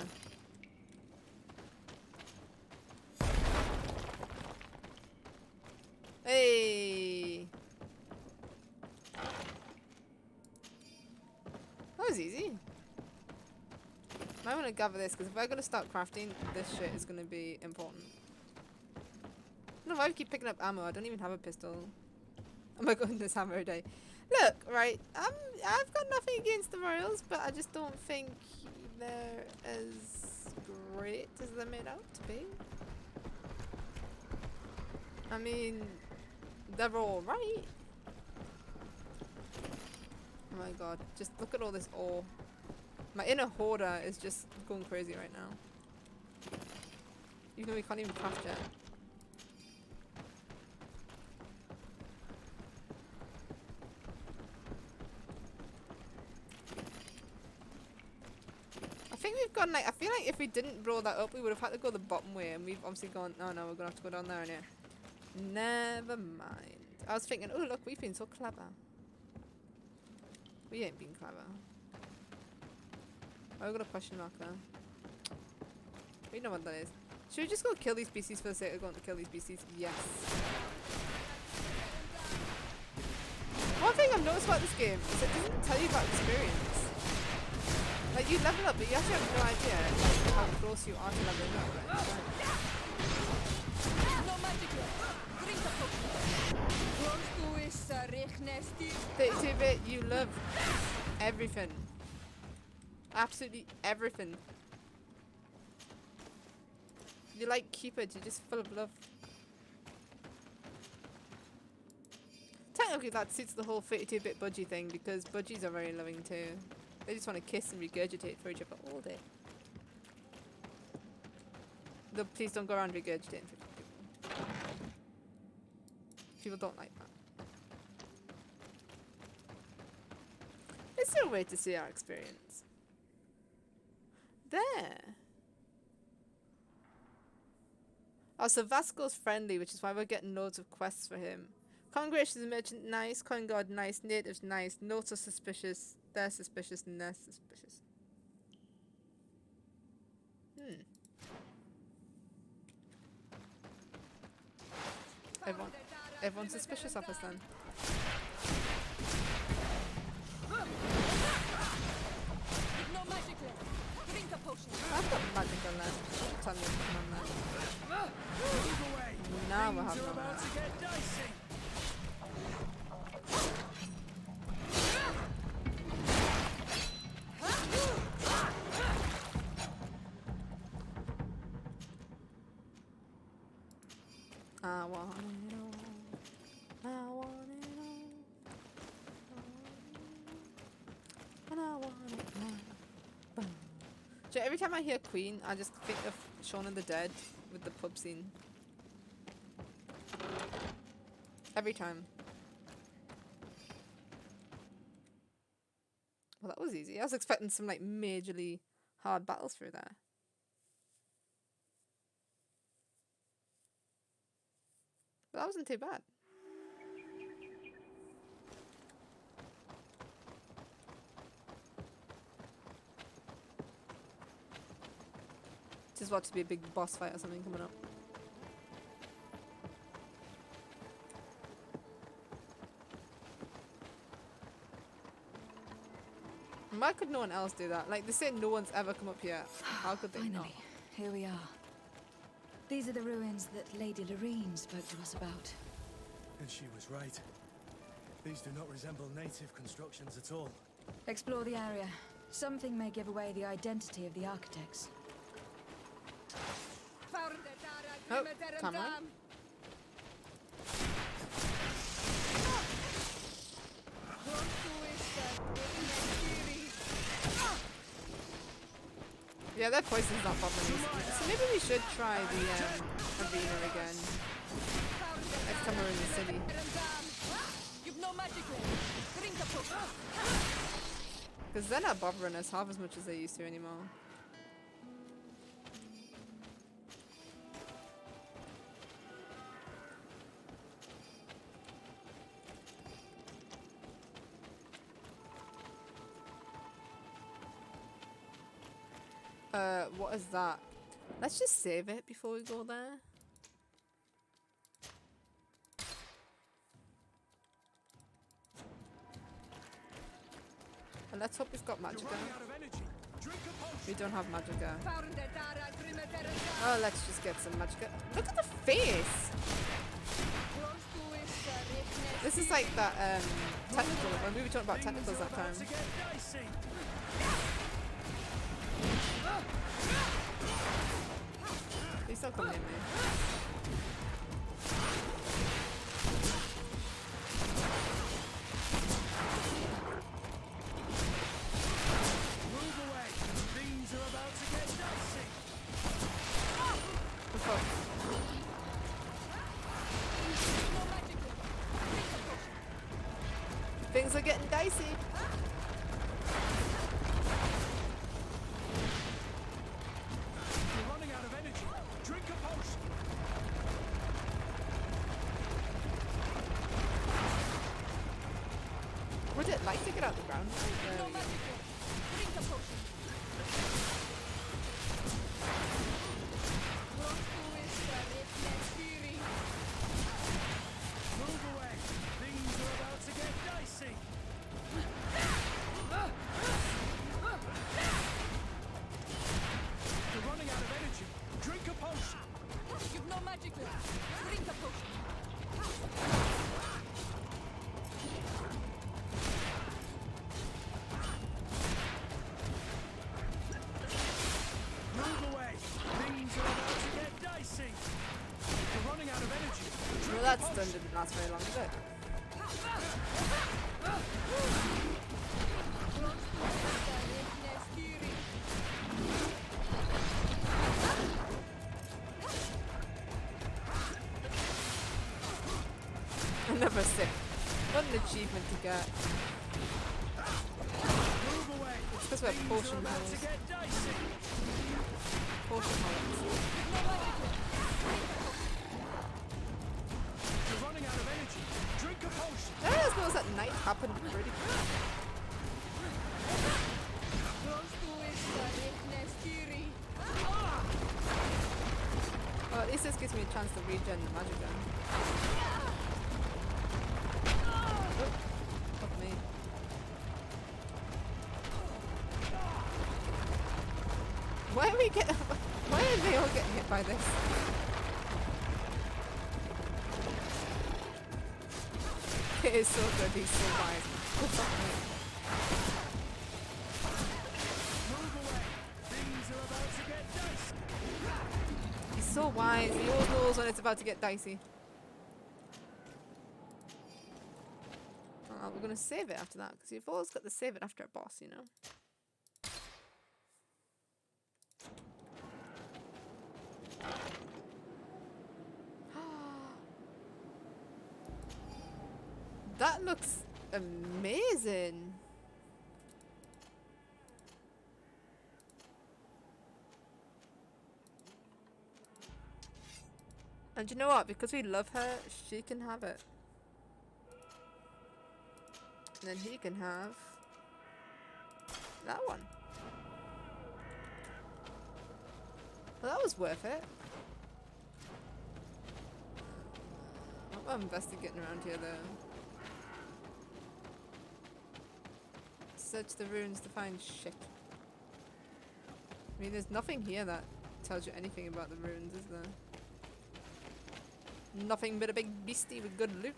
Hey! That was easy. I want to gather this because if I'm gonna start crafting, this shit is gonna be important. No, I keep picking up ammo. I don't even have a pistol. Oh my goodness, hammer day. Look, right, I've got nothing against the Royals, but I just don't think they're as great as they're made out to be. I mean, they're all right. Oh my god, just look at all this ore. My inner hoarder is just going crazy right now. Even though we can't even craft yet. I think we've gone like, I feel like if we didn't roll that up we would have had to go the bottom way, and we've obviously gone, oh no, we're gonna have to go down there now. Never mind. I was thinking, oh look, we've been so clever. We ain't been clever. Oh, we got a question mark there. We know what that is. Should we just go kill these species for the sake of going to kill these species? Yes. One thing I've noticed about this game is it doesn't tell you about experience. Like, you level up, but you actually have no idea like, how close you are to leveling up. Right? No magic. Drink the potion. 32-bit, you love everything. Absolutely everything. You like Cupid, you're just full of love. Technically that suits the whole 32-bit budgie thing, because budgies are very loving too. They just want to kiss and regurgitate for each other all day. Though please don't go around regurgitating for people. People don't like that. Is there a way to see our experience? There. Oh, so Vasco's friendly, which is why we're getting loads of quests for him. Congregation's merchant, nice. Coin guard, nice. Natives, nice. Notes are suspicious. They're suspicious and they're suspicious. Everyone's suspicious of us then. No magic left. Drink the potion. I've got magic on that. Tell me what's on that. Now we're having about to get dicey. I want it all. I want it all. And I want it all. Boom. So every time I hear Queen, I just think of Shaun of the Dead with the pub scene. Every time. Well, that was easy. I was expecting some like majorly hard battles through there. But that wasn't too bad. This is about to be a big boss fight or something coming up. Why could no one else do that? Like, they say no one's ever come up here. How could they not? Finally, here we are. These are the ruins that Lady Lorene spoke to us about. And she was right. These do not resemble native constructions at all. Explore the area. Something may give away the identity of the architects. Oh, timeline. Yeah, that poison's not bothering me. So maybe we should try the arena again. Next time we're in the city. Because they're not bothering us half as much as they used to anymore. What is that? Let's just save it before we go there. And let's hope we've got magicka. We don't have magicka. Oh, let's just get some magicka. Look at the face! This is like that technical, when we were talking about technicals that time. Please don't come near me. Things are getting dicey. You're running out of energy. Drink a potion. Would it like to get out the ground? There we go. Drink a potion. Move away. Things are about to get dicey. You're running out of energy. Drink a potion. You've no magic left. Drink a potion. Move away. Things are about to get dicey. You're running out of energy. Well, that stun didn't last very long, did it? Another sip. What an achievement to get. Move away. It's because we're potion About to holes. get dicey. Potion holes. You're running out of energy. Drink a potion. I suppose that night happened pretty quick. Well, at least this gives me a chance to regen the magic gun. Oh, fuck me. Why are we getting? Why are they all getting hit by this? It is so good. He's so wise. Fuck me. Move away. Things are about to get dicey. He's so wise. He always knows when it's about to get dicey. Oh, we're gonna save it after that because you've always got to save it after a boss, you know. That looks amazing. And you know what? Because we love her, she can have it. And then he can have that one. Well, that was worth it. I'm investigating around here though. Search the ruins to find shit. I mean, there's nothing here that tells you anything about the ruins, is there? Nothing but a big beastie with good loot.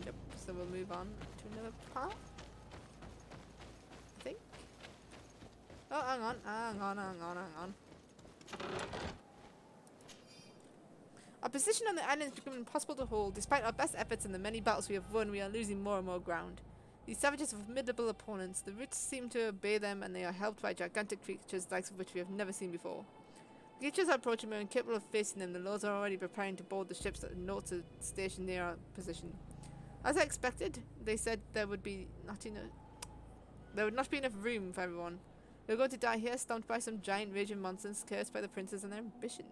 Nope. So we'll move on to another path. I think. Oh, hang on. Our position on the island has become impossible to hold. Despite our best efforts and the many battles we have won, we are losing more and more ground. These savages are formidable opponents. The roots seem to obey them, and they are helped by gigantic creatures, the likes of which we have never seen before. The creatures are approaching, we are incapable of facing them. The lords are already preparing to board the ships that notes are stationed near our position. As I expected, they said there would not be enough room for everyone. We're going to die here, stomped by some giant raging monsters, cursed by the princes and their ambition.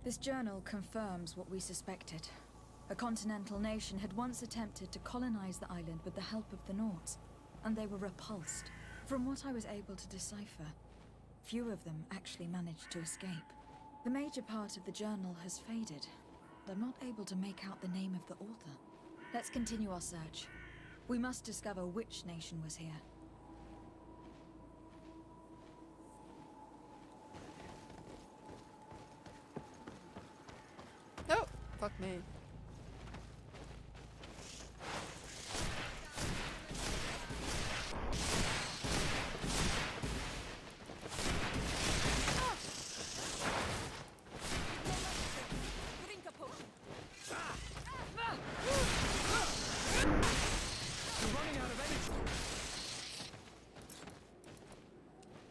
This journal confirms what we suspected. A continental nation had once attempted to colonize the island with the help of the Nords, and they were repulsed. From what I was able to decipher, few of them actually managed to escape. The major part of the journal has faded. I'm not able to make out the name of the author. Let's continue our search. We must discover which nation was here. Oh, fuck me.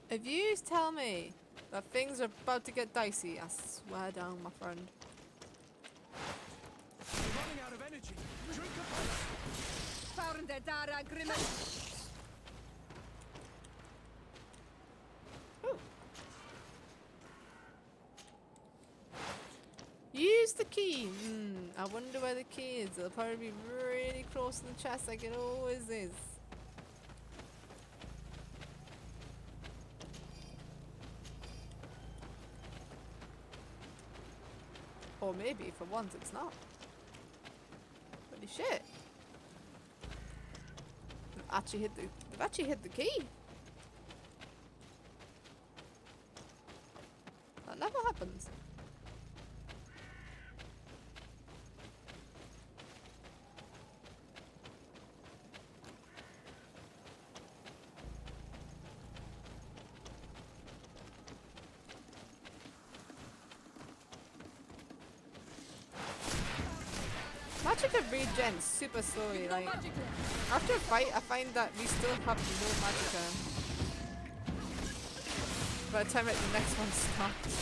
If you tell me that things are about to get dicey, I swear down, my friend. We're running out of energy. Drink a Found the Dara agreement. Use the key. I wonder where the key is. It'll probably be really close to the chest like it always is. Or maybe for once it's not. Holy shit. They've actually hit the key. That never happens. Magicka regens super slowly, like after a fight I find that we still have no magicka by the time the next one starts.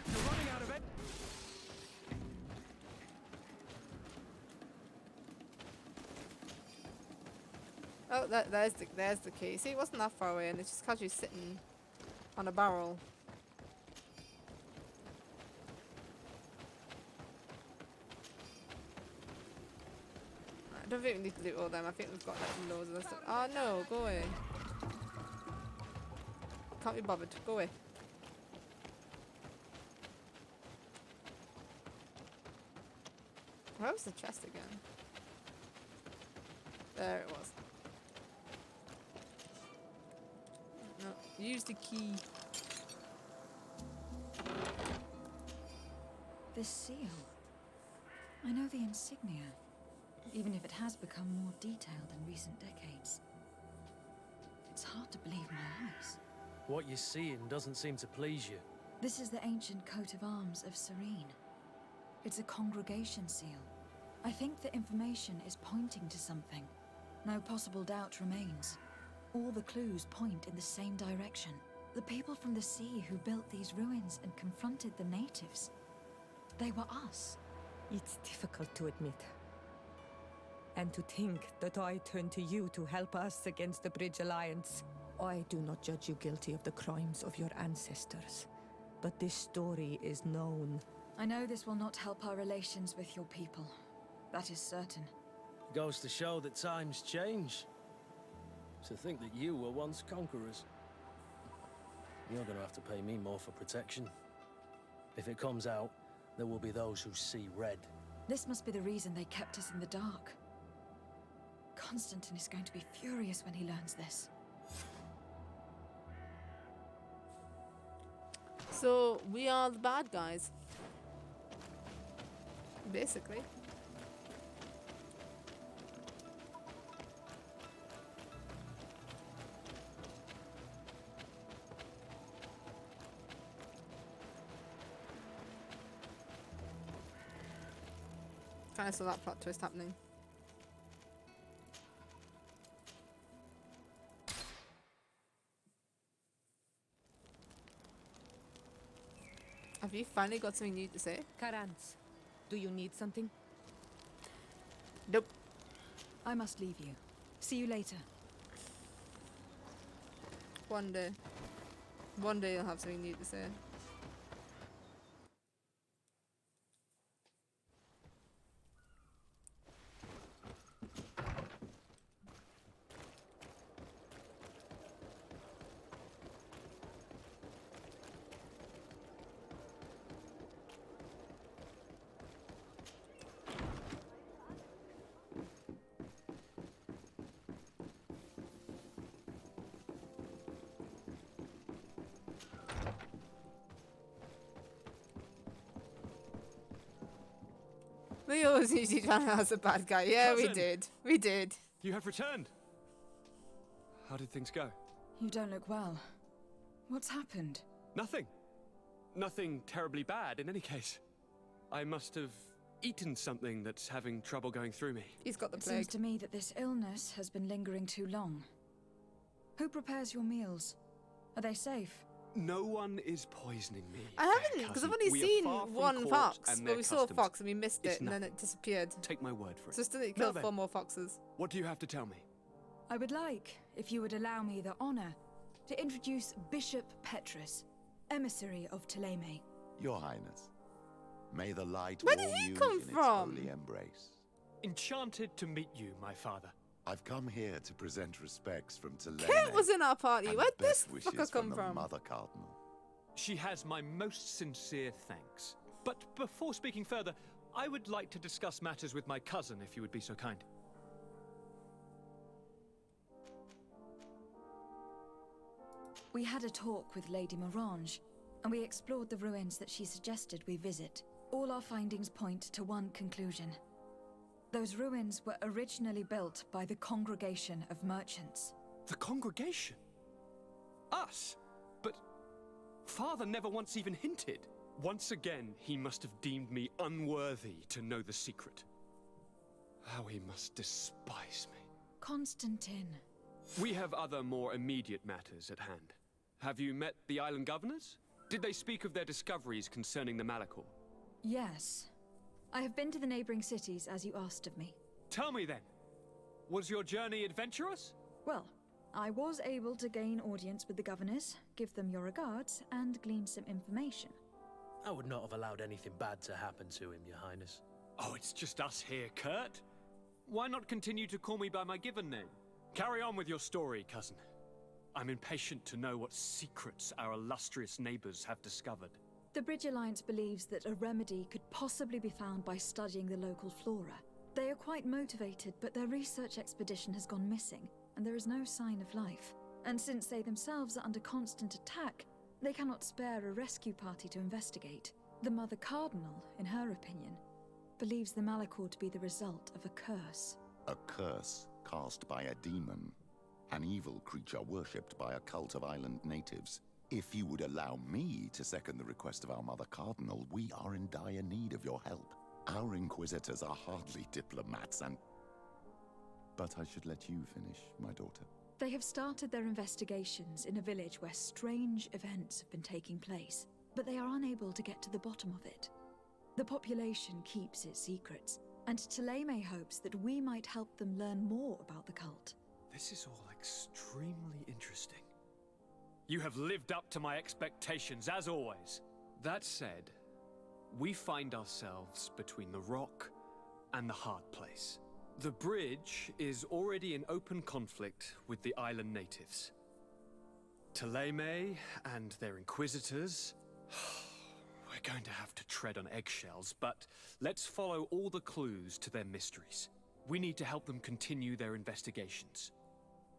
You're running out of it. Oh, there's the key. See, it wasn't that far away, and it's just casually sitting on a barrel. I don't think we need to loot all them. I think we've got like loads of that stuff. Oh no, go away. Can't be bothered. Go away. Where was the chest again? There it was. No, use the key. This seal. I know the insignia, even if it has become more detailed in recent decades. It's hard to believe my eyes. What you're seeing doesn't seem to please you. This is the ancient coat of arms of Serene. It's a congregation seal. I think the information is pointing to something. No possible doubt remains. All the clues point in the same direction. The people from the sea who built these ruins and confronted the natives. They were us. It's difficult to admit. And to think that I turn to you to help us against the Bridge Alliance. I do not judge you guilty of the crimes of your ancestors. But this story is known. I know this will not help our relations with your people. That is certain. Goes to show that times change. To think that you were once conquerors. You're gonna have to pay me more for protection. If it comes out, there will be those who see red. This must be the reason they kept us in the dark. Constantine is going to be furious when he learns this. So we are the bad guys. Basically. Kinda saw that plot twist happening. Have you finally got something new to say? Karantz, do you need something? Nope. I must leave you. See you later. One day. One day you'll have something new to say. We always usually try as a bad guy. Yeah, we Cousin! did. We did. You have returned. How did things go? You don't look well. What's happened? Nothing. Nothing terribly bad in any case. I must have eaten something that's having trouble going through me. He's got the It plague. seems to me that this illness has been lingering too long. Who prepares your meals? Are they safe? No one is poisoning me. I haven't, because I've only seen one fox. Well, we saw a fox and we missed it, and then it disappeared. Take my word for it. So still need to kill 4 more foxes. What do you have to tell me? I would like, if you would allow me the honor, to introduce Bishop Petrus, emissary of Ptolemy. Your Highness, may the light Where warm did he you come in from? its holy embrace. Enchanted to meet you, my father. I've come here to present respects from Ptolemy. Kit was in our party. and Where'd this best wishes fucker come the from? Mother Cardinal. She has my most sincere thanks. But before speaking further, I would like to discuss matters with my cousin, if you would be so kind. We had a talk with Lady Morange, and we explored the ruins that she suggested we visit. All our findings point to one conclusion. Those ruins were originally built by the Congregation of Merchants. The Congregation? Us? But Father never once even hinted. Once again, he must have deemed me unworthy to know the secret. How he must despise me. Constantine. We have other more immediate matters at hand. Have you met the island governors? Did they speak of their discoveries concerning the Malachor? Yes. I have been to the neighboring cities as you asked of me. Tell me then, was your journey adventurous? Well, I was able to gain audience with the governors, give them your regards, and glean some information. I would not have allowed anything bad to happen to him, Your Highness. Oh, it's just us here, Kurt. Why not continue to call me by my given name? Carry on with your story, cousin. I'm impatient to know what secrets our illustrious neighbors have discovered. The Bridge Alliance believes that a remedy could possibly be found by studying the local flora. They are quite motivated, but their research expedition has gone missing, and there is no sign of life. And since they themselves are under constant attack, they cannot spare a rescue party to investigate. The Mother Cardinal, in her opinion, believes the Malachor to be the result of a curse. A curse cast by a demon. An evil creature worshipped by a cult of island natives. If you would allow me to second the request of our Mother Cardinal, we are in dire need of your help. Our inquisitors are hardly diplomats and... But I should let you finish, my daughter. They have started their investigations in a village where strange events have been taking place, but they are unable to get to the bottom of it. The population keeps its secrets, and Ptolemy hopes that we might help them learn more about the cult. This is all extremely interesting. You have lived up to my expectations, as always. That said, we find ourselves between the rock and the hard place. The bridge is already in open conflict with the island natives. Ptolemy and their inquisitors... We're going to have to tread on eggshells, but let's follow all the clues to their mysteries. We need to help them continue their investigations.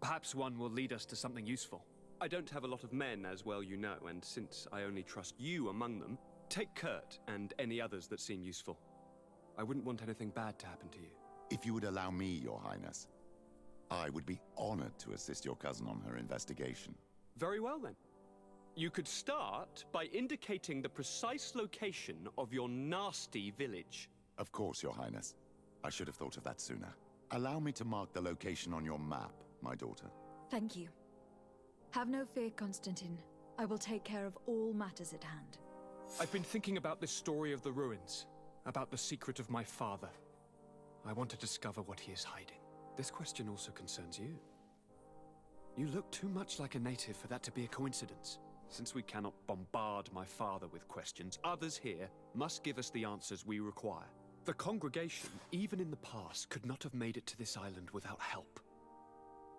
Perhaps one will lead us to something useful. I don't have a lot of men, as well you know, and since I only trust you among them, take Kurt and any others that seem useful. I wouldn't want anything bad to happen to you. If you would allow me, Your Highness, I would be honored to assist your cousin on her investigation. Very well, then. You could start by indicating the precise location of your nasty village. Of course, Your Highness. I should have thought of that sooner. Allow me to mark the location on your map, my daughter. Thank you. Have no fear, Constantine. I will take care of all matters at hand. I've been thinking about this story of the ruins, about the secret of my father. I want to discover what he is hiding. This question also concerns you. You look too much like a native for that to be a coincidence. Since we cannot bombard my father with questions, others here must give us the answers we require. The congregation, even in the past, could not have made it to this island without help.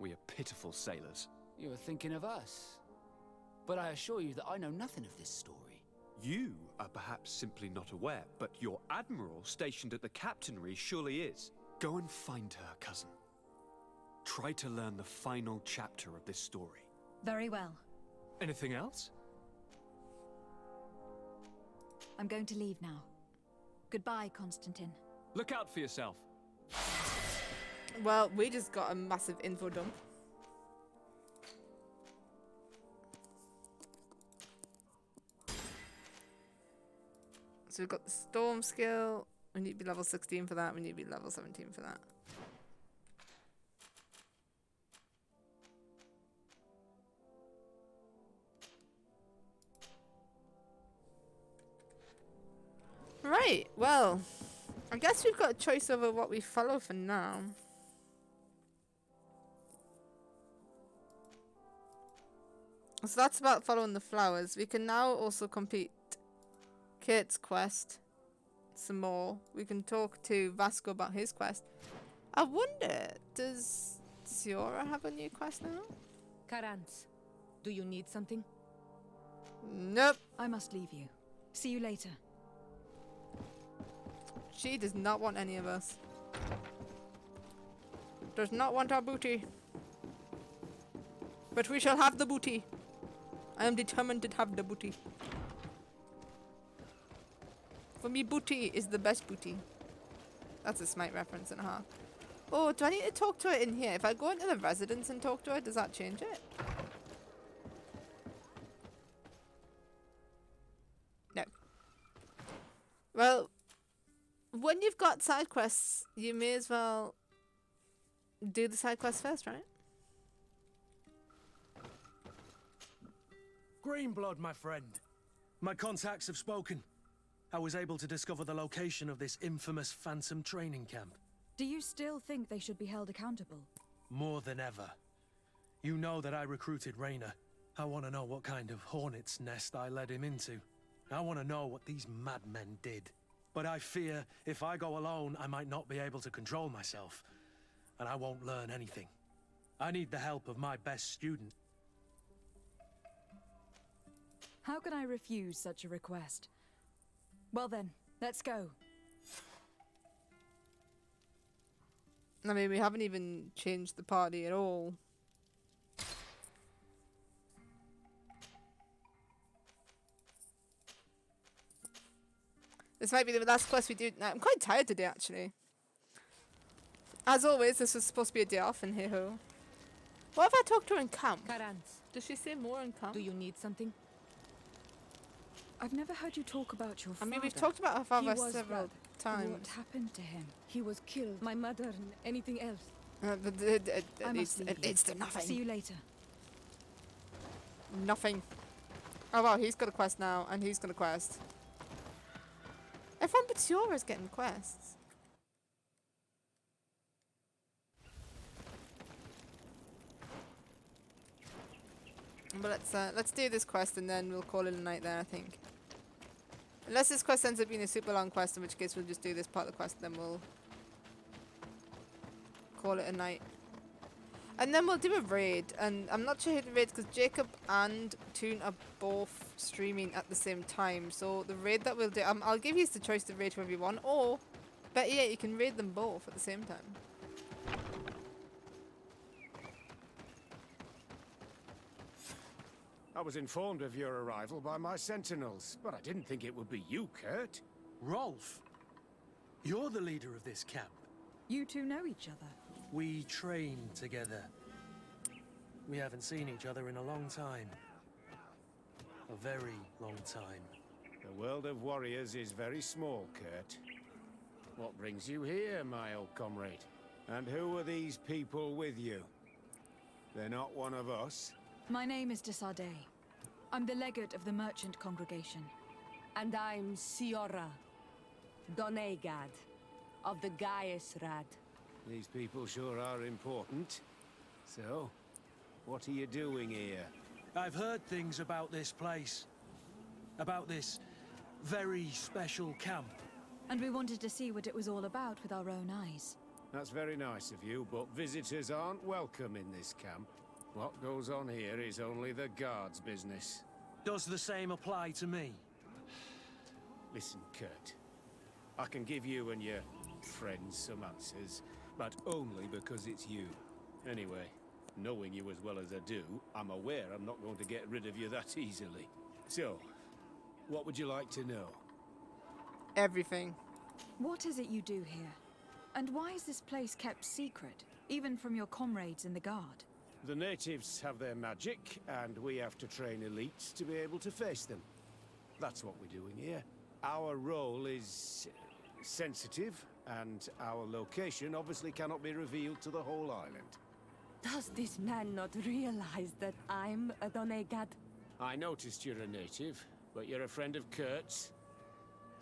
We are pitiful sailors. You were thinking of us. But I assure you that I know nothing of this story. You are perhaps simply not aware, but your admiral stationed at the captainry surely is. Go and find her, cousin. Try to learn the final chapter of this story. Very well. Anything else? I'm going to leave now. Goodbye, Constantine. Look out for yourself. Well, we just got a massive info dump. So we've got the storm skill. We need to be level 16 for that. We need to be level 17 for that. Right, well, I guess we've got a choice over what we follow for now. So that's about following the flowers. We can now also complete Kate's quest some more. We can talk to Vasco about his quest. I wonder, does Ziora have a new quest now? Karans, do you need something? Nope. I must leave you. See you later. She does not want any of us. Does not want our booty. But we shall have the booty. I am determined to have the booty. For me, booty is the best booty. That's a Smite reference and a half. Oh, do I need to talk to her in here? If I go into the residence and talk to her, does that change it? No. Well, when you've got side quests, you may as well do the side quests first, right? Greenblood, my friend. My contacts have spoken. I was able to discover the location of this infamous Phantom training camp. Do you still think they should be held accountable? More than ever. You know that I recruited Raynor. I want to know what kind of hornet's nest I led him into. I want to know what these madmen did. But I fear if I go alone, I might not be able to control myself. And I won't learn anything. I need the help of my best student. How can I refuse such a request? Well then, let's go. I mean, we haven't even changed the party at all. This might be the last quest we do. I'm quite tired today, actually. As always, this was supposed to be a day off, and hey-ho. What if I talk to her in camp? Karans, Does she say more in camp? do you need something? I've never heard you talk about your I father. mean, we've talked about her father He was several what times. happened to him? He was killed. My mother and anything else. I must leave you. It's to nothing. See you later. Nothing. Oh wow, he's got a quest now, and he's got a quest. Everyone but Siora's getting quests. But let's do this quest and then we'll call it a night there, I think. Unless this quest ends up being a super long quest, in which case we'll just do this part of the quest and then we'll call it a night. And then we'll do a raid, and I'm not sure who the raid is because Jacob and Toon are both streaming at the same time. So the raid that we'll do, I'll give you the choice to raid whoever you want, or better yet, you can raid them both at the same time. I was informed of your arrival by my sentinels, but I didn't think it would be you, Kurt. Rolf, you're the leader of this camp. You two know each other. We train together. We haven't seen each other in a long time. A very long time. The world of warriors is very small, Kurt. What brings you here, my old comrade? And who are these people with you? They're not one of us? My name is Desade. I'm the legate of the merchant congregation. And I'm Siora, Donegad, of the Gaesrad. These people sure are important. So, what are you doing here? I've heard things about this place. About this very special camp. And we wanted to see what it was all about with our own eyes. That's very nice of you, but visitors aren't welcome in this camp. What goes on here is only the guards' business. Does the same apply to me? Listen, Kurt. I can give you and your friends some answers, but only because it's you. Anyway, knowing you as well as I do, I'm aware I'm not going to get rid of you that easily. So, what would you like to know? Everything. What is it you do here? And why is this place kept secret, even from your comrades in the guard? The natives have their magic, and we have to train elites to be able to face them. That's what we're doing here. Our role is sensitive, and our location obviously cannot be revealed to the whole island. Does this man not realize that I'm a Donegad? I noticed you're a native, but you're a friend of Kurt's.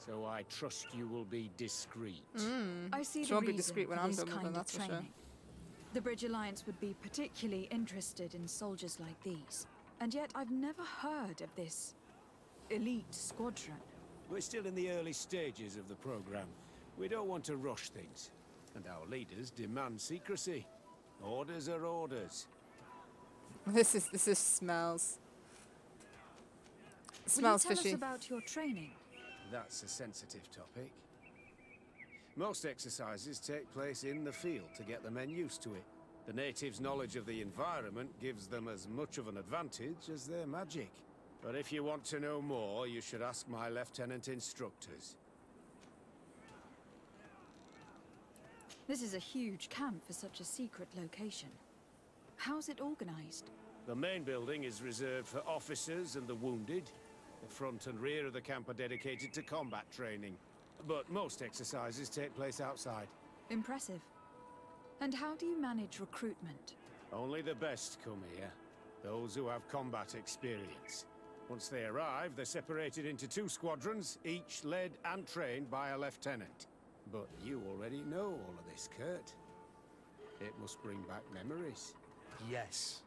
So I trust you will be discreet. I see She the won't be reason discreet when for I'm this done with her, kind of that's for sure. training. The Bridge Alliance would be particularly interested in soldiers like these. And yet I've never heard of this elite squadron. We're still in the early stages of the program. We don't want to rush things. And our leaders demand secrecy. Orders are orders. This smells. Will you Smells tell fishy. us about your training? That's a sensitive topic. Most exercises take place in the field to get the men used to it. The natives' knowledge of the environment gives them as much of an advantage as their magic. But if you want to know more, you should ask my lieutenant instructors. This is a huge camp for such a secret location. How's it organized? The main building is reserved for officers and the wounded. The front and rear of the camp are dedicated to combat training. But most exercises take place outside. Impressive. And how do you manage recruitment? Only the best come here. Those who have combat experience. Once they arrive, they're separated into 2 squadrons, each led and trained by a lieutenant. But you already know all of this, Kurt. It must bring back memories. Yes.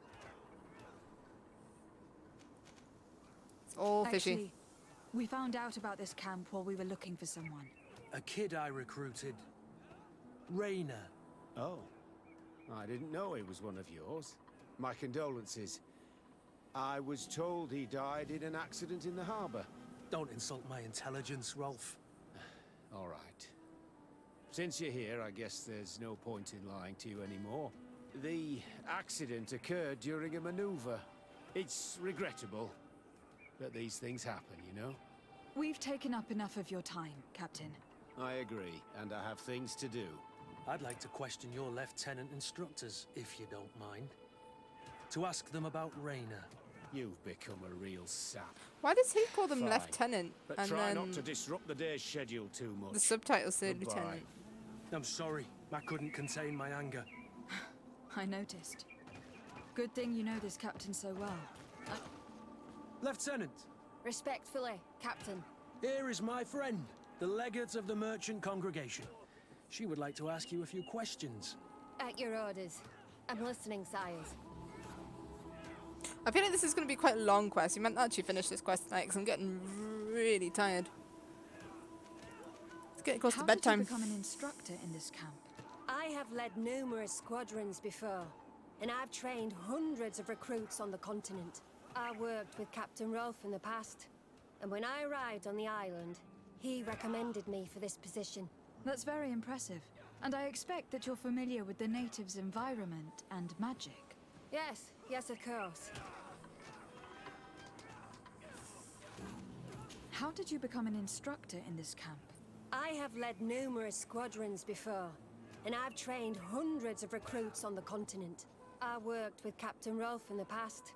It's all fishy. Actually, we found out about this camp while we were looking for someone. A kid I recruited. Rainer. Oh. I didn't know he was one of yours. My condolences. I was told he died in an accident in the harbor. Don't insult my intelligence, Rolf. All right. Since you're here, I guess there's no point in lying to you anymore. The accident occurred during a maneuver. It's regrettable, but these things happen, you know? We've taken up enough of your time, Captain. I agree, and I have things to do. I'd like to question your lieutenant instructors, if you don't mind. To ask them about Rainer. You've become a real sap. Why does he call them Fine. lieutenant? But And try then not to disrupt the day's schedule too much. the subtitles say Goodbye. lieutenant. I'm sorry. I couldn't contain my anger. I noticed. Good thing you know this captain so well. Lieutenant! Respectfully, Captain. Here is my friend, the legate of the merchant congregation. She would like to ask you a few questions. At your orders. I'm listening, sires. I feel like this is going to be quite a long quest. You might actually finish this quest tonight because I'm getting really tired. It's getting close to bedtime. How did you become an instructor in this camp? I have led numerous squadrons before, and I've trained hundreds of recruits on the continent. I worked with Captain Rolf in the past, and when I arrived on the island, he recommended me for this position. That's very impressive. And I expect that you're familiar with the natives' environment and magic. Yes, of course. How did you become an instructor in this camp? I have led numerous squadrons before, and I've trained hundreds of recruits on the continent. I worked with Captain Rolf in the past,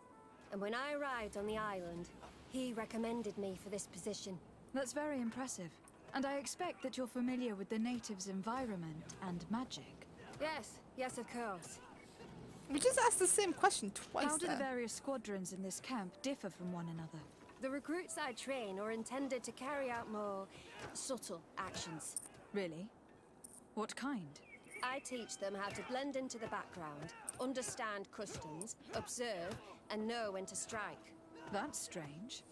and when I arrived on the island, he recommended me for this position. That's very impressive. And I expect that you're familiar with the natives' environment and magic. Yes, of course. We just asked the same question twice. How do the there. various squadrons in this camp differ from one another? The recruits I train are intended to carry out more subtle actions. Really? What kind? I teach them how to blend into the background, understand customs, observe, and know when to strike. That's strange.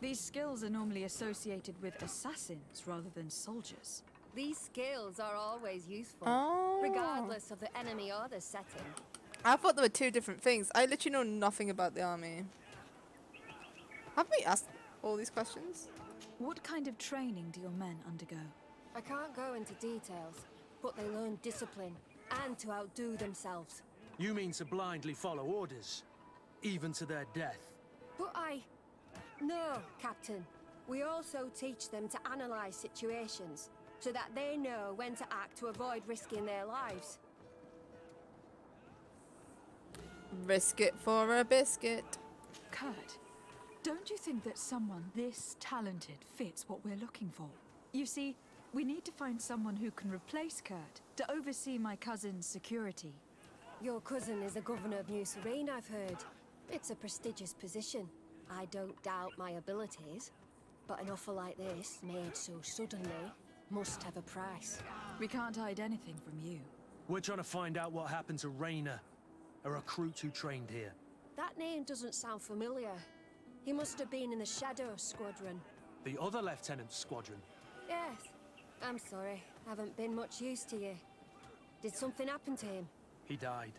These skills are normally associated with assassins rather than soldiers. These skills are always useful, Oh. regardless of the enemy or the setting. I thought there were 2 different things. I literally know nothing about the army. Have we asked all these questions? What kind of training do your men undergo? I can't go into details, but they learn discipline and to outdo themselves. You mean to blindly follow orders, even to their death? But No, Captain. We also teach them to analyze situations, so that they know when to act to avoid risking their lives. Risk it for a biscuit. Kurt, don't you think that someone this talented fits what we're looking for? You see, we need to find someone who can replace Kurt to oversee my cousin's security. Your cousin is the governor of New Serene, I've heard. It's a prestigious position. I don't doubt my abilities. But an offer like this, made so suddenly, must have a price. We can't hide anything from you. We're trying to find out what happened to Rainer, a recruit who trained here. That name doesn't sound familiar. He must have been in the Shadow Squadron. The other lieutenant's squadron. Yes. I'm sorry. Haven't been much use to you. Did something happen to him? He died.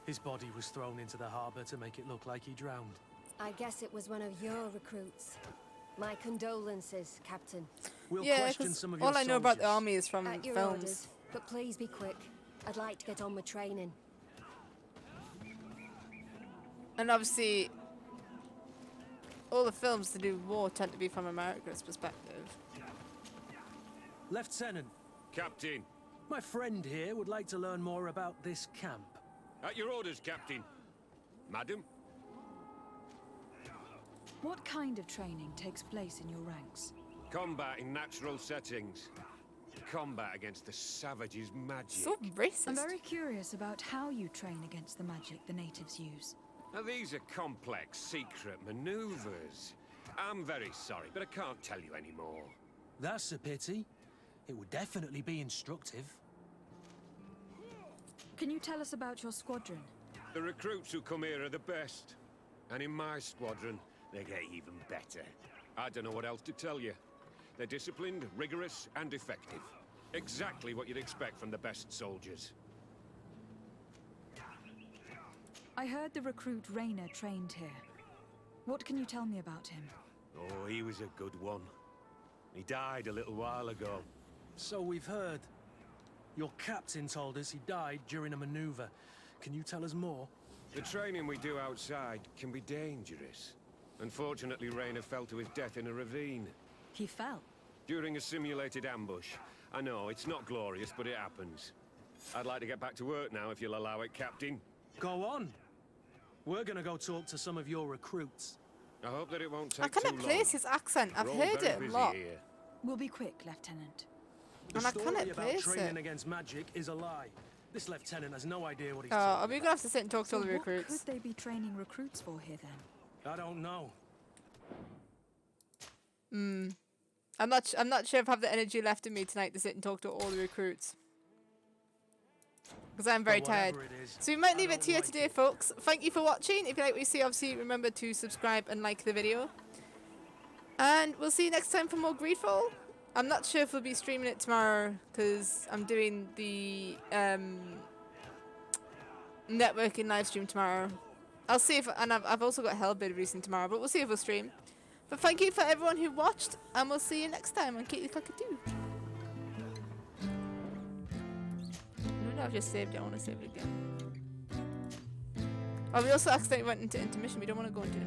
His body was thrown into the harbor to make it look like he drowned. I guess it was one of your recruits. My condolences, Captain. We'll Yeah, question 'cause some of your all I know about the soldiers. army is from At your films. orders, but please be quick. I'd like to get on with training. And obviously, all the films to do with war tend to be from America's perspective. Lieutenant. Captain. My friend here would like to learn more about this camp. At your orders, Captain. Madam? What kind of training takes place in your ranks? Combat in natural settings. Combat against the savages' magic. So racist. I'm very curious about how you train against the magic the natives use. Now, these are complex, secret maneuvers. I'm very sorry, but I can't tell you anymore. That's a pity. It would definitely be instructive. Can you tell us about your squadron? The recruits who come here are the best. And in my squadron, they get even better. I don't know what else to tell you. They're disciplined, rigorous, and effective. Exactly what you'd expect from the best soldiers. I heard the recruit Rainer trained here. What can you tell me about him? Oh, he was a good one. He died a little while ago. So we've heard. Your captain told us he died during a maneuver. Can you tell us more? The training we do outside can be dangerous. Unfortunately, Rainer fell to his death in a ravine. He fell? During a simulated ambush. I know, it's not glorious, but it happens. I'd like to get back to work now, if you'll allow it, Captain. Go on. We're gonna go talk to some of your recruits. I hope that it won't take I too long. cannot place his accent. I've We're all heard very it a busy lot. here. We'll be quick, Lieutenant. The And I story cannot about place training it. against magic is a lie. This lieutenant has no idea what he's Oh, talking are we gonna have to sit and talk to all the What recruits? could they be training recruits for here then? about. I don't know. I'm not sure if I have the energy left in me tonight to sit and talk to all the recruits. Because I'm very But tired. whatever it is, So we might I leave it don't here like today, folks. Thank you for watching. If you like what you see, obviously remember to subscribe and like the video. And we'll see you next time for more Greedfall. I'm not sure if we'll be streaming it tomorrow because I'm doing the networking live stream tomorrow. I'll see if, and I've also got Hellbid releasing tomorrow, but we'll see if we'll stream. But thank you for everyone who watched, and we'll see you next time on KittyTheCockatoo. No, I've just saved it. I want to save it again. Oh, we also accidentally went into intermission. We don't want to go into intermission.